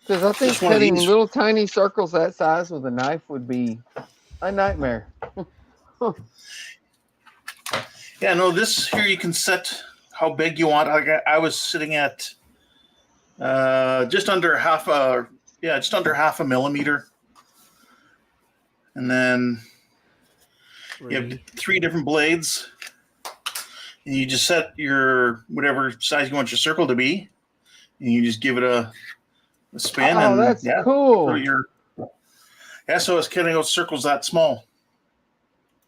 Because I think cutting little tiny circles that size with a knife would be a nightmare. Yeah, no, this here you can set how big you want. I was sitting at just under half a millimeter. And then you have 3 different blades. And you just set your whatever size you want your circle to be, and you just give it a spin. Oh, and that's yeah, cool. So so it's cutting out circles that small.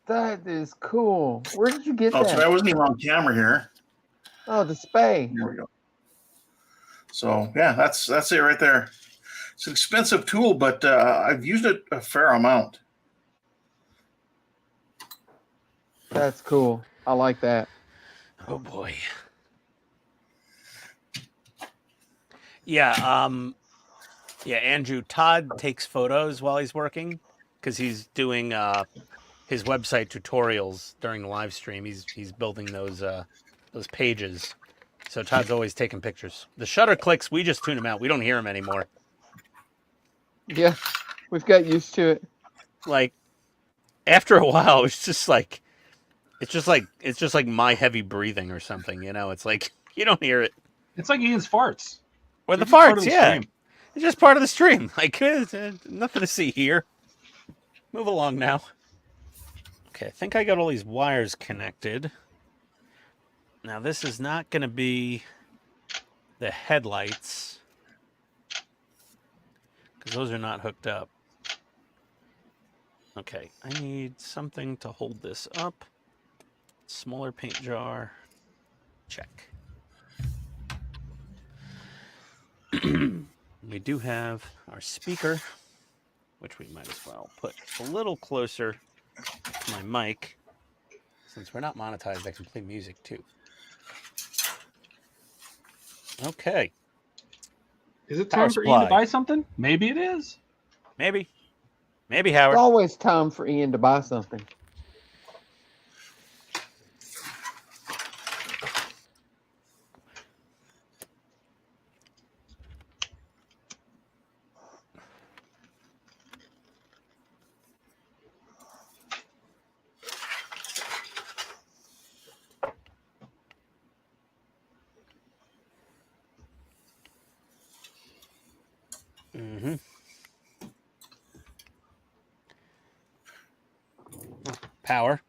That is cool. Where did you get Oh, that? so I wasn't even on camera here. Oh, the spay. There we go. So yeah, that's it right there. It's an expensive tool, but I've used it a fair amount. That's cool. I like that. Oh boy. Yeah, yeah, Andrew, Todd takes photos while he's working because he's doing his website tutorials during the live stream. He's building those pages. So Todd's always taking pictures. The shutter clicks, we just tune them out. We don't hear them anymore. Yeah, we've got used to it. Like after a while, it's just like my heavy breathing or something, you know? It's like you don't hear it. It's like Ian's farts. Or the They're just part farts, of the yeah. stream. It's just part of the stream. Like nothing to see here. Move along now. Okay, I think I got all these wires connected. Now this is not going to be the headlights because those are not hooked up. Okay, I need something to hold this up. Smaller paint jar. Check. We do have our speaker, which we might as well put a little closer to my mic. Since we're not monetized, I can play music too. Okay. Is it time for Ian to buy something? Maybe it is. Maybe. Maybe, Howard. It's always time for Ian to buy something. Mm-hmm. Power.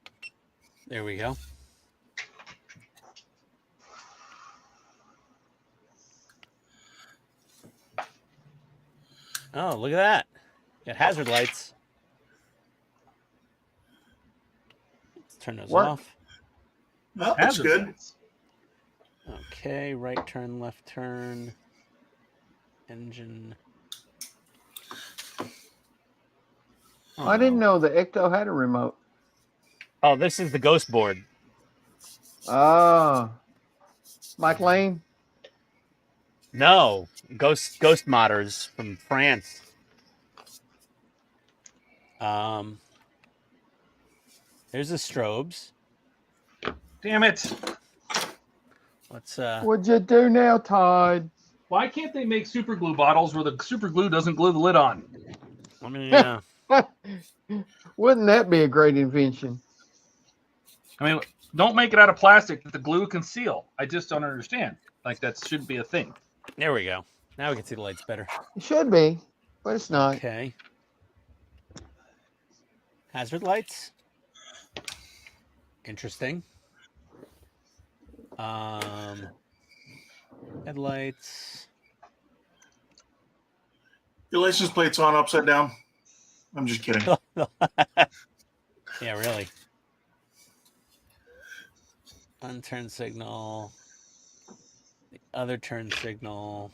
There we go. Oh, look at that. Got hazard lights. Let's turn those off. Well, that's good. Lights. Okay, right turn, left turn. Engine. I didn't know the Ecto had a remote. Oh, this is the ghost board. Ah, Mike Lane. No, ghost modders from France. There's the strobes. Damn it. Let's What'd you do now, Todd? Why can't they make super glue bottles where the super glue doesn't glue the lid on? I mean, Wouldn't that be a great invention? I mean, don't make it out of plastic that the glue can seal. I just don't understand. Like, that should be a thing. there we go. Now we can see the lights better. It should be, but it's not. Okay. Hazard lights. Interesting. Headlights. Your license plate's on upside down. I'm just kidding. Yeah, really. Unturn signal. The other turn signal.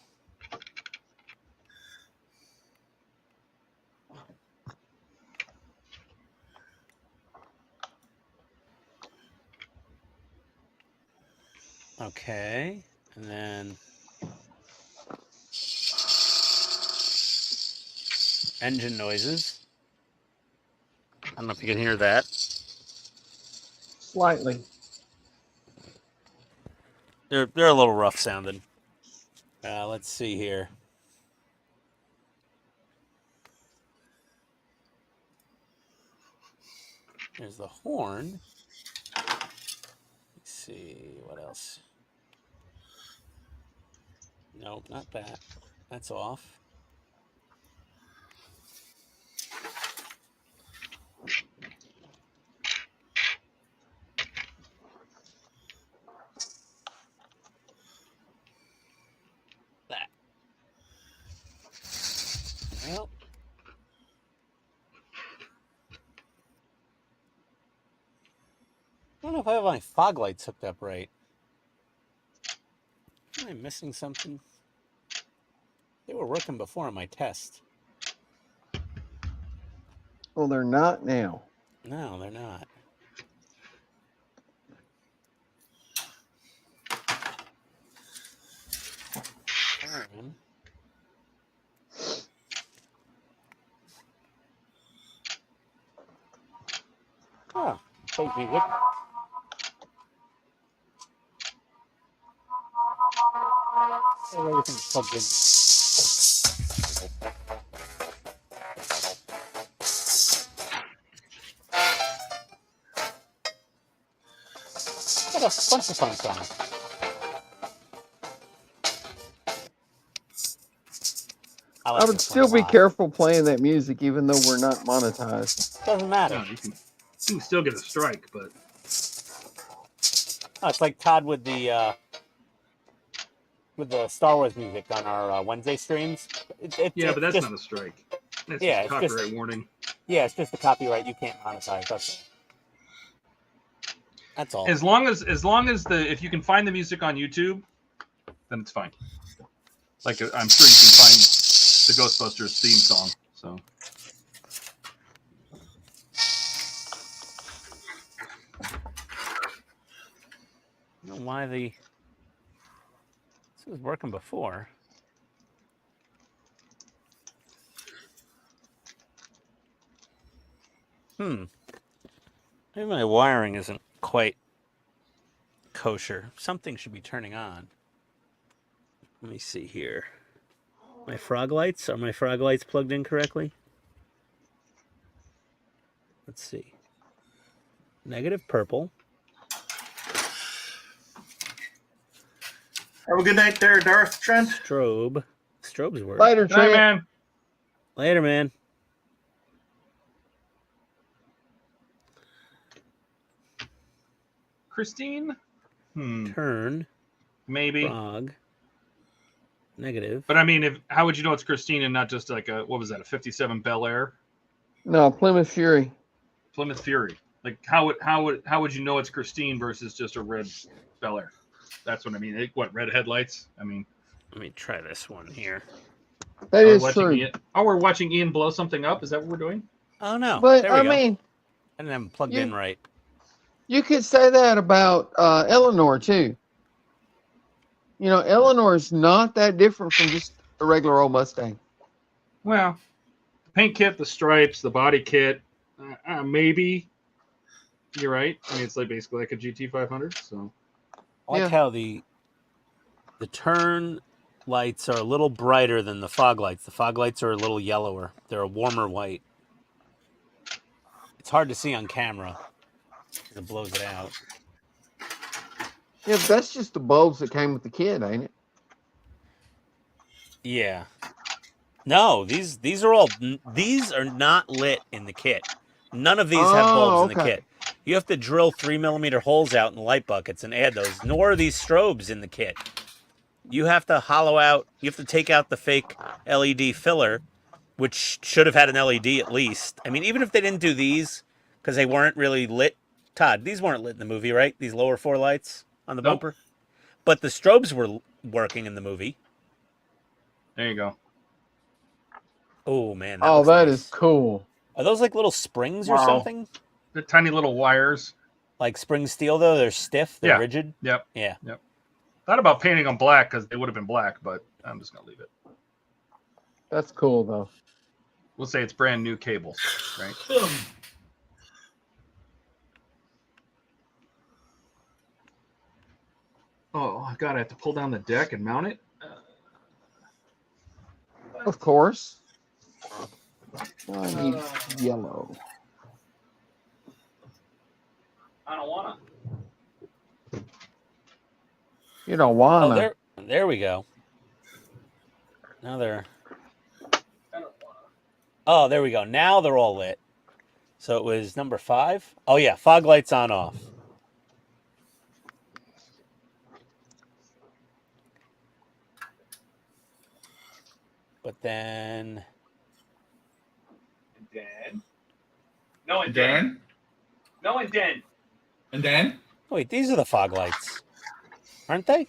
Okay, and then engine noises. I don't know if you can hear that. Slightly. They're a little rough sounding. Let's see here. There's the horn. Let's see what else. Nope, not that. That's off. don't know if I have my fog lights hooked up right. Am I missing something? They were working before on my test. Well, they're not now. No, they're not. Oh, take me with. Everything's plugged in. Got a bunch of fun songs. I would still be careful playing that music, even though we're not monetized. Doesn't matter. Yeah, you can still get a strike, but oh, it's like Todd with the Star Wars music on our Wednesday streams. Yeah, but that's just not a strike. That's just copyright warning. Yeah, it's just the copyright you can't monetize. That's all. As long as if you can find the music on YouTube, then it's fine. Like I'm sure you can find the Ghostbusters theme song. So. I don't know why this was working before. Maybe my wiring isn't quite kosher. Something should be turning on. Let me see here. My frog lights? Are my frog lights plugged in correctly? Let's see. Negative purple. Have a good night there, Darth Trent. Strobe's work. Later, Trent. Bye, man. Later, man. Christine? Turn. Maybe. Frog. Negative. But I mean, how would you know it's Christine and not just like what was that, a 57 Bel Air? No, Plymouth Fury. Plymouth Fury. Like how would you know it's Christine versus just a red Bel Air? That's what I mean. What, red headlights? I mean, let me try this one here. That is true. We're watching Ian blow something up. Is that what we're doing? Oh no. But I mean, I didn't have them plugged in right. You could say that about Eleanor too. You know, Eleanor's not that different from just a regular old Mustang. Well, the paint kit, the stripes, the body kit, maybe. You're right. I mean, it's like basically like a GT500. So, I like how the turn lights are a little brighter than the fog lights. The fog lights are a little yellower. They're a warmer white. It's hard to see on camera because it blows it out. Yeah, but that's just the bulbs that came with the kit, ain't it? Yeah. No, these are not lit in the kit. None of these have bulbs in the kit. You have to drill 3mm holes out in the light buckets and add those. Nor are these strobes in the kit. You have to hollow out. You have to take out the fake LED filler, which should have had an LED at least. I mean, even if they didn't do these because they weren't really lit. Todd, these weren't lit in the movie, right? These lower 4 lights on the bumper. But the strobes were working in the movie. There you go. Oh, man. That is cool. Are those like little springs or something? The tiny little wires. Like spring steel, though? They're stiff? They're rigid? Yep. Yeah. Yep. Thought about painting them black because they would have been black, but I'm just going to leave it. That's cool, though. We'll say it's brand new cables, right? Oh, God, I have to pull down the deck and mount it? Of course. I need yellow. I don't want to. You don't want to. There we go. Now they're... Oh, there we go. Now they're all lit. So it was number 5. Oh, yeah. Fog lights on off. But then... No and then. No and then. And then? Wait, these are the fog lights, aren't they?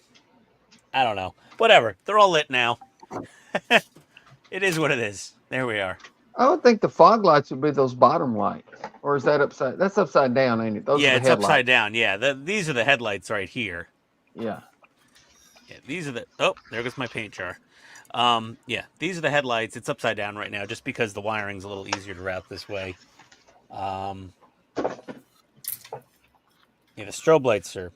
I don't know. Whatever. They're all lit now. It is what it is. There we are. I would think the fog lights would be those bottom lights, or is that upside? That's upside down, ain't it? Those Yeah, are the it's headlights. upside down. Yeah, these are the headlights right here. Yeah. Yeah, these are the. Oh, there goes my paint jar. Yeah, these are the headlights. It's upside down right now, just because the wiring's a little easier to route this way. Yeah, the strobe lights are.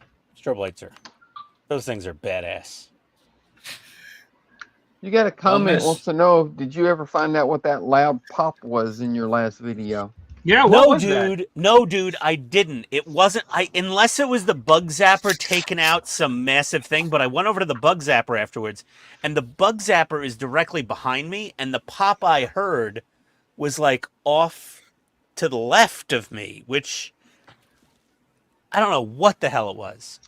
Those things are badass. You got a comment wants to know, did you ever find out what that loud pop was in your last video? Yeah, No, dude, I didn't. It wasn't. Unless it was the bug zapper taking out some massive thing. But I went over to the bug zapper afterwards, and the bug zapper is directly behind me, and the pop I heard was like off to the left of me, which I don't know what the hell it was.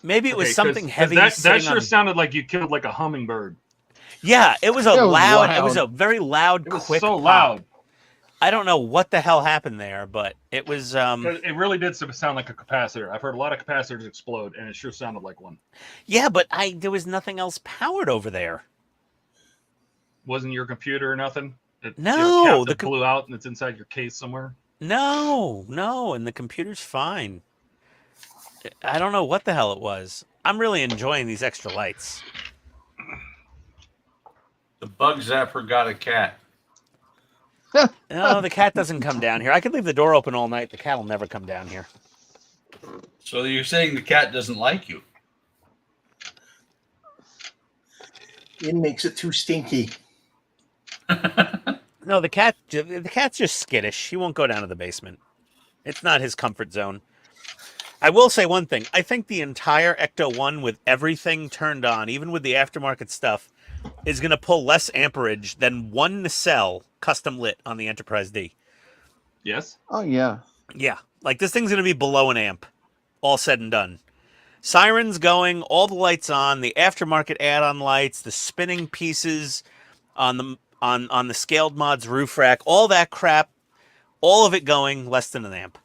Maybe it was something heavy. That sure sounded like you killed like a hummingbird. Yeah, it was loud. It was a very loud, it was quick so pop. loud. I don't know what the hell happened there, but it was. It really did sound like a capacitor. I've heard a lot of capacitors explode, and it sure sounded like one. Yeah, but there was nothing else powered over there. Wasn't your computer or nothing? No, the blew out, and it's inside your case somewhere. No, and the computer's fine. I don't know what the hell it was. I'm really enjoying these extra lights. The bug zapper got a cat. No, the cat doesn't come down here. I could leave the door open all night. The cat will never come down here. So you're saying the cat doesn't like you? It makes it too stinky. No, the cat's just skittish. He won't go down to the basement. It's not his comfort zone. I will say one thing. I think the entire Ecto 1 with everything turned on, even with the aftermarket stuff, is going to pull less amperage than one nacelle custom lit on the Enterprise D. Yes? Oh, yeah. Yeah. Like, this thing's going to be below an amp, all said and done. Sirens going, all the lights on, the aftermarket add-on lights, the spinning pieces on the scaled mods roof rack, all that crap, all of it going less than an amp.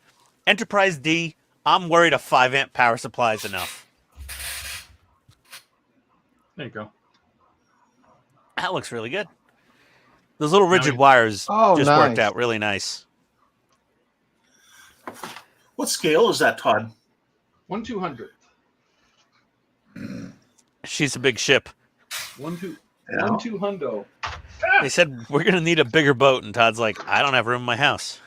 Enterprise D, I'm worried a 5-amp power supply is enough. There you go. That looks really good. Those little rigid wires just worked out really nice. What scale is that, Todd? 1/200. She's a big ship. 1/200. They said, we're going to need a bigger boat, and Todd's like, I don't have room in my house.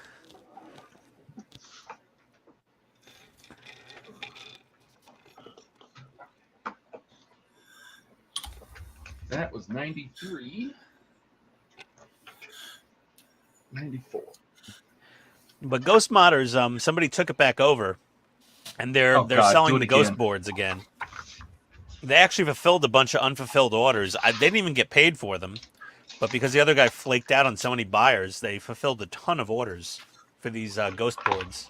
That was 93. 94. But Ghost Modders, somebody took it back over, and they're selling the Ghost boards again. They actually fulfilled a bunch of unfulfilled orders. They didn't even get paid for them, but because the other guy flaked out on so many buyers, they fulfilled a ton of orders for these Ghost boards.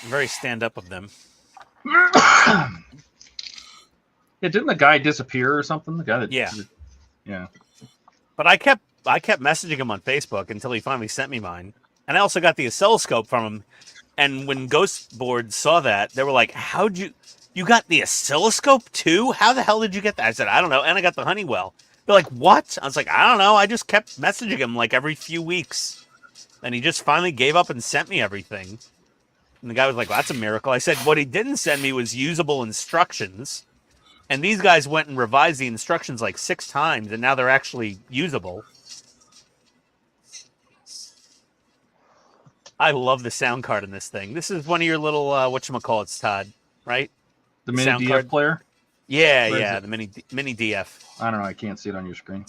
Very stand-up of them. Yeah, didn't the guy disappear or something? The guy that yeah. But I kept messaging him on Facebook until he finally sent me mine, and I also got the oscilloscope from him. And when Ghost Board saw that, they were like, "How'd you got the oscilloscope too? How the hell did you get that?" I said, "I don't know." And I got the Honeywell. They're like, "What?" I was like, "I don't know. I just kept messaging him like every few weeks, and he just finally gave up and sent me everything." And the guy was like, well, "That's a miracle." I said, "What he didn't send me was usable instructions." And these guys went and revised the instructions like 6 times, and now they're actually usable. I love the sound card in this thing. This is one of your little, whatchamacallits, Todd, right? The mini DF player? Yeah, the mini DF. I don't know. I can't see it on your screen.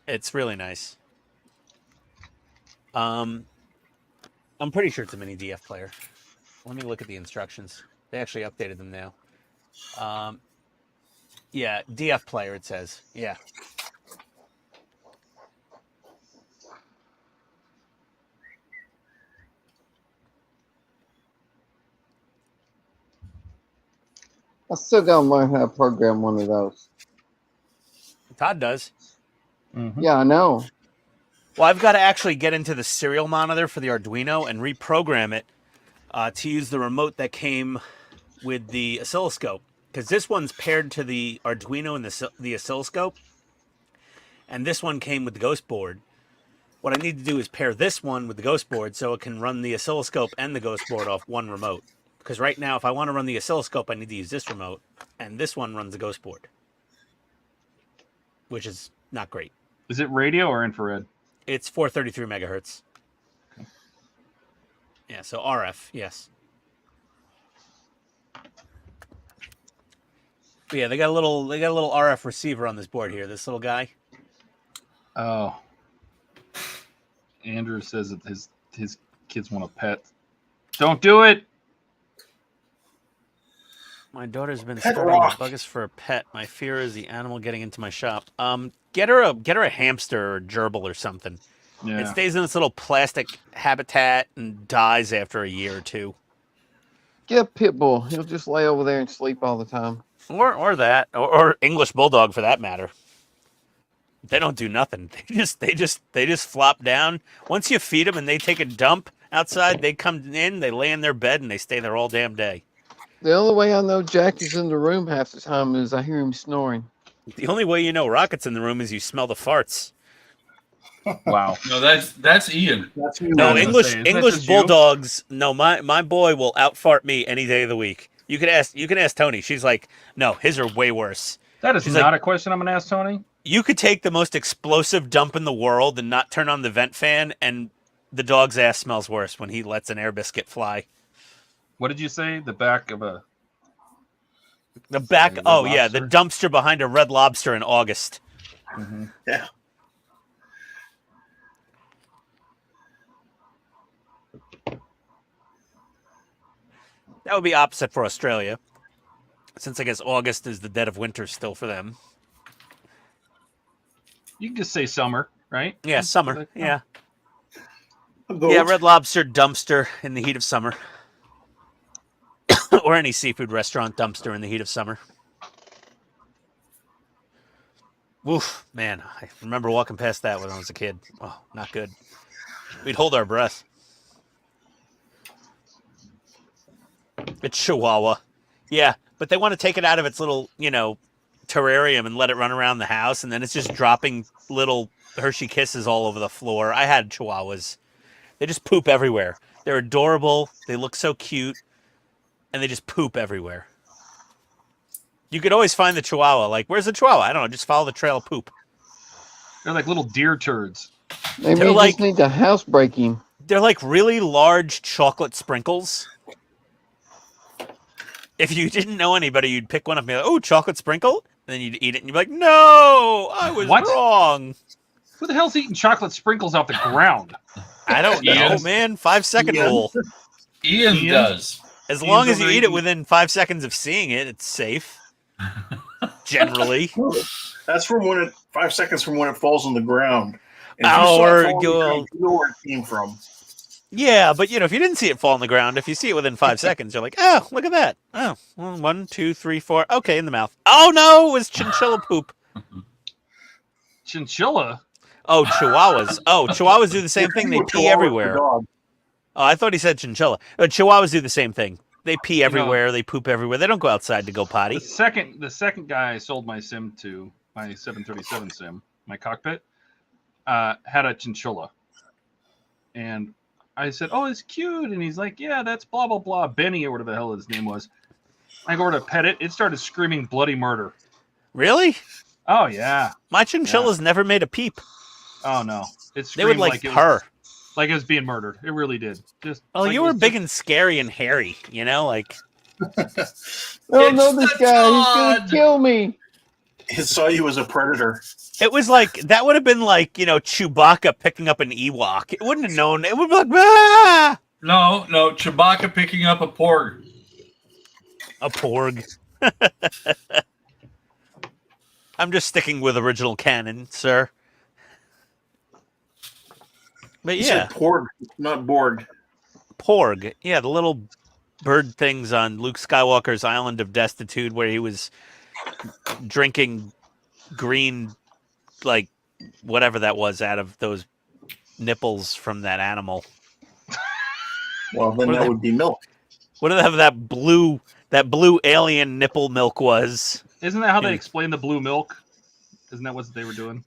It's really nice. I'm pretty sure it's a mini DF player. Let me look at the instructions. They actually updated them now. Yeah, DF player, it says. Yeah. I still got to learn how to program one of those. Todd does. Mm-hmm. Yeah, I know. Well, I've got to actually get into the serial monitor for the Arduino and reprogram it to use the remote that came with the oscilloscope. Because this one's paired to the Arduino and the oscilloscope. And this one came with the ghost board. What I need to do is pair this one with the ghost board so it can run the oscilloscope and the ghost board off one remote. Because right now, if I want to run the oscilloscope, I need to use this remote. And this one runs the ghost board. Which is not great. Is it radio or infrared? It's 433 megahertz. Okay. Yeah, so RF, yes. But yeah, they got a little RF receiver on this board here. This little guy. Oh. Andrew says that his kids want a pet. Don't do it. My daughter's been starting to bug us for a pet. My fear is the animal getting into my shop. Get her a hamster or a gerbil or something. Yeah. It stays in this little plastic habitat and dies after a year or two. Get a pit bull. He'll just lay over there and sleep all the time. Or that, or English bulldog for that matter. They don't do nothing. They just flop down. Once you feed them and they take a dump outside, they come in, they lay in their bed, and they stay there all damn day. The only way I know Jack is in the room half the time is I hear him snoring. The only way you know Rocket's in the room is you smell the farts. Wow. No, that's Ian. That's No, English bulldogs. No, my boy will out fart me any day of the week. You can ask Tony. She's like, no, his are way worse. That is not a question I'm going to ask Tony. You could take the most explosive dump in the world and not turn on the vent fan, and the dog's ass smells worse when he lets an air biscuit fly. What did you say? The back of a... The back, oh yeah, the dumpster behind a Red Lobster in August. Mm-hmm. Yeah. That would be opposite for Australia, since I guess August is the dead of winter still for them. You can just say summer, right? Yeah, summer. Yeah. Goat. Yeah, Red Lobster dumpster in the heat of summer. Or any seafood restaurant dumpster in the heat of summer. Woof, man. I remember walking past that when I was a kid. Oh, not good. We'd hold our breath. It's Chihuahua. Yeah, but they want to take it out of its little, terrarium and let it run around the house, and then it's just dropping little Hershey Kisses all over the floor. I had Chihuahuas. They just poop everywhere. They're adorable. They look so cute. And they just poop everywhere. You could always find the Chihuahua. Like, where's the Chihuahua? I don't know. Just follow the trail of poop. They're like little deer turds. Maybe you just need to housebreak him. They're like really large chocolate sprinkles. If you didn't know anybody, you'd pick one up and be like, oh, chocolate sprinkle? And then you'd eat it and you'd be like, no, I was wrong. Who the hell's eating chocolate sprinkles off the ground? I don't know, man. 5-second rule. Ian does. As long as you eat it within 5 seconds of seeing it, it's safe. Generally. That's from 5 seconds from when it falls on the ground. And you know where it came from. Yeah, but if you didn't see it fall on the ground, if you see it within 5 seconds, you're like, oh, look at that. Oh, well, 1, 2, 3, 4. Okay, in the mouth. Oh no, it was chinchilla poop. Chinchilla? Oh, chihuahuas. Oh, chihuahuas do the same thing. They pee everywhere. Oh, I thought he said chinchilla. Chihuahuas do the same thing. They pee everywhere. They poop everywhere. They don't go outside to go potty. The second guy I sold my sim to, my 737 sim, my cockpit, had a chinchilla. And I said, oh, it's cute. And he's like, yeah, that's blah, blah, blah. Benny or whatever the hell his name was. I go over to pet it. It started screaming bloody murder. Really? Oh, yeah. My chinchilla's never made a peep. Oh, no. It they would like purr. Like it was being murdered. It really did. You were big and scary and hairy, like. Oh, no, this guy. He's going to kill me. It saw you as a predator. It was like, that would have been like, Chewbacca picking up an Ewok. It wouldn't have known. It would be like, ah! No, Chewbacca picking up a porg. A porg. I'm just sticking with original canon, sir. But You yeah. said porg, not Borg. Porg. Yeah, the little bird things on Luke Skywalker's Island of Destitute where he was drinking green, whatever that was out of those nipples from that animal. Well, then that would be milk. Whatever that blue alien nipple milk was. Isn't that how they explain the blue milk? Isn't that what they were doing?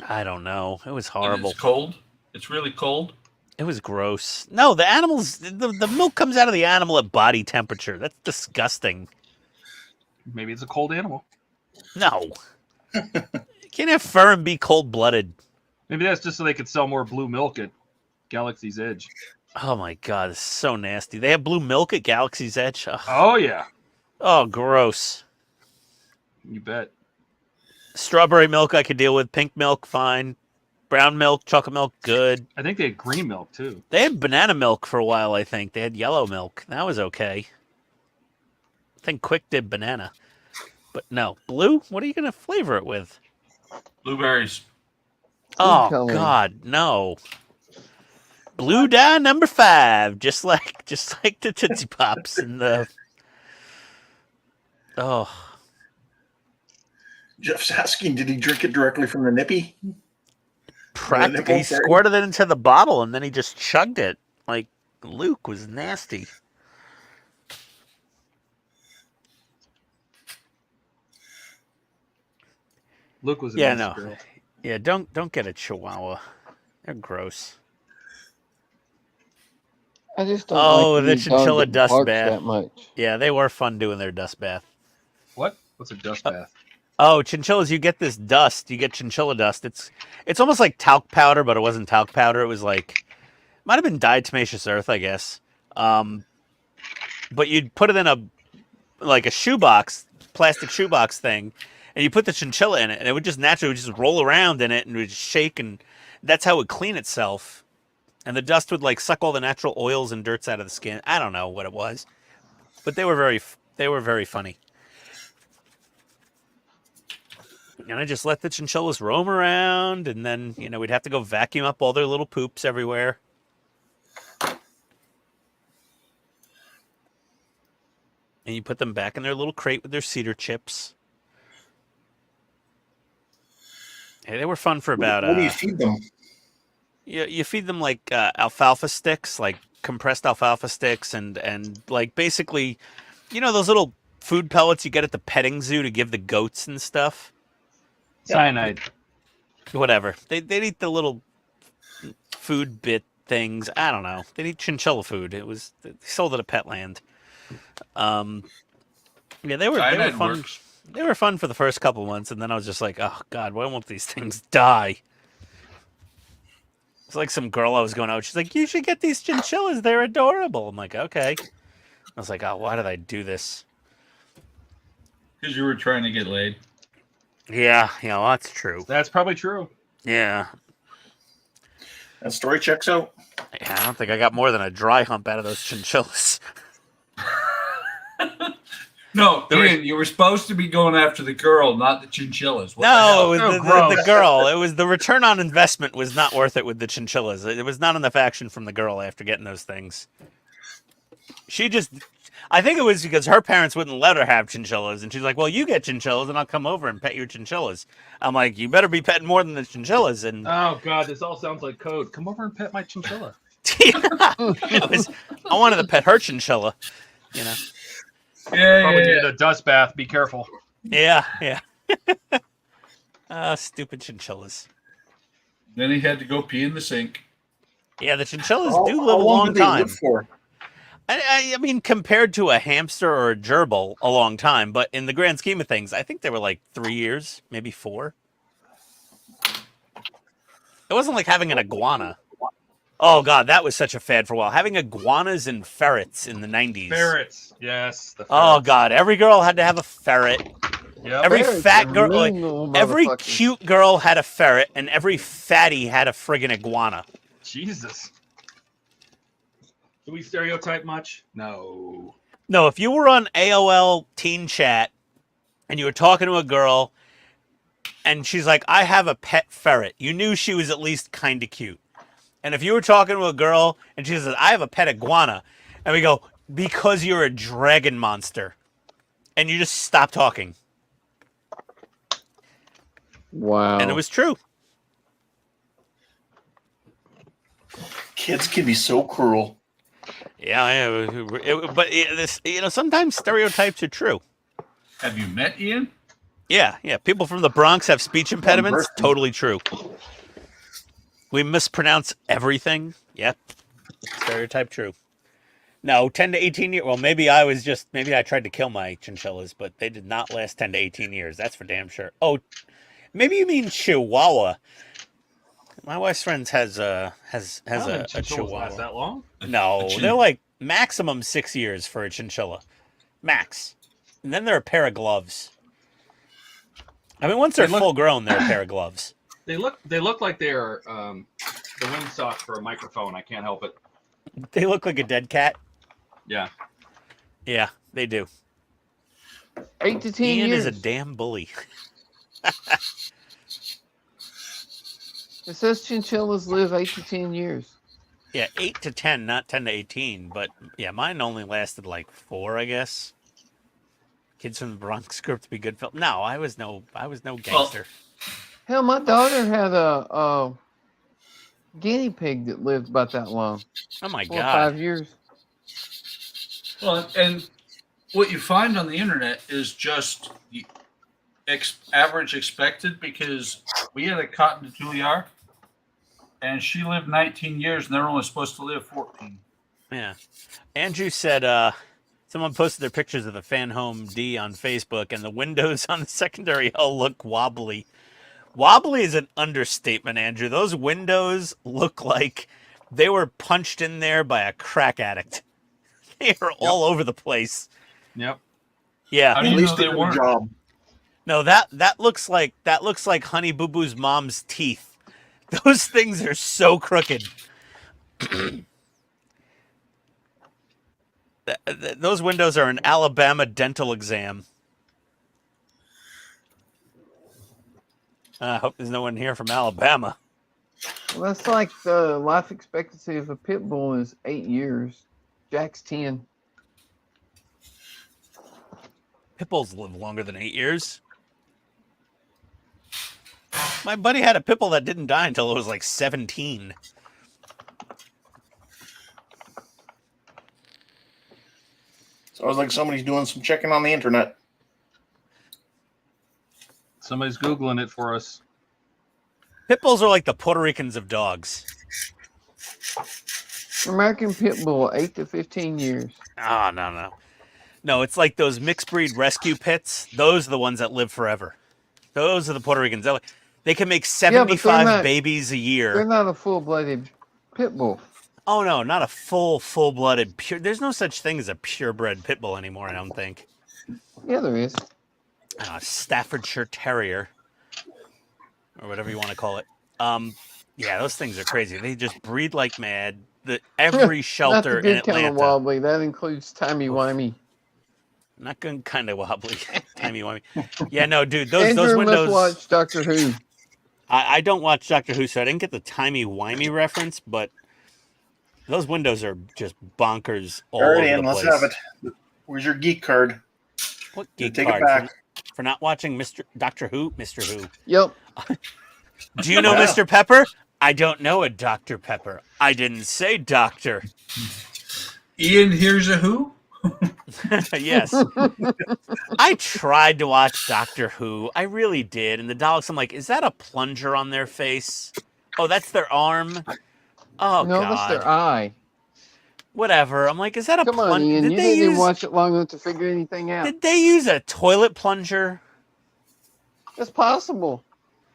I don't know. It was horrible. And it's cold. It's really cold. It was gross. No, the animals. The milk comes out of the animal at body temperature. That's disgusting. Maybe it's a cold animal. No. You can't have fur and be cold-blooded. Maybe that's just so they could sell more blue milk at Galaxy's Edge. Oh my god, it's so nasty. They have blue milk at Galaxy's Edge? Ugh. Oh, yeah. Oh, gross. You bet. Strawberry milk I could deal with. Pink milk, fine. Brown milk, chocolate milk, good. I think they had green milk, too. They had banana milk for a while, I think. They had yellow milk. That was okay. I think Quick did banana. But no. Blue? What are you going to flavor it with? Blueberries. Oh, coloring. God, no. Blue dye number 5. Just like the Tootsie Pops and the... Oh. Jeff's asking, did he drink it directly from the nippy? Practically, he squirted it into the bottle and then he just chugged it. Like, Luke was nasty. Luke was a Yeah, nice no. girl. Yeah, don't get a Chihuahua. They're gross. I just don't Oh, like the these dogs chinchilla that dust barks bath. that much. Yeah, they were fun doing their dust bath. What? What's a dust bath? Oh, chinchillas, you get this dust. You get chinchilla dust. It's almost like talc powder, but it wasn't talc powder. It was like, might have been diatomaceous earth, I guess. But you'd put it in a shoebox, plastic shoebox thing, and you put the chinchilla in it, and it would just naturally just roll around in it and it would shake, and that's how it would clean itself. And the dust would like suck all the natural oils and dirts out of the skin. I don't know what it was, but they were very funny. And I just let the chinchillas roam around, and then, we'd have to go vacuum up all their little poops everywhere. And you put them back in their little crate with their cedar chips. Hey, they were fun for about... What do you feed them? You feed them like alfalfa sticks, like compressed alfalfa sticks, and like basically, those little food pellets you get at the petting zoo to give the goats and stuff? Cyanide. Whatever. They'd eat the little food bit things. I don't know. They'd eat chinchilla food. They sold it at Petland. Yeah, they were fun. Works. They were fun for the first couple months, and then I was just like, oh God, why won't these things die? It's like some girl I was going out. She's like, you should get these chinchillas. They're adorable. I'm like, okay. I was like, oh, why did I do this? Because you were trying to get laid. Yeah, that's true. That's probably true. Yeah. That story checks out. Yeah, I don't think I got more than a dry hump out of those chinchillas. No, Ian, you were supposed to be going after the girl, not the chinchillas. What No, the hell? the girl. It was the return on investment was not worth it with the chinchillas. It was not enough action from the girl after getting those things. I think it was because her parents wouldn't let her have chinchillas, and she's like, well, you get chinchillas, and I'll come over and pet your chinchillas. I'm like, you better be petting more than the chinchillas. And Oh, God, this all sounds like code. Come over and pet my chinchilla. I wanted to pet her chinchilla, Yeah, Probably needed a dust bath. Be careful. Yeah. Stupid chinchillas. Then he had to go pee in the sink. Yeah, the chinchillas do How live a long do they time. live for? I mean, compared to a hamster or a gerbil, a long time. But in the grand scheme of things, I think they were like 3 years, maybe 4. It wasn't like having an iguana. Oh, God, that was such a fad for a while. Having iguanas and ferrets in the 90s. Ferrets. Yes. The Oh, ferrets. God, every girl had to have a ferret. Yep. Every Ferrets fat are girl, mean little every motherfuckers. cute girl had a ferret, and every fatty had a friggin' iguana. Jesus. Do we stereotype much? No. No, if you were on AOL Teen Chat and you were talking to a girl and she's like, I have a pet ferret, you knew she was at least kind of cute. And if you were talking to a girl and she says, I have a pet iguana, and we go, because you're a dragon monster. And you just stop talking. Wow. And it was true. Kids can be so cruel. Yeah, but sometimes stereotypes are true. Have you met Ian? Yeah. People from the Bronx have speech impediments. Totally true. We mispronounce everything. Yep. Stereotype true. No, 10 to 18 years. Well, maybe I tried to kill my chinchillas, but they did not last 10 to 18 years. That's for damn sure. Oh, maybe you mean Chihuahua. My wife's friends has a Chihuahua. Last that long? No, they're like maximum 6 years for a chinchilla. Max. And then they're a pair of gloves. I mean, once they're full grown, they're a pair of gloves. They look like they're the windsock for a microphone. I can't help it. They look like a dead cat. Yeah. Yeah, they do. 8 to 10 Ian years. is a damn bully. It says chinchillas live 8 to 10 years. Yeah, 8 to 10, not 10 to 18. But yeah, mine only lasted like 4, I guess. Kids from the Bronx grew up to be good. No, I was no gangster. Hell, my daughter had a guinea pig that lived about that long. Oh my 4 or God. 5 years. Well, and what you find on the internet is just the average expected, because we had a cotton de Juilliard, and she lived 19 years, and they're only supposed to live 14. Yeah. Andrew said someone posted their pictures of the fan home D on Facebook, and the windows on the secondary hull look wobbly. Wobbly is an understatement, Andrew. Those windows look like they were punched in there by a crack addict. They are all over the place. Yep. Yeah. At least they weren't. Job. No, that looks like Honey Boo Boo's mom's teeth. Those things are so crooked. Those windows are an Alabama dental exam. I hope there's no one here from Alabama. Well, that's like the life expectancy of a pit bull is 8 years. Jack's 10. Pit bulls live longer than 8 years. My buddy had a pit bull that didn't die until it was like 17. Sounds like somebody's doing some checking on the internet. Somebody's Googling it for us. Pit bulls are like the Puerto Ricans of dogs. American pit bull, 8 to 15 years. Oh, no. No, it's like those mixed breed rescue pits. Those are the ones that live forever. Those are the Puerto Ricans. They can make 75 babies a year. They're not a full-blooded pit bull. Oh, no, not a full-blooded pure. There's no such thing as a purebred pit bull anymore, I don't think. Yeah, there is. Staffordshire Terrier, or whatever you want to call it. Yeah, those things are crazy. They just breed like mad. Every shelter in Atlanta. Kind of wobbly. That includes timey-wimey. Not good, kind of wobbly. Timey-wimey. Yeah, no, dude, those Andrew windows. must watch Doctor Who. I don't watch Doctor Who, so I didn't get the timey-wimey reference, but those windows are just bonkers all over the place. Let's have it. Where's your geek card? What geek Take card? it back. For not watching Doctor Who? Mr. Who. Yep. Do you know Mr. Pepper? I don't know a Dr. Pepper. I didn't say doctor. Ian, here's a who? Yes. I tried to watch Doctor Who. I really did. And the Daleks, I'm like, is that a plunger on their face? Oh, that's their arm? Oh, no, God. that's their eye. Whatever. I'm like, is that a plunger? Come on, Ian. You didn't even watch it long enough to figure anything out. Did they use a toilet plunger? It's possible.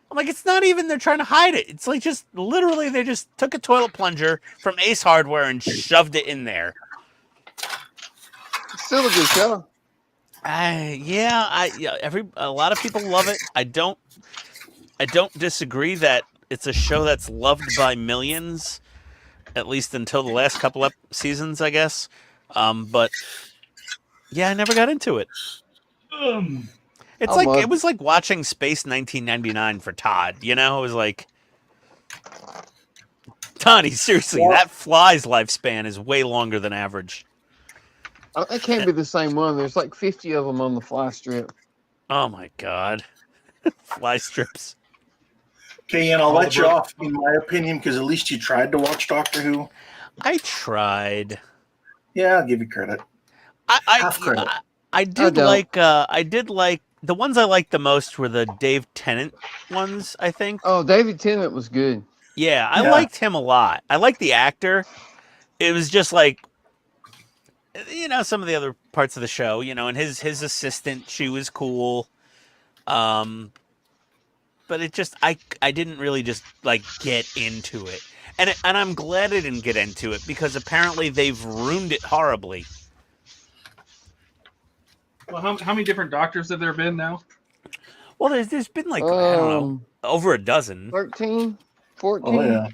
I'm like, it's not even they're trying to hide it. It's like just literally they just took a toilet plunger from Ace Hardware and shoved it in there. It's still a good show. A lot of people love it. I don't disagree that it's a show that's loved by millions, at least until the last couple of seasons, I guess. But yeah, I never got into it. It was like watching Space 1999 for Todd. You know, it was like, Donnie, seriously, that fly's lifespan is way longer than average. That can't be the same one. There's like 50 of them on the fly strip. Oh my God, fly strips. Okay, and I'll let you off, in my opinion, because at least you tried to watch Doctor Who. I tried. Yeah, I'll give you credit. Half credit. I did like the ones I liked the most were the Dave Tennant ones, I think. Oh, David Tennant was good. Yeah, I liked him a lot. I liked the actor. It was just like, some of the other parts of the show, and his assistant, she was cool. But it just, I didn't really just like get into it. And I'm glad I didn't get into it because apparently they've ruined it horribly. Well, how many different Doctors have there been now? Well, there's been like, I don't know, over a dozen. 13, 14. Oh, yeah.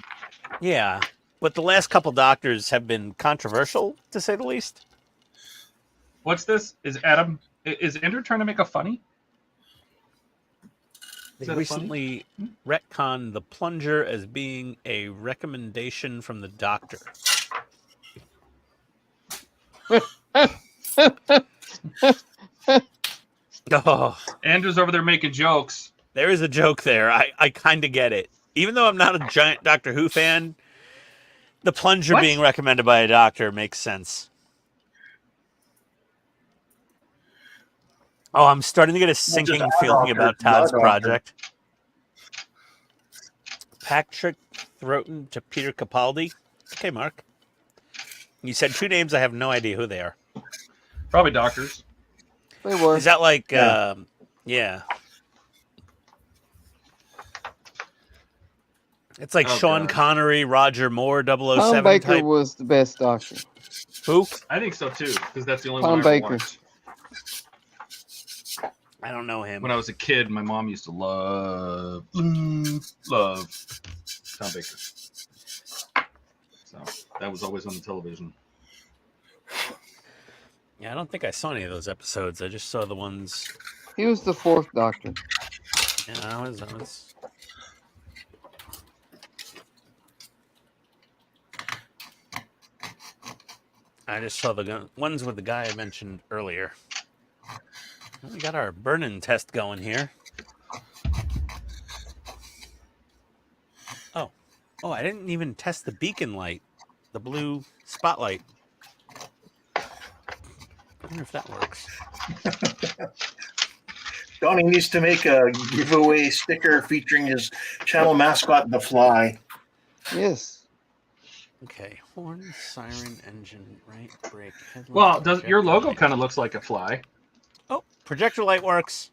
Yeah. But the last couple Doctors have been controversial, to say the least. What's this? Is Ender trying to make a funny? They recently retconned the plunger as being a recommendation from the doctor. Oh, Andrew's over there making jokes. There is a joke there. I kind of get it. Even though I'm not a giant Doctor Who fan, the plunger being recommended by a doctor makes sense. Oh, I'm starting to get a sinking feeling about Todd's project. Patrick Throton to Peter Capaldi. Okay, Mark. You said two names. I have no idea who they are. Probably Doctors. They were. Is that like, yeah. It's like Sean Connery, Roger Moore, 007 Tom Baker type. was the best Doctor. Who? I think so too, because that's the only Tom one I ever Baker. watched. I don't know him. When I was a kid, my mom used to love Tom Baker. So that was always on the television. Yeah, I don't think I saw any of those episodes. I just saw the ones. He was the fourth Doctor. Yeah, I was. I just saw the ones with the guy I mentioned earlier. We got our burn-in test going here. Oh, I didn't even test the beacon light, the blue spotlight. I wonder if that works. Donnie needs to make a giveaway sticker featuring his channel mascot, The Fly. Yes. Okay, horn, siren, engine, right, brake, headlight. Well, your logo kind of looks like a fly? Oh, projector light works.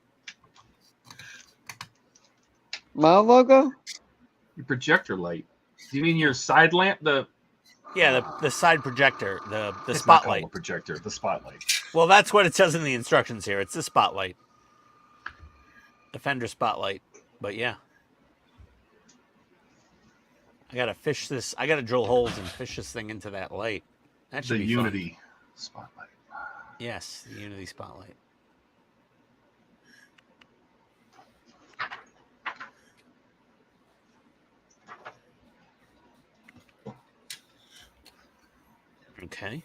My logo? Your projector light. Do you mean your side lamp? The side projector, the it's spotlight. Not called a projector, the spotlight. Well, that's what it says in the instructions here. It's the spotlight. The fender spotlight. But yeah. I gotta fish this. I gotta drill holes and fish this thing into that light. That should be Unity fun. spotlight. Yes, the Unity spotlight. Okay.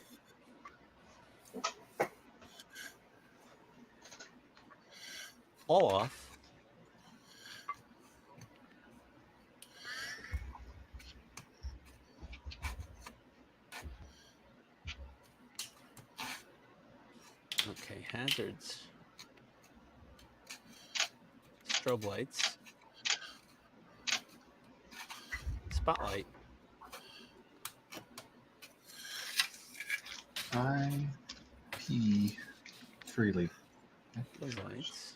All off. Okay, hazards. Strobe lights. Spotlight. IP freely. Those lights.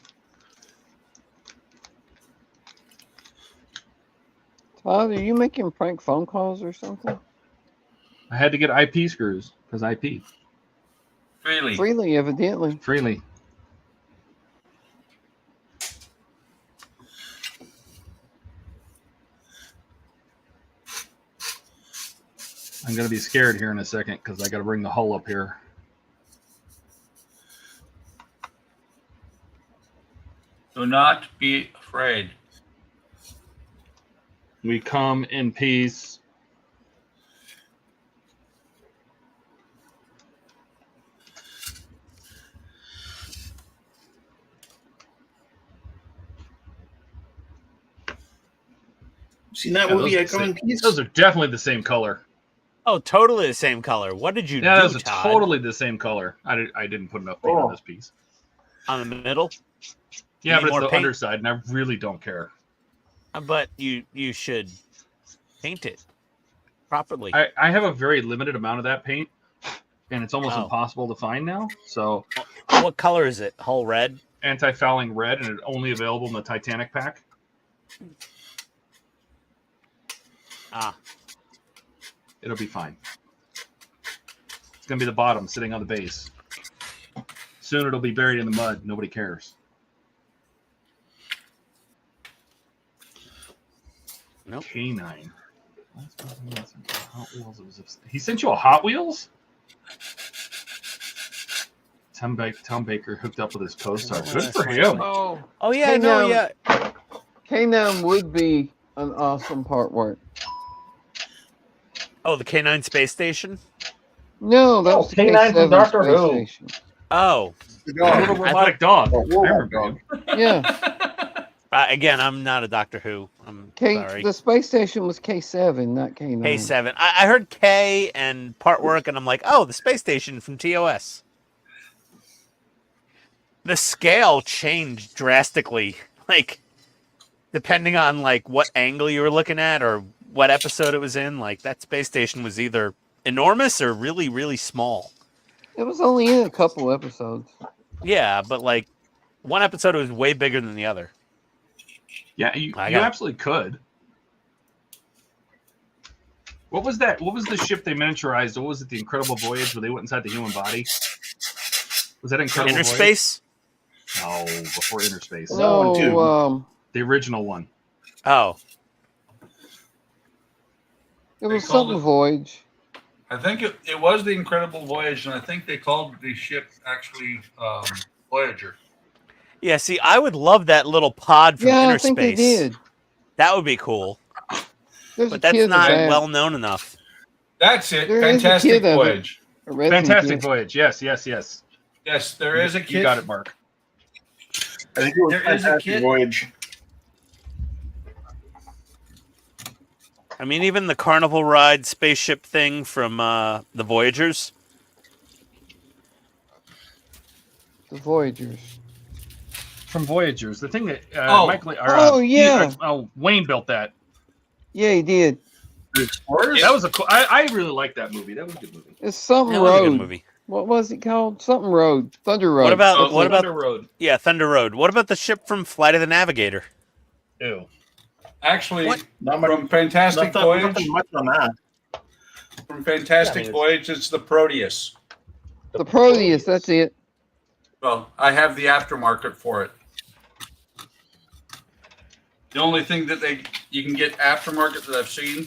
Todd, are you making prank phone calls or something? I had to get IP screws because IP. Freely, evidently. Freely. I'm going to be scared here in a second because I got to bring the hull up here. Do not be afraid. We come in peace. Seen that movie? I come in peace. Those are definitely the same color. Oh, totally the same color. What did you do, those are Todd? totally the same color. I didn't put enough paint on this piece. On the middle? Yeah, but it's the underside, and I really don't care. But you should paint it properly. I have a very limited amount of that paint, and it's almost impossible to find now. So, what color is it? Whole red? Anti-fouling red, and it's only available in the Titanic pack. It'll be fine. It's going to be the bottom sitting on the base. Soon it'll be buried in the mud. Nobody cares. Nope. K9. He sent you a Hot Wheels? Tom Baker hooked up with his co-star. Good for him. Oh yeah, no, yeah. K9 would be an awesome partwork. Oh, the K9 space station? No, that was K9 from Doctor Space Who. Station. Oh. The little robotic dog. Oh, I remember him. Yeah. Again, I'm not a Doctor Who. I'm sorry. The space station was K7, not K9. K7. I heard K and partwork, and I'm like, oh, the space station from TOS. The scale changed drastically, like depending on like what angle you were looking at or what episode it was in. Like that space station was either enormous or really, really small. It was only in a couple episodes. Yeah, but like one episode was way bigger than the other. Yeah, you absolutely could. What was that? What was the ship they miniaturized? What was it? The Incredible Voyage, where they went inside the human body? Was that Incredible Inner Voyage? Space? No, before Inner Space. No, the original one. Oh. It was something Voyage. I think it was the Incredible Voyage, and I think they called the ship actually Voyager. Yeah, see, I would love that little pod from Inner I think Space. they did. That would be cool. But that's not well known enough. That's it. There Fantastic Voyage. Fantastic Voyage. Yes. Yes, there is a kid. You got it, Mark. I think it was Fantastic Voyage. I mean, even the Carnival Ride spaceship thing from the Voyagers. The Voyagers. From Voyagers. The thing that Wayne built that. Yeah, he did. Yeah, that was a cool. I really liked that movie. That was a good movie. It's something That was a Road. good movie. What was it called? Something Road. Thunder Road. What about Thunder Road? Yeah, Thunder Road. What about the ship from Flight of the Navigator? Ew. Actually, Not from Fantastic Voyage. Nothing much on that. From Fantastic Voyage, it's the Proteus. The Proteus, that's it. Well, I have the aftermarket for it. The only thing that you can get aftermarket that I've seen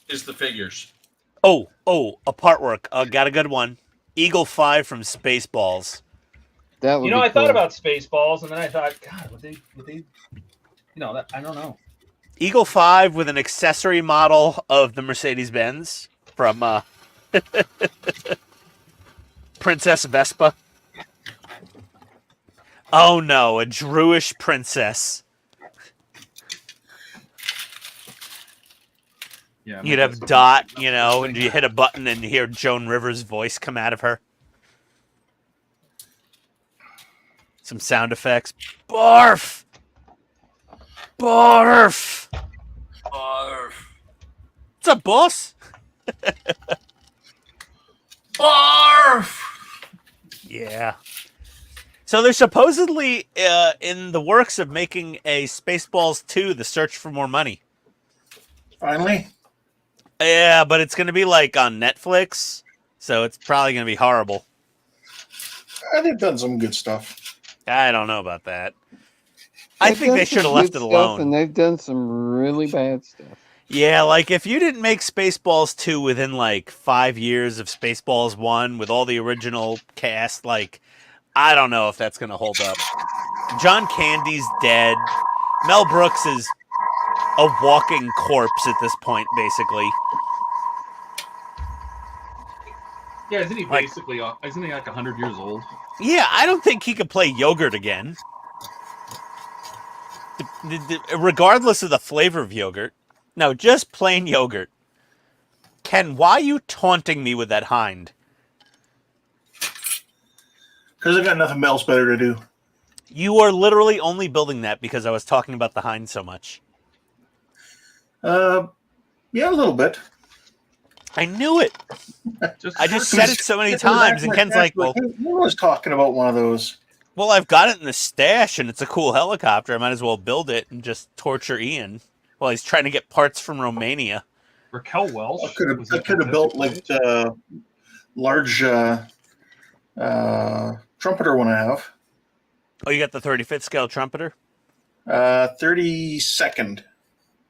is the figures. Oh, a partwork. Got a good one. Eagle 5 from Spaceballs. That would be I cool. thought about Spaceballs, and then I thought, God, would they? I don't know. Eagle 5 with an accessory model of the Mercedes-Benz from Princess Vespa. Oh no, a Druish princess. Yeah, you'd have Dot, and you hit a button and you hear Joan Rivers' voice come out of her. Some sound effects. Barf! Barf! Barf! What's up, boss? Barf! Yeah. So they're supposedly in the works of making a Spaceballs 2, The Search for More Money. Finally? Yeah, but it's going to be like on Netflix, so it's probably going to be horrible. They've done some good stuff. I don't know about that. I think they should have left it alone. And they've done some really bad stuff. Yeah, like if you didn't make Spaceballs 2 within like 5 years of Spaceballs 1 with all the original cast, like, I don't know if that's going to hold up. John Candy's dead. Mel Brooks is a walking corpse at this point, basically. Yeah, isn't he basically? Isn't he like 100 years old? Yeah, I don't think he could play yogurt again. Regardless of the flavor of yogurt. No, just plain yogurt. Ken, why are you taunting me with that hind? Because I got nothing else better to do. You are literally only building that because I was talking about the hind so much. Yeah, a little bit. I knew it. I just said it so many times, and Ken's like, well... I was talking about one of those. Well, I've got it in the stash, and it's a cool helicopter. I might as well build it and just torture Ian while he's trying to get parts from Romania. Raquel Welsh. I could have built like large trumpeter one I have. Oh, you got the 35th scale trumpeter? 32nd.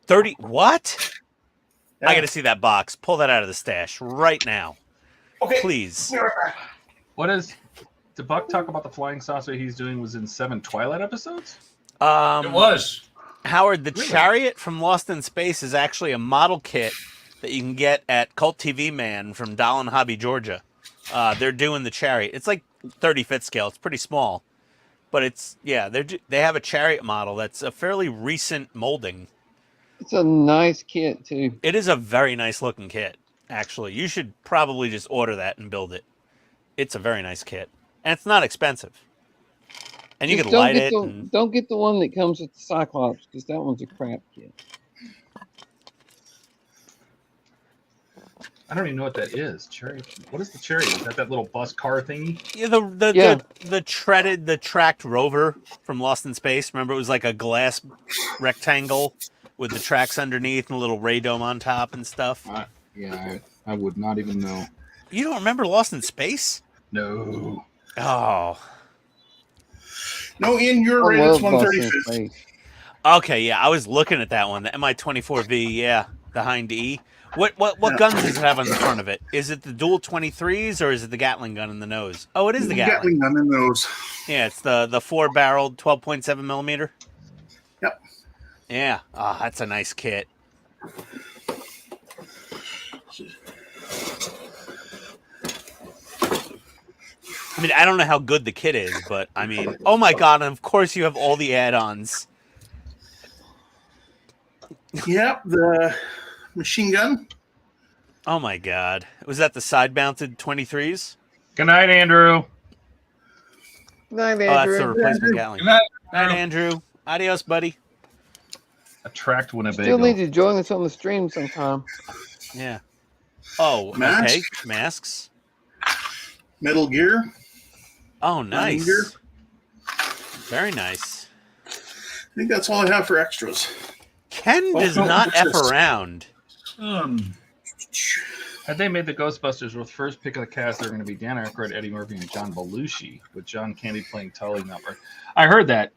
30? What? Yeah. I got to see that box. Pull that out of the stash right now. Okay. Please. What is... Did Buck talk about the flying saucer he's doing was in 7 Twilight episodes? It was. Howard, the Chariot from Lost in Space is actually a model kit that you can get at Cult TV Man from Doll and Hobby, Georgia. They're doing the Chariot. It's like 35th scale. It's pretty small. But it's, yeah, they have a Chariot model that's a fairly recent molding. It's a nice kit, too. It is a very nice looking kit, actually. You should probably just order that and build it. It's a very nice kit. And it's not expensive. And you Just can light it. Don't get the one that comes with the Cyclops, because that one's a crap kit. I don't even know what that is. Cherry. What is the Chariot? Is that little bus car thingy? Yeah, the tracked rover from Lost in Space. Remember, it was like a glass rectangle with the tracks underneath and a little radome on top and stuff. Yeah, I would not even know. You don't remember Lost in Space? No. Oh. No, Ian, you're right. It's 135th. Okay, yeah, I was looking at that one, the Mi-24V. Yeah, the Hind E. What guns does it have on the front of it? Is it the dual 23s or is it the Gatling gun in the nose? Oh, it is the Gatling gun in the nose. Yeah, it's the 4-barreled 12.7 millimeter. Yep. Yeah. Oh, that's a nice kit. I mean, I don't know how good the kit is, but I mean, oh my god, and of course you have all the add-ons. Yep, the machine gun. Oh my god. Was that the side-mounted 23s? Good night, Andrew. Good night, Andrew. Oh, that's the replacement Gatling. Good night, Andrew. Adios, buddy. Attract Winnebago. Still need to join us on the stream sometime. Yeah. Oh, okay. Masks. Metal Gear. Oh, nice. Very nice. I think that's all I have for extras. Ken does not F around. Had they made the Ghostbusters with first pick of the cast, they're going to be Dan Aykroyd, Eddie Murphy, and John Belushi, with John Candy playing Tully. I heard that.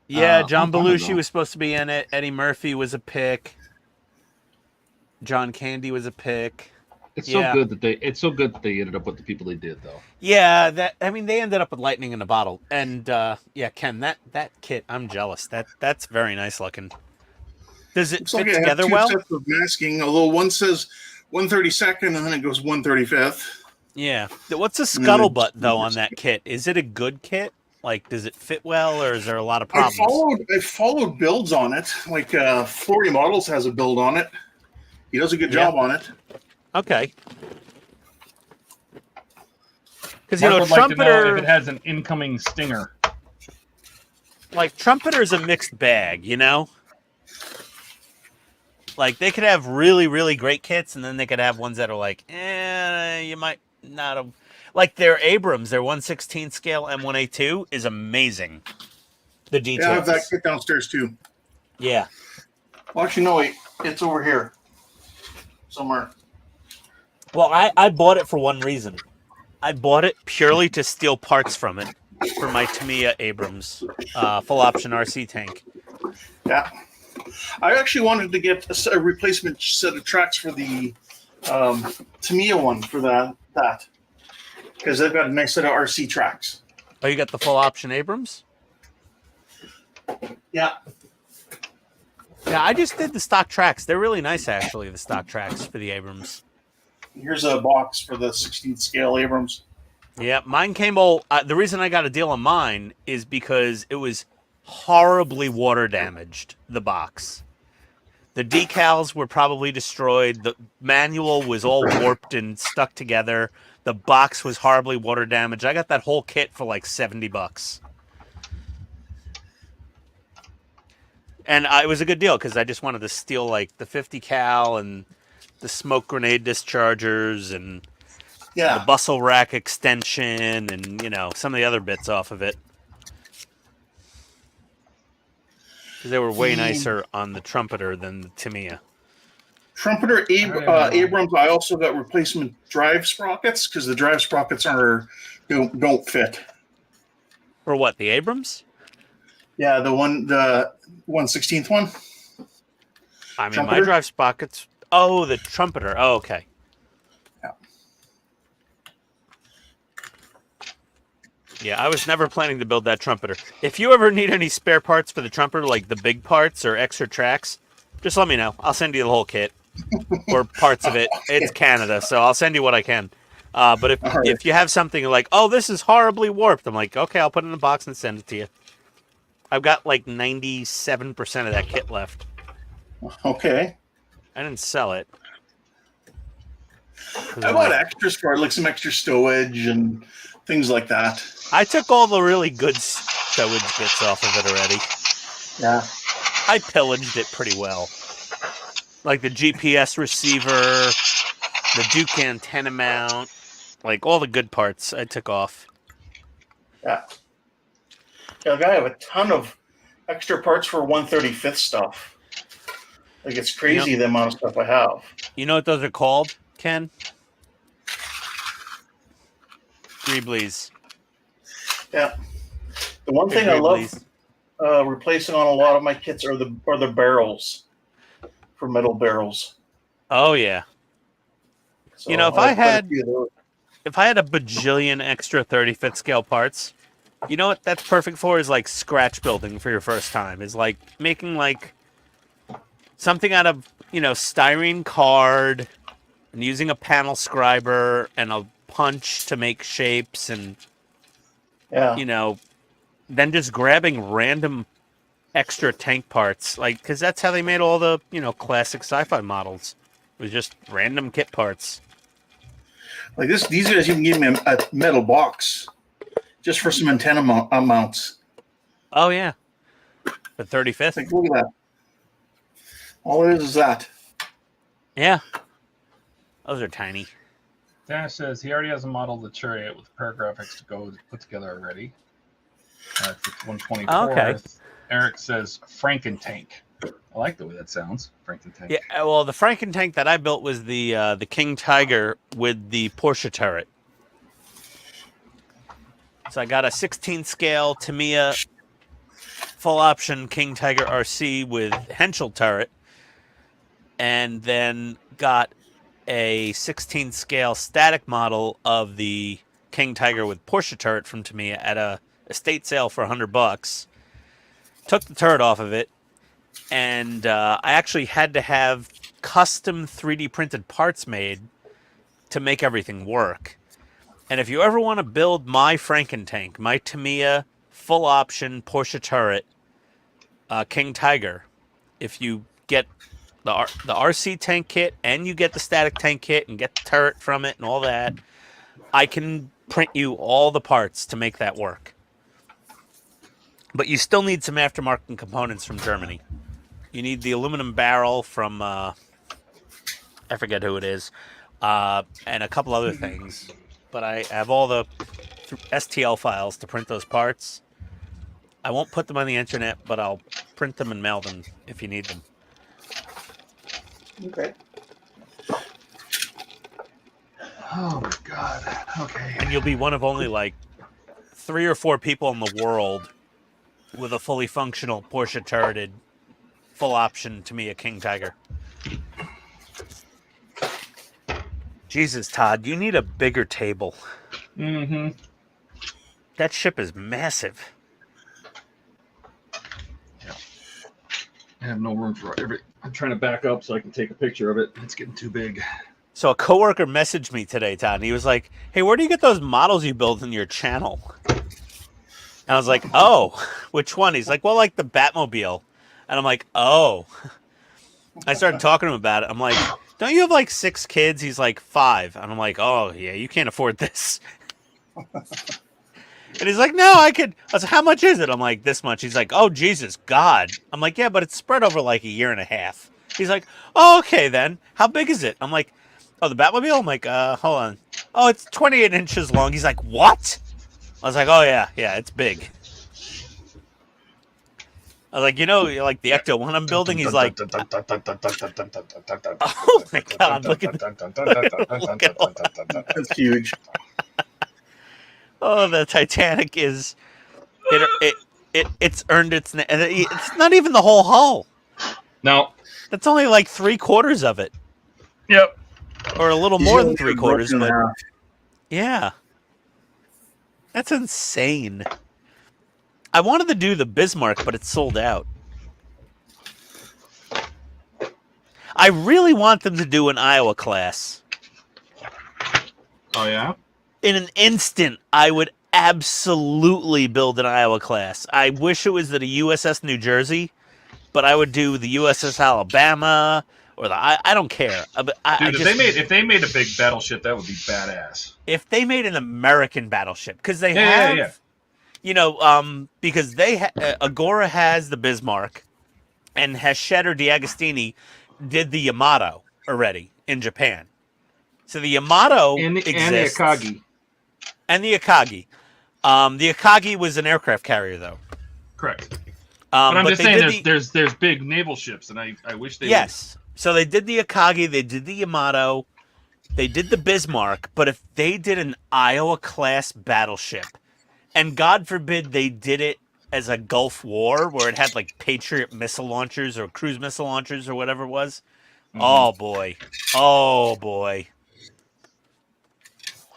Yeah, John Belushi was supposed to be in it. Eddie Murphy was a pick. John Candy was a pick. It's so good that they ended up with the people they did, though. Yeah, they ended up with lightning in a bottle. And yeah, Ken, that kit, I'm jealous. That's very nice looking. Does it fit together well? Sets of masking, although one says 132nd and then it goes 135th. Yeah. What's a scuttlebutt though on that kit? Is it a good kit? Like, does it fit well, or is there a lot of problems? I followed builds on it. Like 40 Models has a build on it. He does a good job on it. Okay. Because would like to know if it has an incoming stinger. Like, Trumpeter's a mixed bag, you know? Like, they could have really, really great kits, and then they could have ones that are like, you might not have... Like, their Abrams, their 1/16 scale M1A2 is amazing. The details. Yeah, I have that kit downstairs, too. Yeah. Well, actually, no, wait. It's over here. Somewhere. Well, I bought it for one reason. I bought it purely to steal parts from it for my Tamiya Abrams full option RC tank. Yeah. I actually wanted to get a replacement set of tracks for the Tamiya one for that. Because they've got a nice set of RC tracks. Oh, you got the full option Abrams? Yeah. Yeah, I just did the stock tracks. They're really nice, actually, the stock tracks for the Abrams. Here's a box for the 16th scale Abrams. Yeah, mine came all... the reason I got a deal on mine is because it was horribly water damaged, the box. The decals were probably destroyed. The manual was all warped and stuck together. The box was horribly water damaged. I got that whole kit for like $70. And it was a good deal because I just wanted to steal like the 50 cal and the smoke grenade dischargers and the bustle rack extension and, you know, some of the other bits off of it. Because they were way nicer on the Trumpeter than the Tamiya. Trumpeter Abrams, I also got replacement drive sprockets because the drive sprockets don't fit. For what, the Abrams? Yeah, the 1/16th one. I mean, Trumpeter? my drive sprockets. Oh, the Trumpeter. Oh, okay. Yeah. Yeah, I was never planning to build that Trumpeter. If you ever need any spare parts for the Trumpeter, like the big parts or extra tracks, just let me know. I'll send you the whole kit or parts of it. It's Canada, so I'll send you what I can. But if you have something like, oh, this is horribly warped, I'm like, okay, I'll put it in a box and send it to you. I've got like 97% of that kit left. Okay. I didn't sell it. I bought extras for it, like some extra stowage and things like that. I took all the really good stowage bits off of it already. Yeah. I pillaged it pretty well. Like the GPS receiver, the Duke antenna mount, like all the good parts I took off. Yeah. Yeah, I have a ton of extra parts for 135th stuff. Like, it's crazy the amount of stuff I have. You know what those are called, Ken? Greeblies. Yeah. The one thing I love replacing on a lot of my kits are the barrels, for metal barrels. Oh yeah. So, you know, if I had a bajillion extra 35th scale parts, you know what that's perfect for is like scratch building for your first time. Is like making like something out of, you know, styrene card and using a panel scriber and a punch to make shapes and you know, then just grabbing random extra tank parts, like, because that's how they made all the, you know, classic sci-fi models. It was just random kit parts. Like this, these guys even gave me a metal box just for some antenna mounts. Oh yeah, the 35th. Like, look at that. All it is that. Yeah, those are tiny. Dash says he already has a model of the Chariot with pair graphics to go put together already. It's 124. Oh, okay. Eric says Frankentank. I like the way that sounds. Frankentank. Yeah, well, the Frankentank that I built was the King Tiger with the Porsche turret. So I got a 16 scale Tamiya full option King Tiger RC with Henschel turret, and then got a 16 scale static model of the King Tiger with Porsche turret from Tamiya at a estate sale for $100. Took the turret off of it, and I actually had to have custom 3D printed parts made to make everything work. And if you ever want to build my Frankentank, my Tamiya full option Porsche turret King Tiger, if you get the RC tank kit and you get the static tank kit and get the turret from it and all that, I can print you all the parts to make that work. But you still need some aftermarket components from Germany. You need the aluminum barrel from, I forget who it is, and a couple other things. But I have all the STL files to print those parts. I won't put them on the internet, but I'll print them and mail them if you need them. Okay. Oh my God. Okay. And you'll be one of only like 3 or 4 people in the world with a fully functional Porsche turreted full option Tamiya King Tiger. Jesus, Todd, you need a bigger table. Mm-hmm. That ship is massive. Yeah. I have no room for every. I'm trying to back up so I can take a picture of it. It's getting too big. So a coworker messaged me today, Todd, and he was like, "Hey, where do you get those models you build in your channel?" And I was like, "Oh, which one?" He's like, "Well, like the Batmobile." And I'm like, "Oh." I started talking to him about it. I'm like, don't you have like 6 kids? He's like 5. And I'm like, oh, yeah, you can't afford this. And he's like, no, I could. I was like, how much is it? I'm like, this much. He's like, oh, Jesus, God. I'm like, yeah, but it's spread over like a year and a half. He's like, oh, okay, then. How big is it? I'm like, oh, the Batmobile? I'm like, hold on. Oh, it's 28 inches long. He's like, what? I was like, oh, yeah, it's big. I was like, you know, like the Ecto one I'm building. He's like, oh my God, look at all that. That's huge. Oh, the Titanic is it's earned its. It's not even the whole hull. No. That's only like 3/4 of it. Yep. Or a little more than 3/4, but yeah, that's insane. I wanted to do the Bismarck, but it's sold out. I really want them to do an Iowa class. Oh, yeah? In an instant, I would absolutely build an Iowa class. I wish it was the USS New Jersey, but I would do the USS Alabama or the I don't care. Dude, if they made a big battleship, that would be badass. If they made an American battleship, because they have. You know, because Agora has the Bismarck, and Hachette or D'Agostini did the Yamato already in Japan. So the Yamato exists. And the Akagi. The Akagi was an aircraft carrier, though. Correct. But I'm just saying there's big naval ships, and I wish they Yes. So they did the Akagi, they did the Yamato, they did the Bismarck, but if they did an Iowa-class battleship, and God forbid they did it as a Gulf War where it had like Patriot missile launchers or cruise missile launchers or whatever it was. Mm-hmm. Oh, boy.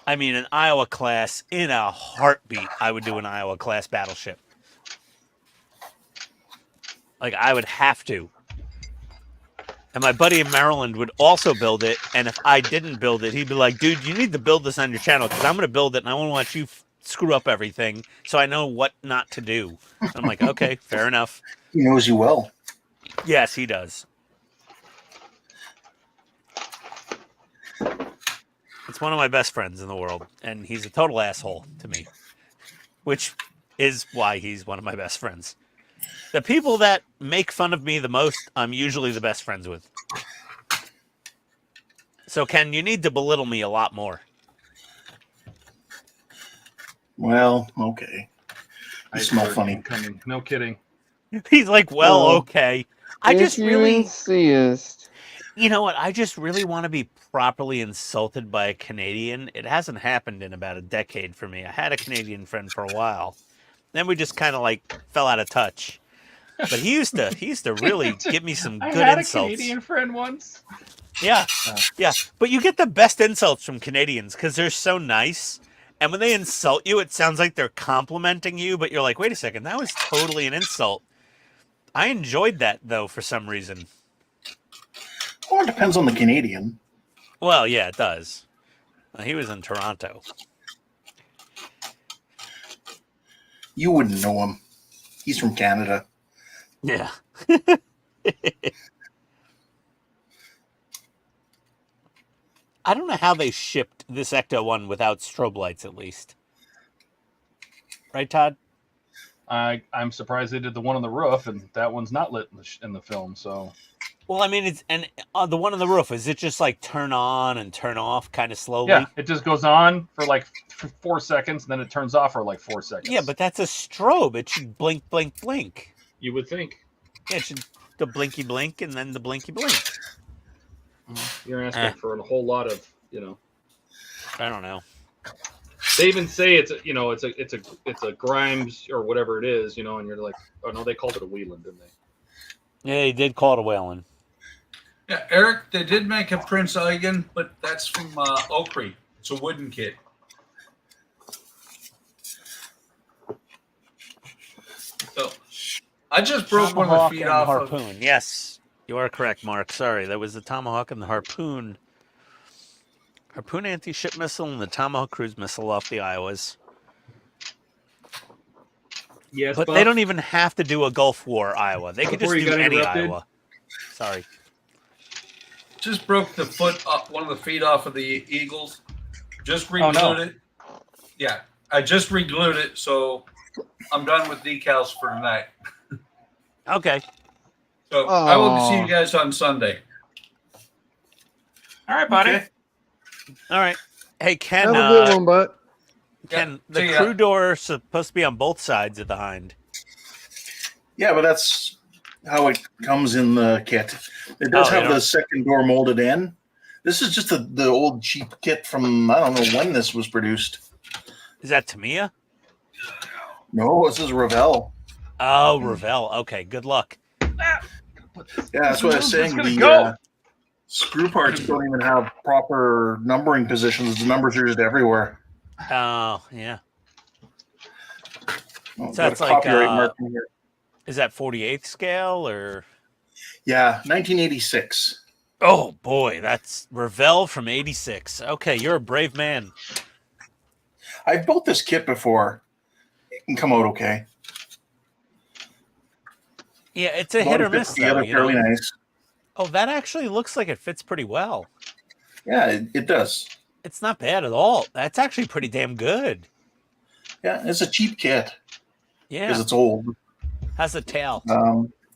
I mean, an Iowa class in a heartbeat, I would do an Iowa class battleship. Like, I would have to. And my buddy in Maryland would also build it. And if I didn't build it, he'd be like, dude, you need to build this on your channel because I'm going to build it and I want to watch you screw up everything so I know what not to do. And I'm like, okay, fair enough. He knows you well. Yes, he does. It's one of my best friends in the world, and he's a total asshole to me, which is why he's one of my best friends. The people that make fun of me the most, I'm usually the best friends with. So, Ken, you need to belittle me a lot more. Well, okay. I smell funny. Coming. No kidding. He's like, well, okay. I just really insist. You know what? I just really want to be properly insulted by a Canadian. It hasn't happened in about a decade for me. I had a Canadian friend for a while. Then we just kind of like fell out of touch. But he used to really give me some good insults. I had a Canadian friend once. Yeah. Yeah. But you get the best insults from Canadians because they're so nice. And when they insult you, it sounds like they're complimenting you, but you're like, wait a second, that was totally an insult. I enjoyed that, though, for some reason. Well, it depends on the Canadian. Well, yeah, it does. He was in Toronto. You wouldn't know him. He's from Canada. Yeah. I don't know how they shipped this Ecto one without strobe lights, at least. Right, Todd? I'm surprised they did the one on the roof, and that one's not lit in the film. So, well, I mean, it's the one on the roof. Is it just like turn on and turn off, kind of slowly? Yeah, it just goes on for like 4 seconds, and then it turns off for like 4 seconds. Yeah, but that's a strobe. It should blink, blink, blink. You would think. Yeah, it should the blinky blink and then the blinky blink. You're asking for a whole lot of, I don't know. They even say it's a Grimes or whatever it is, and you're like, oh no, they called it a Wheeland, didn't they? Yeah, they did call it a Whalen. Yeah, Eric, they did make a Prince Eugen, but that's from Oaktree. It's a wooden kit. So I just broke one of the feet off harpoon. Yes, you are correct, Mark. Sorry, that was the Tomahawk and the Harpoon. Harpoon anti-ship missile and the Tomahawk cruise missile off the Iowas. Yes, but they don't even have to do a Gulf War Iowa. They could just do any Iowa. Sorry. just broke the foot up, one of the feet off of the Eagles. Just re-glued it. Yeah, I just re-glued it, so I'm done with decals for tonight. Okay. So I will see you guys on Sunday. All right, buddy. Okay. All right. Hey, Ken. Have a good one, bud. Ken, Yeah, the crew door is supposed to be on both sides of the hind. Yeah, but that's how it comes in the kit. It does have the second door molded in. This is just the old cheap kit from, I don't know when this was produced. Is that Tamiya? No, this is Revell. Oh, Revell. Okay, good luck. Yeah, that's what I was saying. The screw parts don't even have proper numbering positions. The numbers are just everywhere. Oh, yeah. Well, So that's like, is that 48th scale or? Yeah, 1986. Oh, boy, that's Revell from 86. Okay, you're a brave man. I've built this kit before. It can come out okay. Yeah, it's a hit or miss, though. Fairly nice. Oh, that actually looks like it fits pretty well. Yeah, it does. It's not bad at all. That's actually pretty damn good. Yeah, it's a cheap kit. Yeah. Because it's old. How's the tail?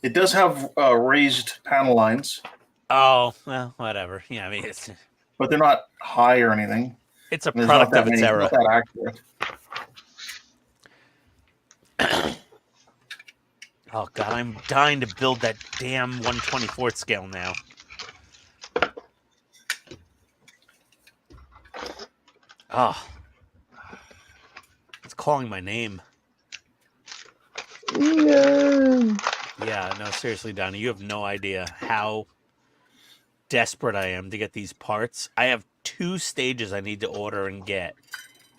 It does have raised panel lines. Oh, well, whatever. Yeah, I mean, it's... But they're not high or anything. It's a product of its era. Not that accurate. Oh, God, I'm dying to build that damn 1/24th scale now. Oh. It's calling my name. Yeah, no, seriously, Donnie, you have no idea how desperate I am to get these parts. I have 2 stages I need to order and get.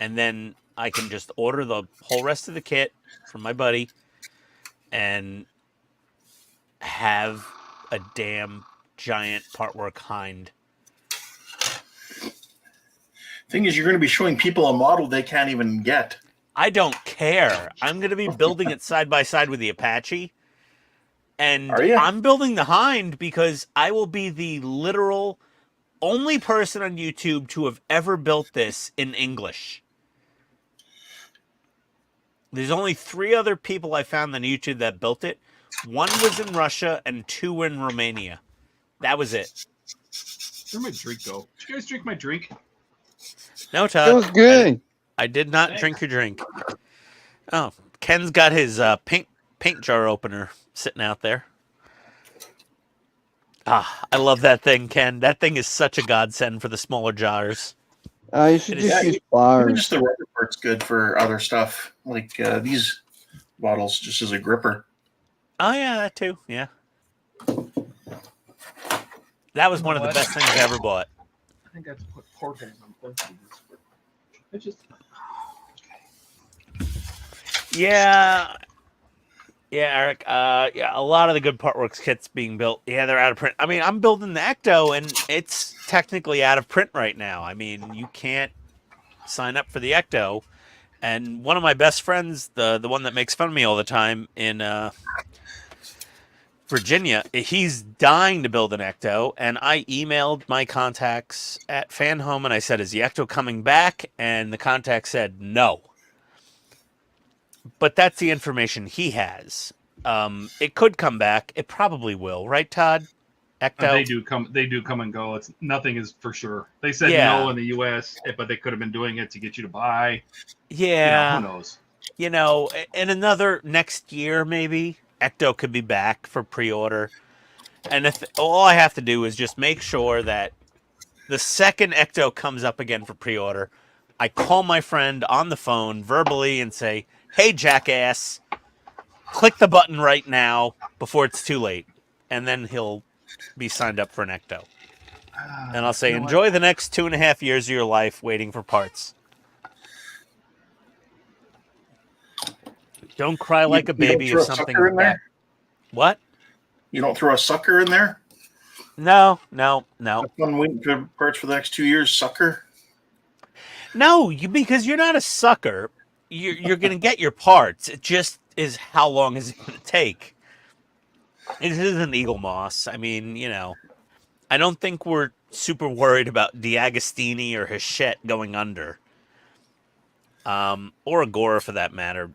And then I can just order the whole rest of the kit from my buddy and have a damn giant partwork hind. Thing is, you're going to be showing people a model they can't even get. I don't care. I'm going to be building it side by side with the Apache. And I'm building the hind because I will be the literal only person on YouTube to have ever built this in English. There's only 3 other people I found on YouTube that built it. 1 was in Russia and 2 were in Romania. That was it. Where'd my drink go? Did you guys drink my drink? No, Todd. It was good. I did not drink your drink. Oh, Ken's got his paint jar opener sitting out there. Ah, I love that thing, Ken. That thing is such a godsend for the smaller jars. You should just use pliers. Just the rubber part's good for other stuff, like these bottles, just as a gripper. Oh, yeah, that too. Yeah. That was one of the best things I ever bought. I think I have to put portals on both of these. I just... Yeah, Eric. Yeah, a lot of the good Partworks kits being built. Yeah, they're out of print. I mean, I'm building the Ecto, and it's technically out of print right now. I mean, you can't sign up for the Ecto. And one of my best friends, the one that makes fun of me all the time in Virginia, he's dying to build an Ecto, and I emailed my contacts at FanHome, and I said, "Is the Ecto coming back?" And the contact said, "No." But that's the information he has. It could come back. It probably will, right, Todd? Ecto. They do come and go. It's nothing is for sure. They said no in the U.S., but they could have been doing it to get you to buy. Yeah, who knows? In another next year, maybe Ecto could be back for pre-order. And if all I have to do is just make sure that the second Ecto comes up again for pre-order, I call my friend on the phone verbally and say, "Hey, jackass, click the button right now before it's too late." And then he'll be signed up for an Ecto. And I'll say, enjoy the next 2.5 years of your life waiting for parts. Don't cry like a baby if something in there. What? You don't throw a sucker in there? No. One waiting for parts for the next 2 years, sucker? No, because you're not a sucker. You're going to get your parts. It just is how long is it going to take? It isn't Eagle Moss. I mean, I don't think we're super worried about D'Agostini or Hachette going under. Or Agora for that matter.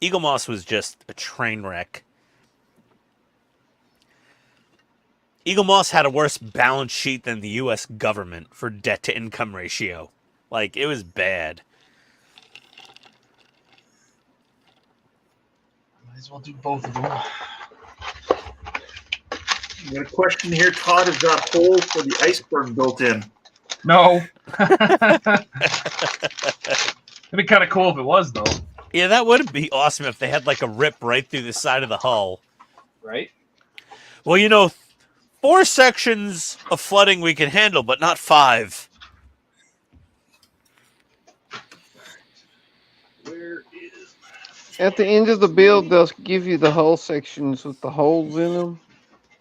Eagle Moss was just a train wreck. Eagle Moss had a worse balance sheet than the U.S. government for debt-to-income ratio. Like, it was bad. Might as well do both of them. I got a question here. Todd has got holes for the iceberg built in. No. It'd be kind of cool if it was, though. Yeah, that would be awesome if they had like a rip right through the side of the hull. Right? Well, you know, 4 sections of flooding we can handle, but not 5. Where is... At the end of the build, they'll give you the hull sections with the holes in them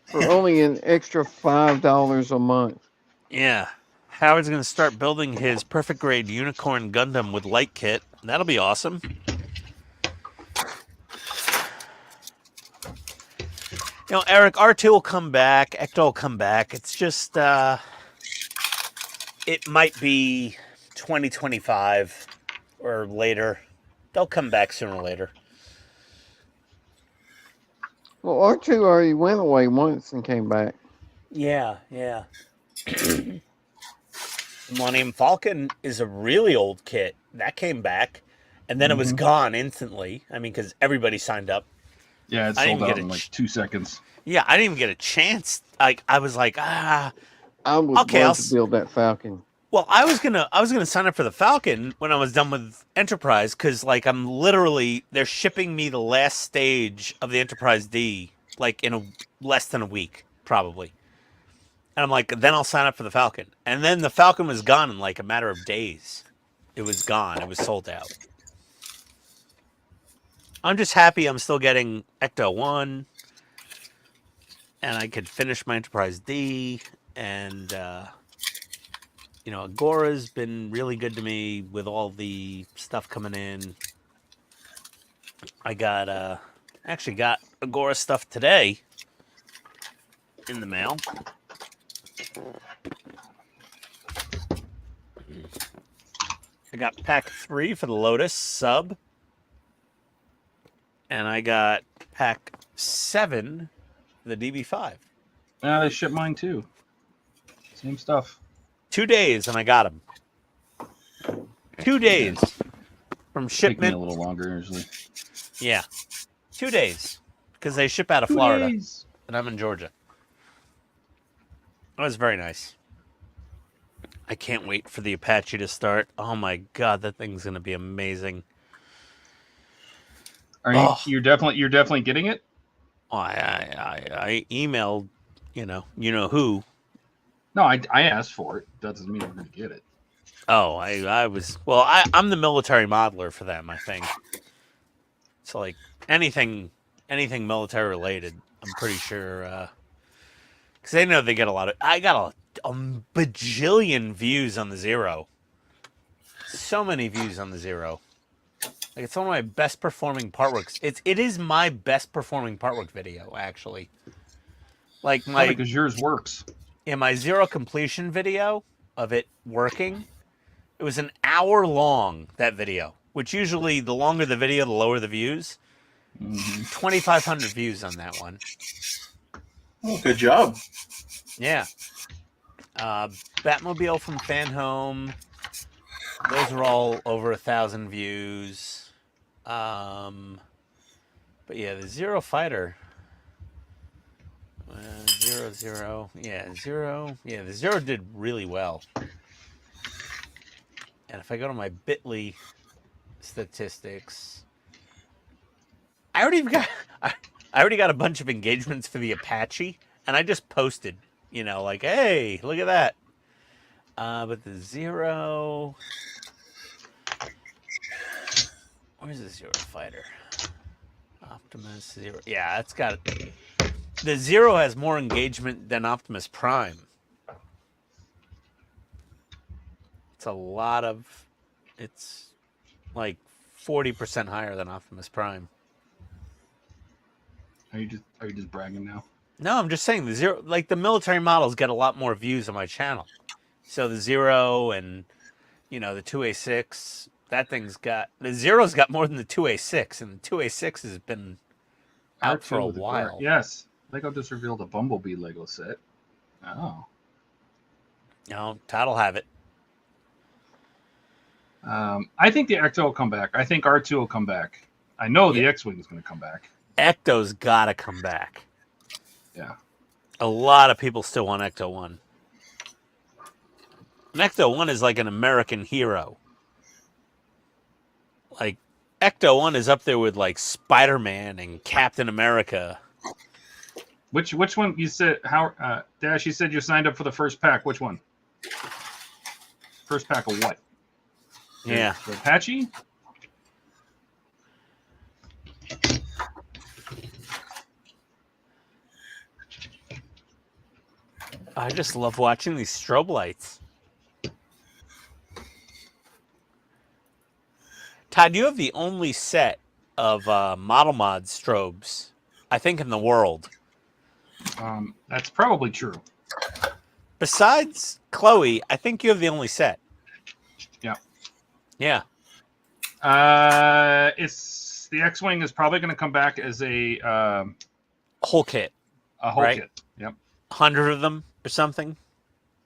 for only an extra $5 a month. Yeah. Howard's going to start building his perfect grade unicorn Gundam with light kit. That'll be awesome. You know, Eric, R2 will come back. Ecto will come back. It's just, it might be 2025 or later. They'll come back sooner or later. Well, R2 already went away once and came back. Yeah, yeah. Millennium Falcon is a really old kit. That came back, and then it was gone instantly. I mean, because everybody signed up. Yeah, it sold out in like 2 seconds. Yeah, I didn't even get a chance. I was like, I was going to build that Falcon. Well, I was gonna sign up for the Falcon when I was done with Enterprise, because like I'm literally, they're shipping me the last stage of the Enterprise D like in less than a week probably, and I'm like, then I'll sign up for the Falcon, and then the Falcon was gone in like a matter of days. It was gone. It was sold out. I'm just happy I'm still getting Ecto 1, and I could finish my Enterprise D, and you know, Agora's been really good to me with all the stuff coming in. I got actually got Agora stuff today in the mail. I got pack 3 for the Lotus sub. And I got pack 7 for the DB5. Yeah, they shipped mine too. Same stuff. 2 days and I got them. 2 days from shipment. Take me a little longer usually. Yeah, 2 days because they ship out of 2 Florida, days. and I'm in Georgia. That was very nice. I can't wait for the Apache to start. Oh my god, that thing's gonna be amazing. Are you? You're definitely getting it. Oh, I emailed, you know who. No, I asked for it. That doesn't mean we're gonna get it. Oh, I was, well, I'm the military modeler for them, I think. So like anything military related, I'm pretty sure, because they know they get a lot of. I got a bajillion views on the Zero. So many views on the Zero. Like, it's one of my best performing partworks. It is my best performing partwork video, actually. Like because yours works. In my Zero completion video of it working, it was an hour long, that video. Which usually, the longer the video, the lower the views. 2,500 views on that one. Oh, good job. Yeah. Batmobile from Fan Home. Those are all over 1,000 views. But yeah, the Zero Fighter. Zero. Yeah, Zero. Yeah, the Zero did really well. And if I go to my Bitly statistics, I already got a bunch of engagements for the Apache, and I just posted, like, hey, look at that. But the Zero, where's the Zero Fighter? Optimus Zero. Yeah, it's got it. The Zero has more engagement than Optimus Prime. It's like 40% higher than Optimus Prime. Are you just bragging now? No, I'm just saying the military models get a lot more views on my channel. So the Zero and the 2A6, the Zero's got more than the 2A6, and the 2A6 has been out for a while. Yes, Lego just revealed a Bumblebee Lego set. Oh. No, Todd will have it. I think the Ecto will come back. I think R2 will come back. I know the X-Wing is going to come back. Ecto's got to come back. Yeah. A lot of people still want Ecto 1. And Ecto 1 is like an American hero. Like, Ecto 1 is up there with, like, Spider-Man and Captain America. Which one you said? Dash, you said you signed up for the first pack. Which one? First pack of what? Yeah. The Apache? I just love watching these strobe lights. Todd, you have the only set of Model Mod strobes, I think, in the world. That's probably true. Besides Chloe, I think you have the only set. Yeah. Yeah. It's the X-Wing is probably going to come back as a whole kit. A whole kit. Yep. 100 of them or something.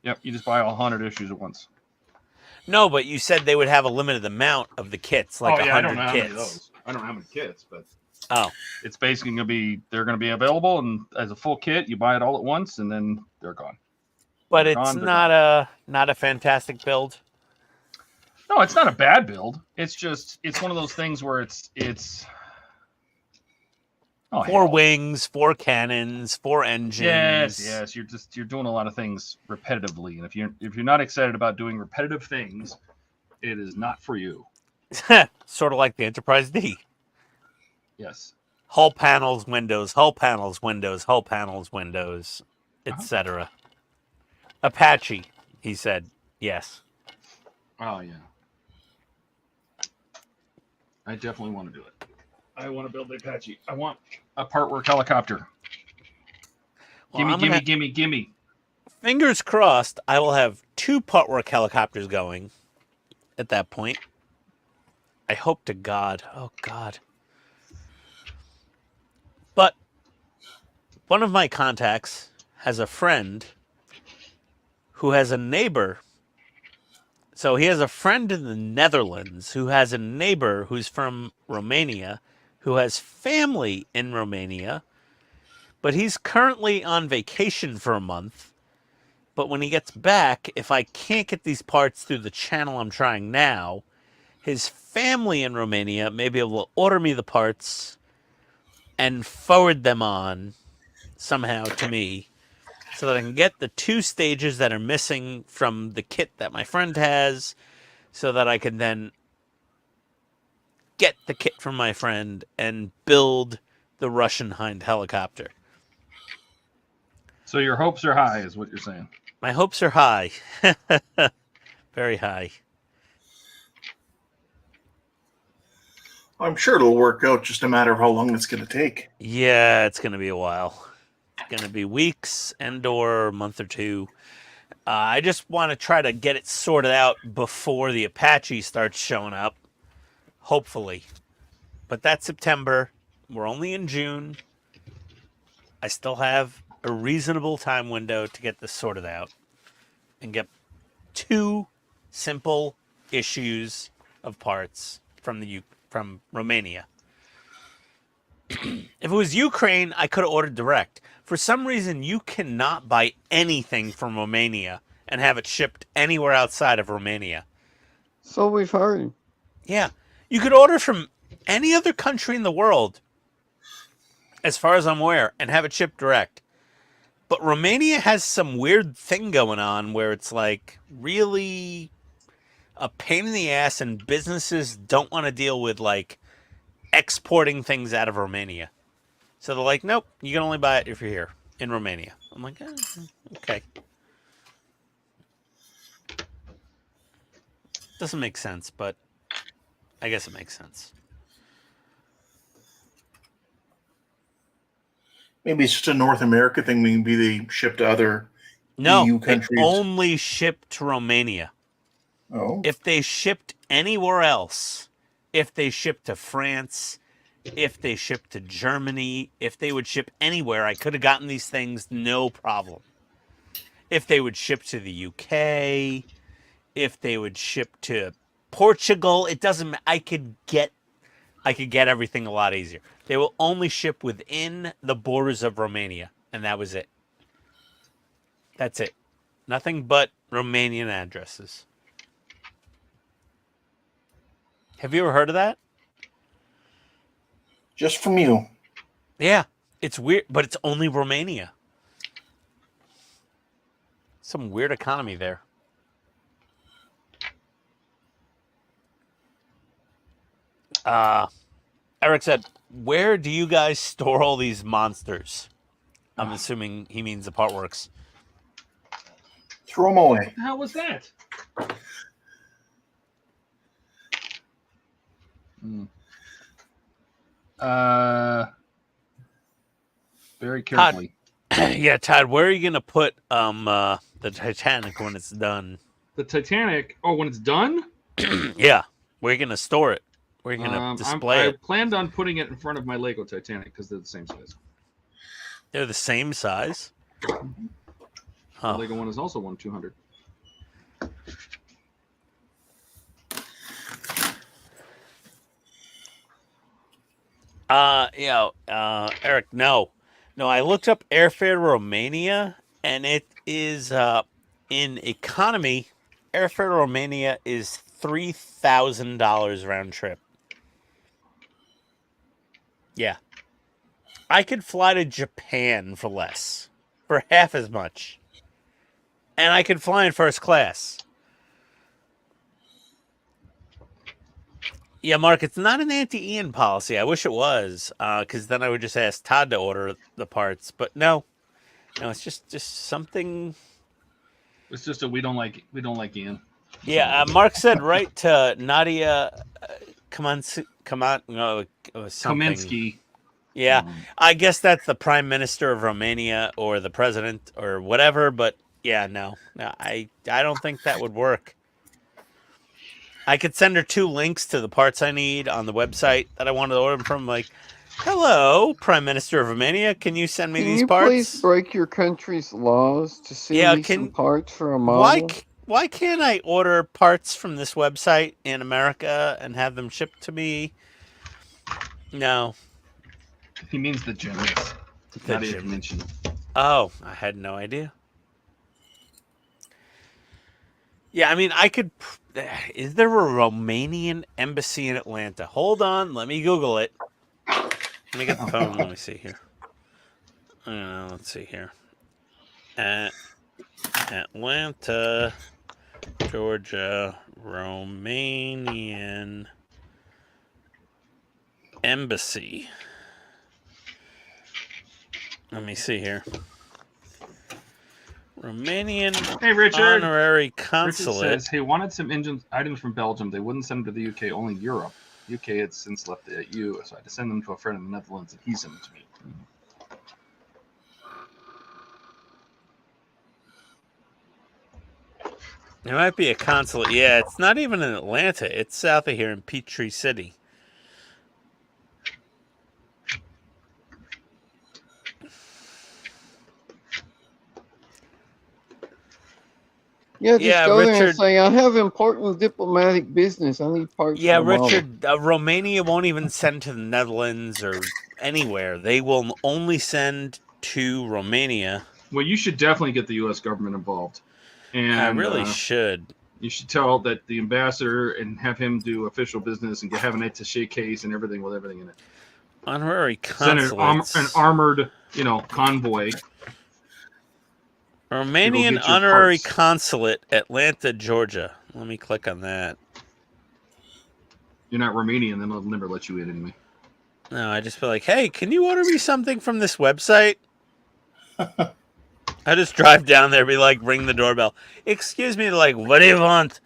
Yep. You just buy all 100 issues at once. No, but you said they would have a limited amount of the kits, like 100 I don't know kits. How many of those. I don't know how many kits, but it's basically going to be they're going to be available, and as a full kit, you buy it all at once, and then they're gone. But it's not a fantastic build. No, it's not a bad build. It's just one of those things where it's 4 wings, 4 cannons, 4 engines. Yes. You're doing a lot of things repetitively, and if you're not excited about doing repetitive things, it is not for you. Sort of like the Enterprise D. Yes. Hull panels, windows, hull panels, windows, hull panels, windows, etc. Apache, he said. Yes. Oh yeah. I definitely want to do it. I want to build the Apache. I want a part work helicopter. Well, Gimme. Fingers crossed, I will have 2 part work helicopters going at that point. I hope to God. Oh, God. But one of my contacts has a friend who has a neighbor. So he has a friend in the Netherlands who has a neighbor who's from Romania, who has family in Romania, but he's currently on vacation for a month. But when he gets back, if I can't get these parts through the channel I'm trying now, his family in Romania may be able to order me the parts and forward them on somehow to me so that I can get the 2 stages that are missing from the kit that my friend has, so that I can then get the kit from my friend and build the Russian Hind helicopter. So your hopes are high, is what you're saying. My hopes are high. Very high. I'm sure it'll work out, just a matter of how long it's going to take. Yeah, it's going to be a while. It's going to be weeks and/or a month or 2. I just want to try to get it sorted out before the Apache starts showing up. Hopefully. But that's September. We're only in June. I still have a reasonable time window to get this sorted out and get 2 simple issues of parts from Romania. If it was Ukraine, I could have ordered direct. For some reason, you cannot buy anything from Romania and have it shipped anywhere outside of Romania. So we've heard. Yeah. You could order from any other country in the world, as far as I'm aware, and have it shipped direct. But Romania has some weird thing going on where it's like really a pain in the ass, and businesses don't want to deal with like exporting things out of Romania. So they're like, nope, you can only buy it if you're here in Romania. I'm like, okay. Doesn't make sense, but I guess it makes sense. Maybe it's just a North America thing. Maybe they ship to other EU countries. They only ship to Romania. Oh. If they shipped anywhere else, if they shipped to France, if they shipped to Germany, if they would ship anywhere, I could have gotten these things no problem. If they would ship to the UK, if they would ship to Portugal, it doesn't matter. I could get everything a lot easier. They will only ship within the borders of Romania, and that was it. That's it. Nothing but Romanian addresses. Have you ever heard of that? Just from you. Yeah. It's weird, but it's only Romania. Some weird economy there. Eric said, where do you guys store all these monsters? I'm assuming he means the Partworks. Throw them away. What the hell was that? Very carefully. Todd, yeah, Todd, where are you going to put the Titanic when it's done? The Titanic? Oh, when it's done? Yeah. Where are you going to store it? Where are you going to display it? I planned on putting it in front of my Lego Titanic because they're the same size. They're the same size? The Lego one is also 1/200. Eric, no, I looked up airfare to Romania, and it is in economy. Airfare to Romania is $3,000 round trip. Yeah, I could fly to Japan for less, for half as much, and I could fly in first class. Yeah, Mark, it's not an anti-Ian policy. I wish it was, because then I would just ask Todd to order the parts. But no, it's just something. It's just we don't like Ian. Yeah, Mark said right to Nadia Kaminsky. Yeah, I guess that's the Prime Minister of Romania or the President or whatever. But yeah, no, I don't think that would work. I could send her 2 links to the parts I need on the website that I wanted to order them from. Like, hello, Prime Minister of Romania, can you send me these parts? Can you please break your country's laws to send me some parts for a model? Why can't I order parts from this website in America and have them shipped to me? No. He means the gyms. Not even mentioned. Oh, I had no idea. Yeah, I mean, I could. Is there a Romanian embassy in Atlanta? Hold on, let me Google it. Let me get the phone. Let me see here. Let's see here. Atlanta, Georgia, Romanian embassy. Let me see here. Romanian honorary consulate. Richard says he wanted some items from Belgium. They wouldn't send them to the UK, only Europe. UK had since left the EU, so I had to send them to a friend in the Netherlands, and he sent them to me. There might be a consulate. Yeah, it's not even in Atlanta. It's south of here in Peachtree City. Yeah, just go there and say, I have important diplomatic business. I need parts. Yeah, Richard, Romania won't even send to the Netherlands or anywhere. They will only send to Romania. Well, you should definitely get the U.S. government involved. And I really should. You should tell that the ambassador and have him do official business and have an attaché case and everything with everything in it. Honorary consulate. Send an armored, convoy. Romanian honorary consulate, Atlanta, Georgia. Let me click on that. You're not Romanian, then they'll never let you in anyway. No, I just feel like, hey, can you order me something from this website? I just drive down there, be like, ring the doorbell. Excuse me, like, what do you want?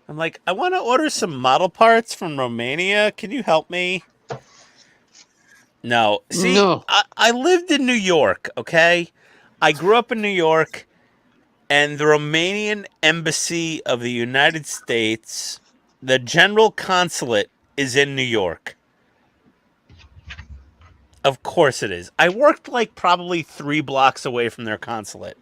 I'm like, I want to order some model parts from Romania. Can you help me? No. See, No. I lived in New York, okay? I grew up in New York, and the Romanian Embassy of the United States, the General Consulate, is in New York. Of course it is. I worked like probably 3 blocks away from their consulate.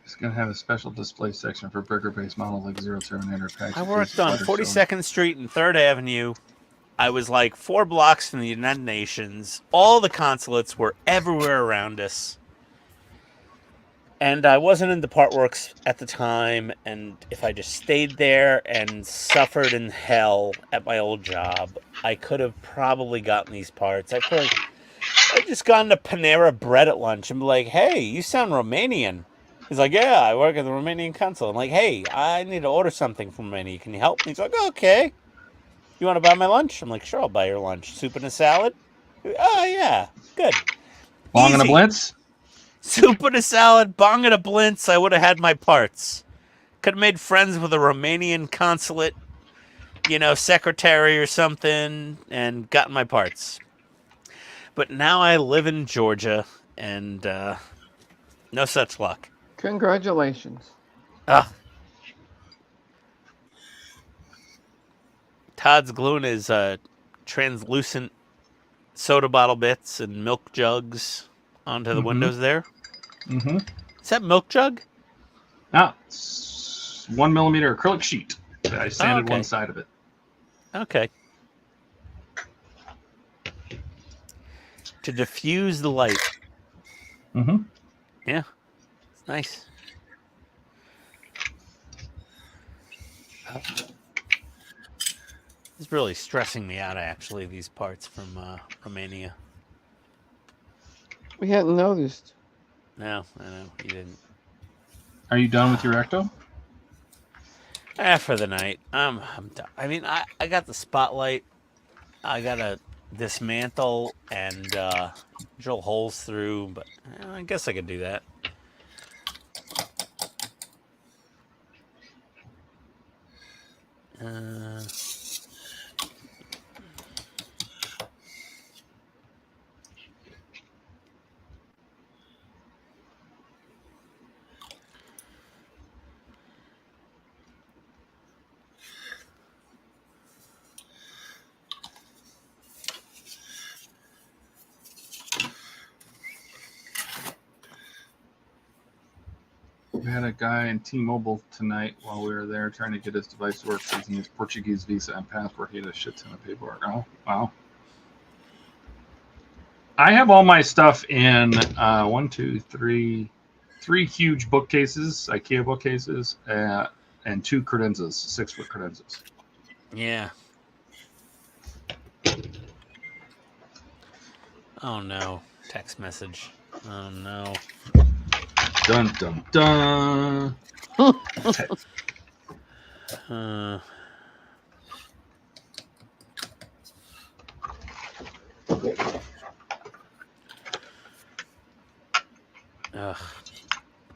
It's going to have a special display section for burger-based model like Zero Terminator packs. I worked on 42nd Street and 3rd Avenue. I was like 4 blocks from the United Nations. All the consulates were everywhere around us. And I wasn't in the part works at the time, and if I just stayed there and suffered in hell at my old job, I could have probably gotten these parts. I'd just gone to Panera Bread at lunch and be like, hey, you sound Romanian. He's like, yeah, I work at the Romanian consulate. I'm like, hey, I need to order something from Romania. Can you help me? He's like, okay. You want to buy my lunch? I'm like, sure, I'll buy your lunch. Soup and a salad? Oh, yeah, good. Bong and a blitz? Soup and a salad, bong and a blintz. I would have had my parts. Could have made friends with a Romanian consulate, secretary or something, and gotten my parts. But now I live in Georgia, and no such luck. Congratulations. Todd's gluing his translucent soda bottle bits and milk jugs onto the windows there. Mm-hmm. Is that milk jug? Ah, it's 1 millimeter acrylic sheet. I sanded one side of it. Okay. To diffuse the light. Mm-hmm. Yeah. It's nice. It's really stressing me out, actually, these parts from Romania. We hadn't noticed. No, I know. You didn't. Are you done with your ecto? For the night. I'm done. I mean, I got the spotlight. I got to dismantle and drill holes through, but I guess I could do that. We had a guy in T-Mobile tonight while we were there trying to get his device to work using his Portuguese visa and passport. He had a shit ton of paperwork. Oh, wow. I have all my stuff in three huge bookcases, IKEA bookcases, and 2 credenzas, 6-foot credenzas. Yeah. Oh no. Text message. Oh no. Dun dun dun.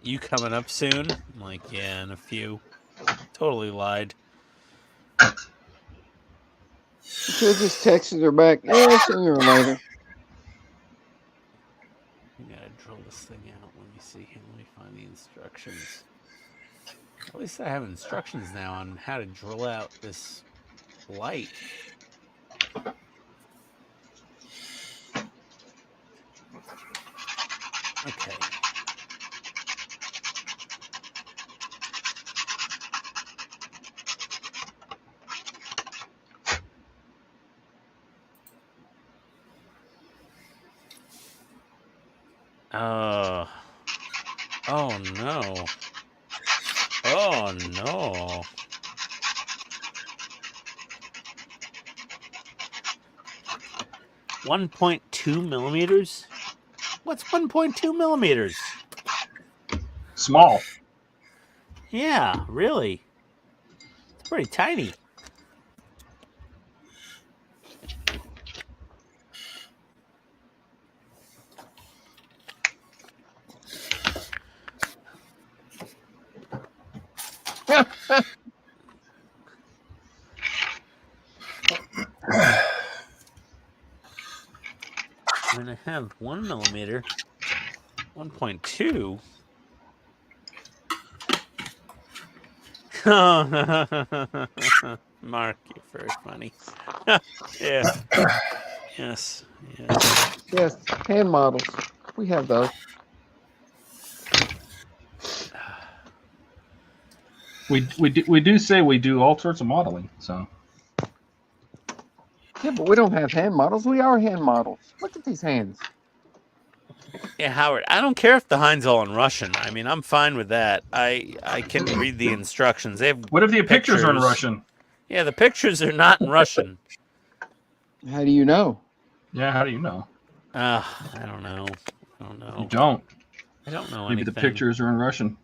You coming up soon? I'm like, yeah, in a few. Totally lied. Should have just texted her back. Yeah, sooner or later. I gotta drill this thing out. Let me see. Let me find the instructions. At least I have instructions now on how to drill out this light. Okay. Oh no. Oh no. $1.2 millimeters? What's 1.2 millimeters? Small. Yeah, really. It's pretty tiny. I mean, I have 1 millimeter, 1.2. Oh, Mark, you're very funny. Yeah. Yes. Yes. Yes, hand models. We have those. We do say we do all sorts of modeling. So Yeah, but we don't have hand models. We are hand models. Look at these hands. Yeah, Howard, I don't care if the Heinz all in Russian. I mean, I'm fine with that. I can read the instructions. They have what if the pictures are in Russian? Yeah, the pictures are not in Russian. How do you know? Yeah, how do you know? I don't know. You don't. I don't know Maybe anything. the pictures are in Russian.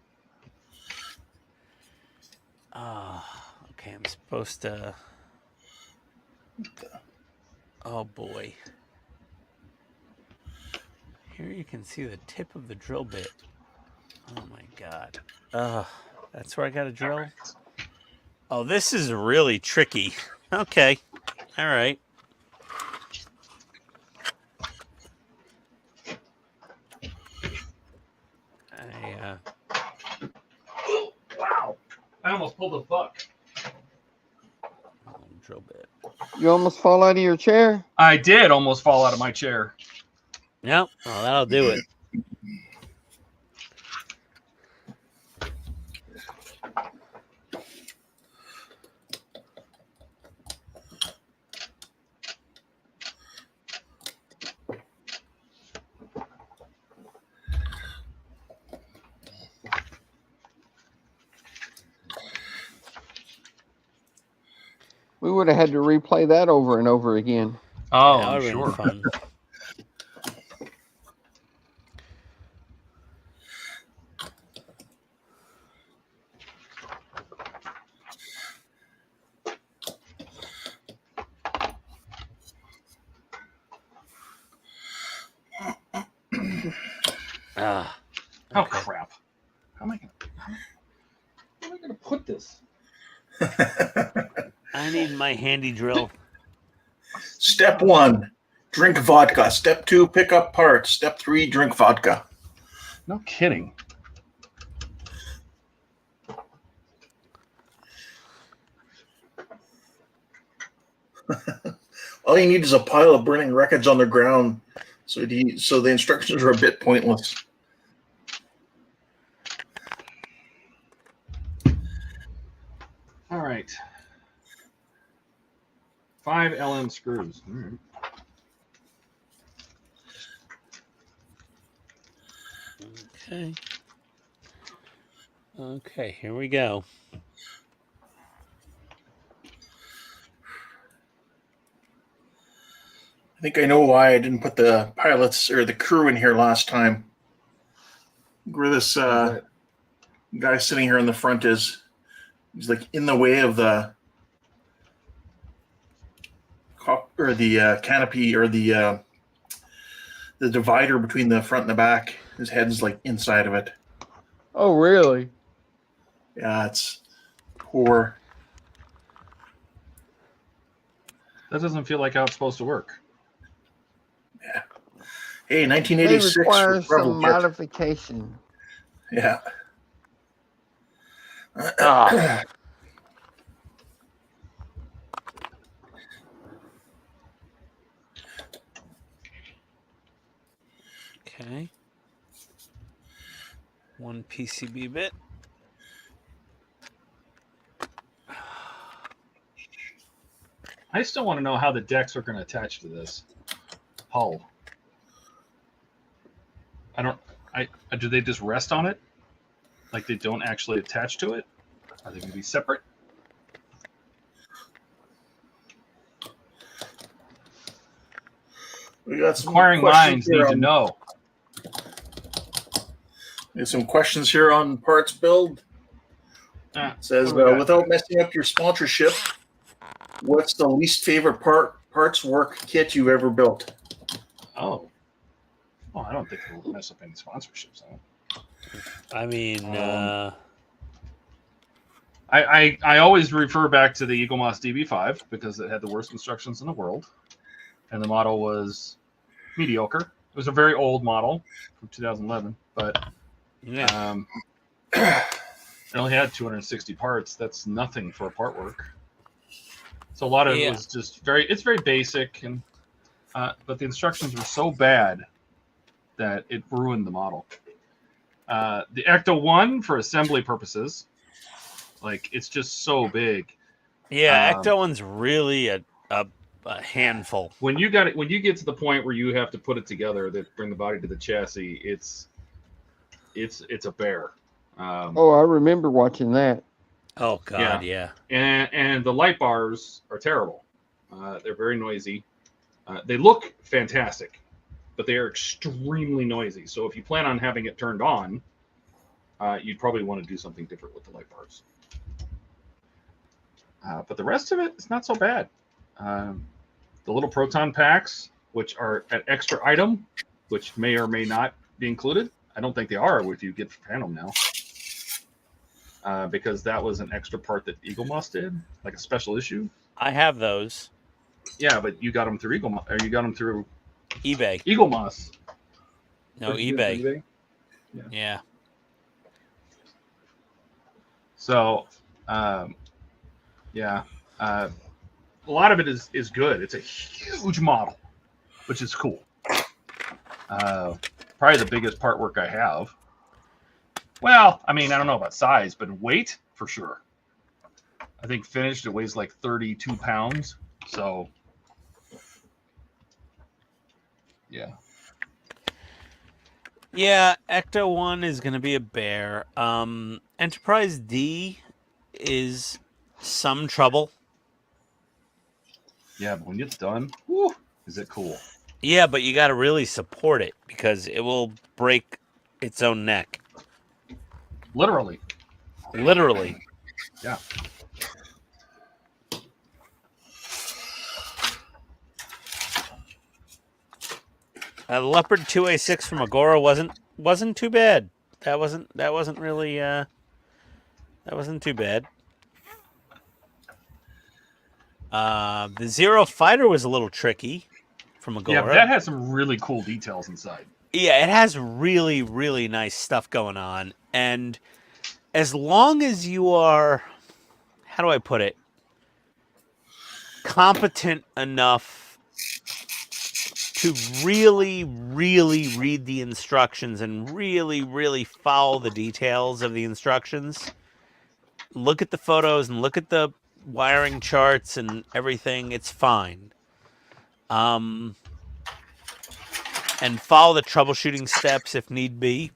Okay, I'm supposed to... Oh, boy. Here you can see the tip of the drill bit. Oh, my God. That's where I got to drill? Oh, this is really tricky. Okay. All right. Wow. I almost pulled a buck. Drill bit. You almost fall out of your chair? I did almost fall out of my chair. Yep. Well, that'll do it. We would have had to replay that over and over again. Oh, that I'm would sure. have been fun. Oh, crap. How am I gonna put this? I need my handy drill. Step 1, drink vodka. Step 2, pick up parts. Step 3, drink vodka. No kidding. All you need is a pile of burning wreckage on the ground, so the instructions are a bit pointless. All right. 5 LM screws. All right. Okay. Okay, here we go. I think I know why I didn't put the pilots or the crew in here last time. Where this guy sitting here in the front is. He's like in the way of the canopy or the divider between the front and the back. His head's like inside of it. Oh, really? Yeah, it's poor. That doesn't feel like how it's supposed to work. Yeah. Hey, They 1986. require for some modification. Yeah. Okay. 1 PCB bit. I still want to know how the decks are going to attach to this hull. Do they just rest on it? Like they don't actually attach to it? Are they going to be separate? We got some Inquiring minds need to know. There's some questions here on parts build. It says, without messing up your sponsorship, what's the least favorite parts work kit you've ever built? Oh. Oh, I don't think it'll mess up any sponsorships. I mean, I always refer back to the Eagle Moss DB5 because it had the worst instructions in the world. And the model was mediocre. It was a very old model from 2011, but Yeah. it only had 260 parts. That's nothing for a part work. So a lot of it was just it's very basic, and but the instructions were so bad that it ruined the model. The Ecto 1 for assembly purposes, like it's just so big. Yeah, Ecto 1's really a handful. When you get to the point where you have to put it together, that bring the body to the chassis, it's a bear. Oh, I remember watching that. Oh God, yeah. And the light bars are terrible. They're very noisy. They look fantastic, but they are extremely noisy. So if you plan on having it turned on, you'd probably want to do something different with the light bars. But the rest of it is not so bad. The little proton packs, which are an extra item, which may or may not be included. I don't think they are if you get Phantom now. Because that was an extra part that Eagle Moss did, like a special issue. I have those. Yeah, but you got them through Eagle Moss, or you got them through eBay. Eagle Moss. No, eBay. Yeah. So, a lot of it is good. It's a huge model, which is cool. Probably the biggest part work I have. Well, I mean, I don't know about size, but weight for sure. I think finished, it weighs like 32 pounds. So, yeah. Yeah, Ecto 1 is going to be a bear. Enterprise D is some trouble. Yeah, but when it's done, whew, is it cool? Yeah, but you got to really support it because it will break its own neck. Literally. Yeah. Leopard 2A6 from Agora wasn't too bad. That wasn't really that wasn't too bad. The Zero Fighter was a little tricky from Agora. Yeah, that had some really cool details inside. Yeah, it has really, really nice stuff going on. And as long as you are, how do I put it, competent enough to really, really read the instructions and really, really follow the details of the instructions, look at the photos and look at the wiring charts and everything, it's fine. And follow the troubleshooting steps if need be.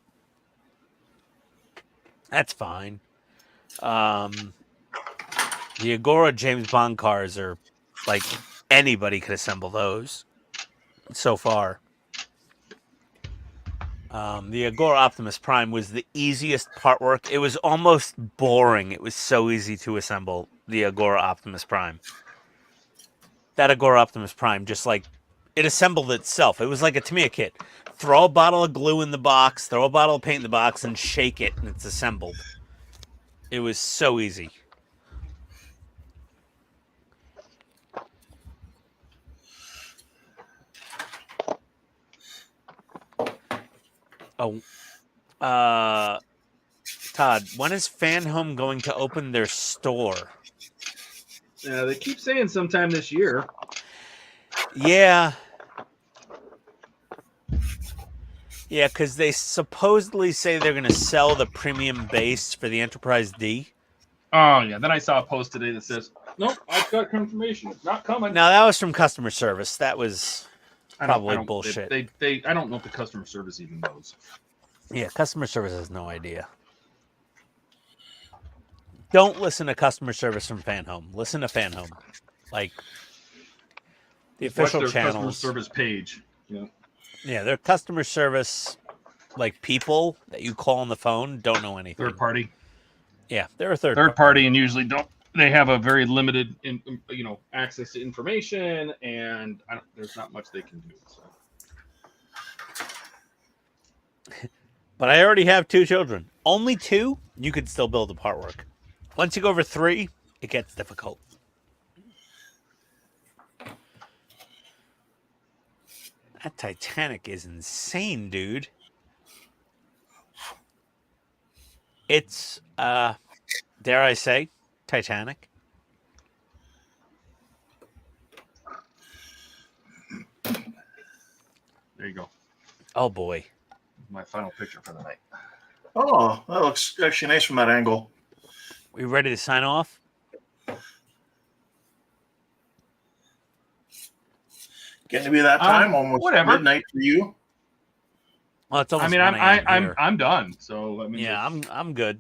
That's fine. The Agora James Bond cars are like anybody could assemble those so far. The Agora Optimus Prime was the easiest part work. It was almost boring. It was so easy to assemble the Agora Optimus Prime. That Agora Optimus Prime just like it assembled itself. It was like a Tamiya kit. Throw a bottle of glue in the box, throw a bottle of paint in the box, and shake it, and it's assembled. It was so easy. Oh, Todd, when is Fan Home going to open their store? Yeah, they keep saying sometime this year. Yeah. Yeah, because they supposedly say they're going to sell the premium base for the Enterprise D. Oh, yeah. Then I saw a post today that says, nope, I've got confirmation. It's not coming. Now, that was from customer service. That was probably bullshit. I don't know if the customer service even knows. Yeah, customer service has no idea. Don't listen to customer service from Fan Home. Listen to Fan Home. Like, the official their channels. Customer service page. Yeah. Yeah, their customer service, like people that you call on the phone, don't know anything. Third party. Yeah, they're a third party, and usually don't. They have a very limited, access to information, and there's not much they can do. So. But I already have 2 children. Only 2, you could still build the part work. Once you go over 3, it gets difficult. That Titanic is insane, dude. It's, dare I say, Titanic. There you go. Oh, boy. My final picture for the night. Oh, that looks actually nice from that angle. We ready to sign off? Getting to be that time, almost whatever. midnight for you. Well, it's almost. I mean, 1 a.m. here. I'm done. So I mean, Yeah, I'm good.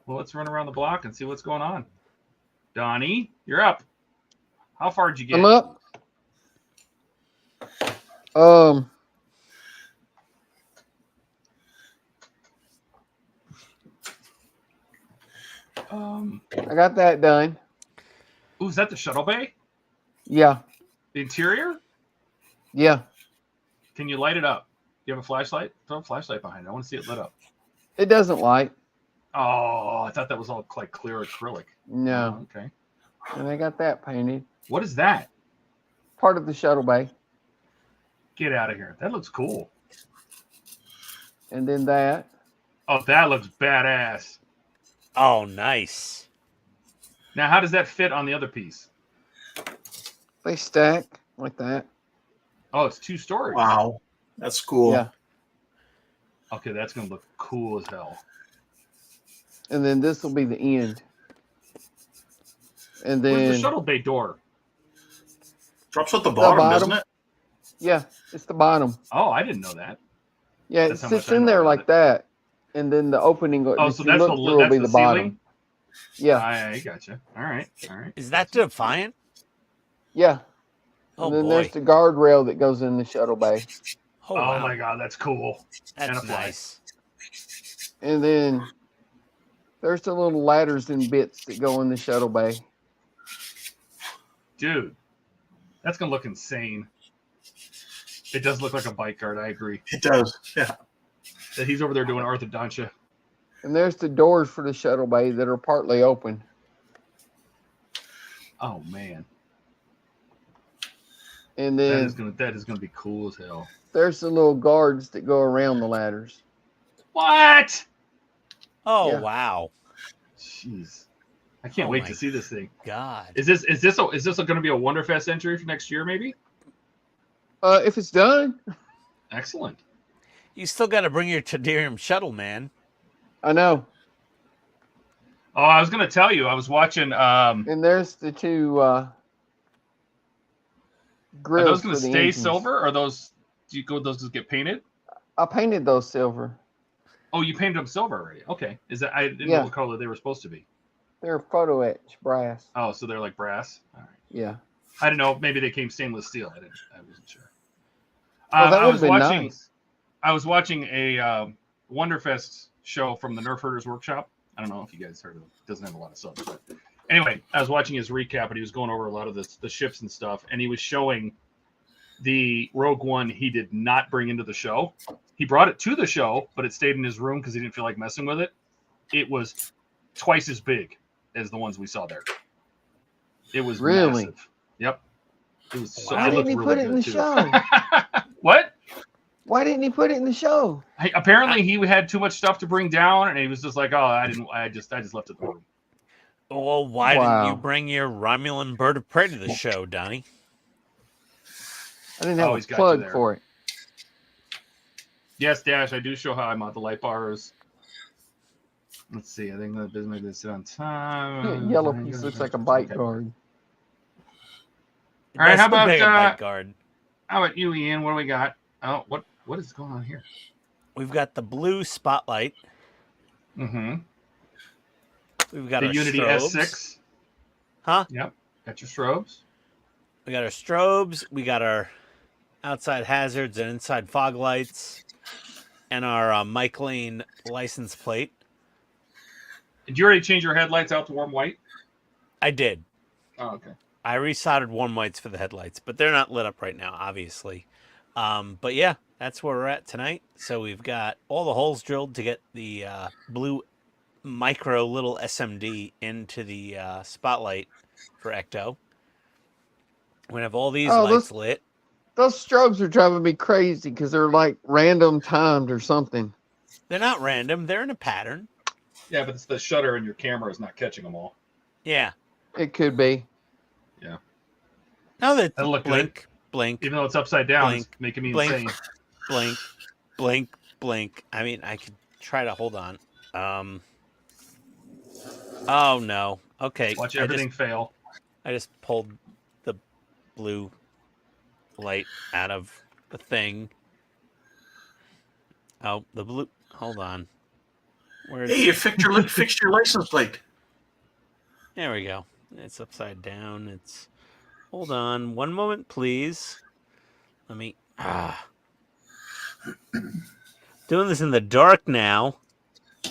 Well, let's run around the block and see what's going on. Donnie, you're up. How far did you get? I'm up. I got that done. Ooh, is that the shuttle bay? Yeah. The interior? Yeah. Can you light it up? Do you have a flashlight? Throw a flashlight behind it. I want to see it lit up. It doesn't light. Oh, I thought that was all like clear acrylic. No. Oh, okay. And I got that painted. What is that? Part of the shuttle bay. Get out of here. That looks cool. And then that. Oh, that looks badass. Oh, nice. Now, how does that fit on the other piece? They stack like that. Oh, it's 2 stories. Wow, that's cool. Yeah. Okay, that's going to look cool as hell. And then this will be the end. And Where's the then shuttle bay door? Drops at the bottom, bottom. doesn't it? yeah, it's the bottom. Oh, I didn't know that. Yeah, That's it how sits much I in know there about like it. that. And then the opening Oh, that so you that's look the through will be the bottom. ceiling? Yeah. I gotcha. All right. All right. Is that Defiant? Yeah. Oh, And then boy. there's the guardrail that goes in the shuttle bay. Oh, Oh, wow. my God, that's cool. And a That's flag. nice. And then there's the little ladders and bits that go in the shuttle bay. Dude, that's going to look insane. It does look like a bike guard. I agree. It does. Yeah. That he's over there doing orthodontia. And there's the doors for the shuttle bay that are partly open. Oh, man. And That then is gonna be cool as hell. there's the little guards that go around the ladders. What? Oh, Yeah. wow. Jeez. I can't Oh wait my to see this thing. God. Is this going to be a Wonderfest entry for next year? Maybe. If it's done, Excellent. You still got to bring your Tedarium shuttle, man. I know. Oh, I was going to tell you. I was watching. And there's the two Are grills. those going to for the stay engines. silver? Or those? Do you go? Those just get painted? I painted those silver. Oh, you painted them silver already. Okay. Is that? I didn't Yeah. know what color they were supposed to be. They're photo etch brass. Oh, so they're like brass. All right. Yeah. I didn't know. Maybe they came stainless steel. I wasn't sure. Well, that I would was have been watching. nice. I was watching a Wonderfest show from the Nerf Herders Workshop. I don't know if you guys heard of it. It doesn't have a lot of subs, but anyway, I was watching his recap and he was going over a lot of the ships and stuff, and he was showing the Rogue One he did not bring into the show. He brought it to the show, but it stayed in his room because he didn't feel like messing with it. It was twice as big as the ones we saw there. It was Really? massive. Yep. It was so. Why It didn't looked he really put it in good, the too. show? What? Why didn't he put it in the show? Apparently, he had too much stuff to bring down, and he was just like, "Oh, I didn't. I just left it in the room." Well, why didn't Wow. you bring your Romulan bird of prey to the show, Donnie? I didn't have Oh, a he's got you plug there. for it. Yes, Dash. I do show how I mount the light bars. Let's see. I think the Bismarck did sit on time. Yellow piece looks like a bite Okay. guard. All right, how about, bite guard? How about you, Ian? What do we got? Oh, what is going on here? We've got the blue spotlight. Mm-hmm. We've got The our Unity strobes. S6. Huh? Yep. Got your strobes. We got our strobes. We got our outside hazards and inside fog lights, and our Mike Lane license plate. Did you already change your headlights out to warm white? I did. Oh, okay. I resoldered warm whites for the headlights, but they're not lit up right now, obviously. But yeah, that's where we're at tonight. So we've got all the holes drilled to get the blue micro little SMD into the spotlight for Ecto. We're gonna have all these lights lit. Those strobes are driving me crazy because they're like random timed or something. They're not random. They're in a pattern. Yeah, but it's the shutter in your camera is not catching them all. Yeah. It could be. Yeah. No, that look blink, good. blink. Even though it's upside down, blink, it's making me blink, insane. Blink, blink, blink. I mean, I could try to hold on. Oh no. Okay. Watch everything fail. I just pulled the blue light out of the thing. Oh, the blue. Hold on. Hey, you fixed your license plate. There we go. It's upside down. It's. Hold on. One moment, please. Let me. Doing this in the dark now.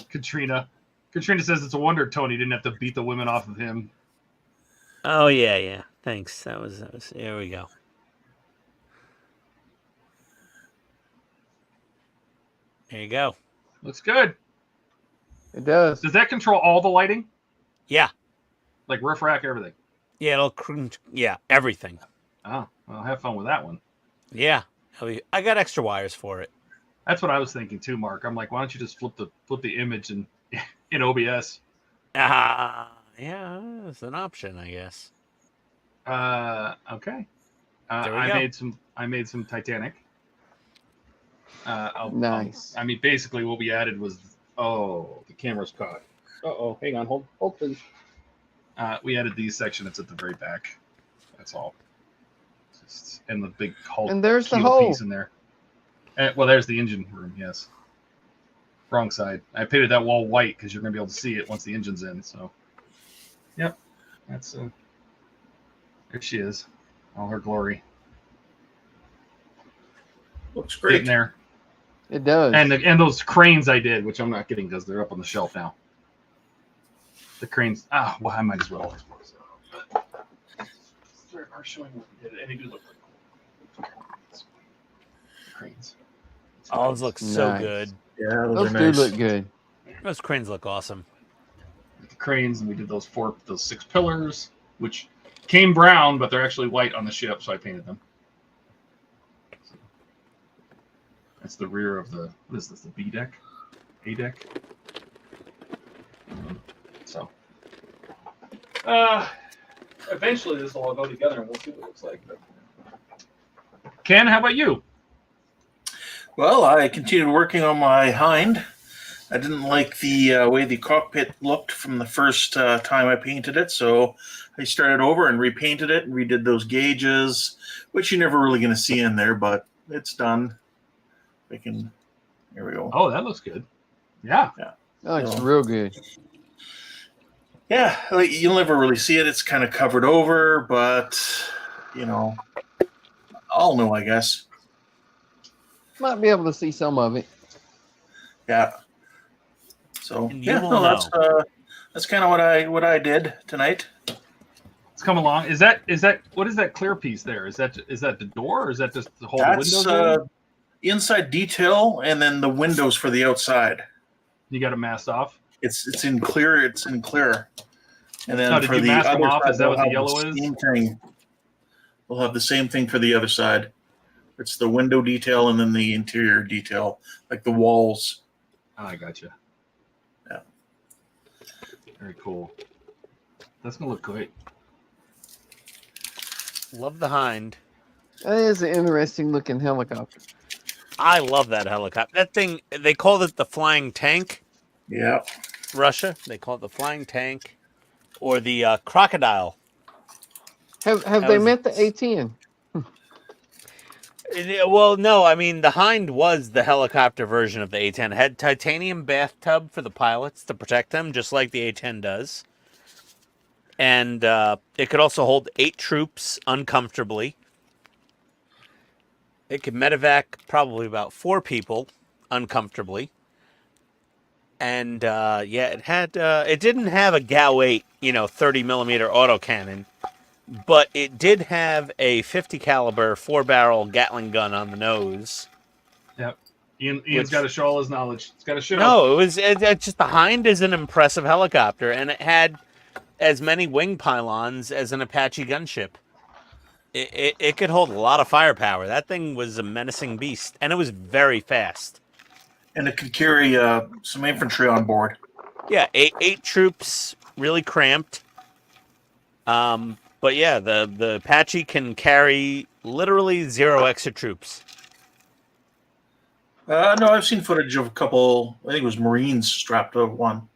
Katrina says it's a wonder Tony didn't have to beat the women off of him. Oh yeah. Thanks. That was. There we go. There you go. Looks good. It does. Does that control all the lighting? Yeah. Like roof rack, everything? Yeah, everything. Oh, well, have fun with that one. Yeah. I got extra wires for it. That's what I was thinking too, Mark. I'm like, why don't you just flip the image in OBS? Yeah, it's an option, I guess. Okay. I made some Titanic. Nice. I mean, basically what we added was, the camera's caught. Hang on, hold please. We added these section that's at the very back. That's all. And the big Hulk and there's the hole piece in there. Well, there's the engine room. Yes. Wrong side. I painted that wall white because you're gonna be able to see it once the engine's in. So, yep, that's there she is, all her glory. Looks great in there. It does. And those cranes I did, which I'm not getting because they're up on the shelf now. The cranes. Well, I might as well. Are showing what we did, and they do look pretty cool. The cranes. Oh, those look so Nice. good. Yeah, Those are do nice. look good. Those cranes look awesome. The cranes, and we did those 6 pillars, which came brown, but they're actually white on the ship, so I painted them. That's the rear of the, what is this, the B deck? A deck? So, eventually this will all go together and we'll see what it looks like. But... Ken, how about you? Well, I continued working on my Hind. I didn't like the way the cockpit looked from the first time I painted it, so I started over and repainted it and redid those gauges, which you're never really going to see in there, but it's done. Here we go. Oh, that looks good. Yeah. Oh, it's real good. Yeah, you'll never really see it. It's kind of covered over, but, I'll know, I guess. Might be able to see some of it. Yeah. So, And that's kind of what I did tonight. It's come along. What is that clear piece there? Is that the door, or is that just the whole That's window? Inside detail, and then the windows for the outside. You got it masked off. It's in clear. It's in clear. And then Did for you the mask them other off? side, Is that what the we'll yellow have is? same thing. We'll have the same thing for the other side. It's the window detail and then the interior detail, like the walls. I gotcha. Yeah. Very cool. That's gonna look great. Love the Hind. That is an interesting looking helicopter. I love that helicopter. That thing, they called it the flying tank. Yeah. Russia, they call it the flying tank, or the crocodile. Have they met the A10? Well, no. I mean, the Hind was the helicopter version of the A10. It had titanium bathtub for the pilots to protect them, just like the A10 does. And it could also hold 8 troops uncomfortably. It could medevac probably about 4 people uncomfortably. And it didn't have a GAU 8, 30 millimeter autocannon, but it did have a 50 caliber 4-barrel Gatling gun on the nose. Yep. Ian's got to show all his knowledge. It's got to show. No, it's just the Hind is an impressive helicopter, and it had as many wing pylons as an Apache gunship. It could hold a lot of firepower. That thing was a menacing beast, and it was very fast. And it could carry some infantry on board. Yeah, eight troops, really cramped. But yeah, the Apache can carry literally 0 extra troops. No, I've seen footage of a couple. I think it was Marines strapped to one.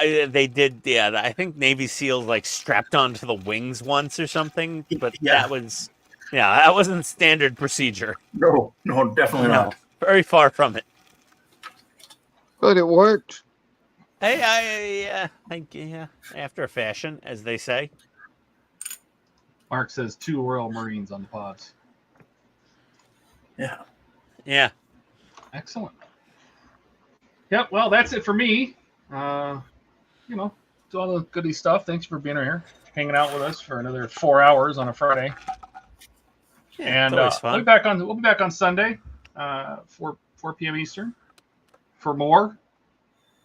They did, yeah. I think Navy SEALs like strapped onto the wings once or something, but that wasn't standard procedure. No, definitely not. Very far from it. But it worked. Yeah, after a fashion, as they say. Mark says 2 Royal Marines on the pods. Yeah. Excellent. Yep. Well, that's it for me. Do all the goody stuff. Thanks for being here, hanging out with us for another 4 hours on a Friday. Yeah, And fun. we'll be back on Sunday, 4 p.m. Eastern, for more.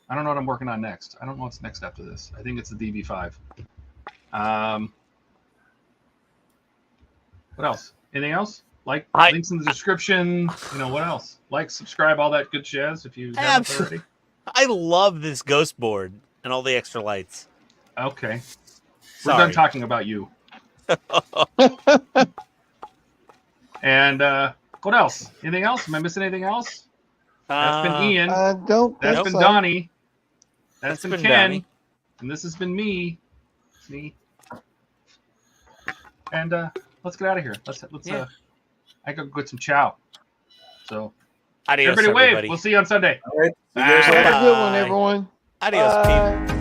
I don't know what I'm working on next. I don't know what's next after this. I think it's the DB5. What else? Anything else? Links in the description. What else? Subscribe, all that good jazz if you haven't already. I love this ghost board and all the extra lights. Okay. Sorry. We're done talking about you. And what else? Anything else? Am I missing anything else? That's been Ian. I don't. That's been Donnie. That's been Ken. Donnie. And this has been me. And let's get out of here. Let's I go get some chow. So adios, everybody wave. everybody. We'll see you on Sunday. All right. Have a good one, everyone. Adios, people.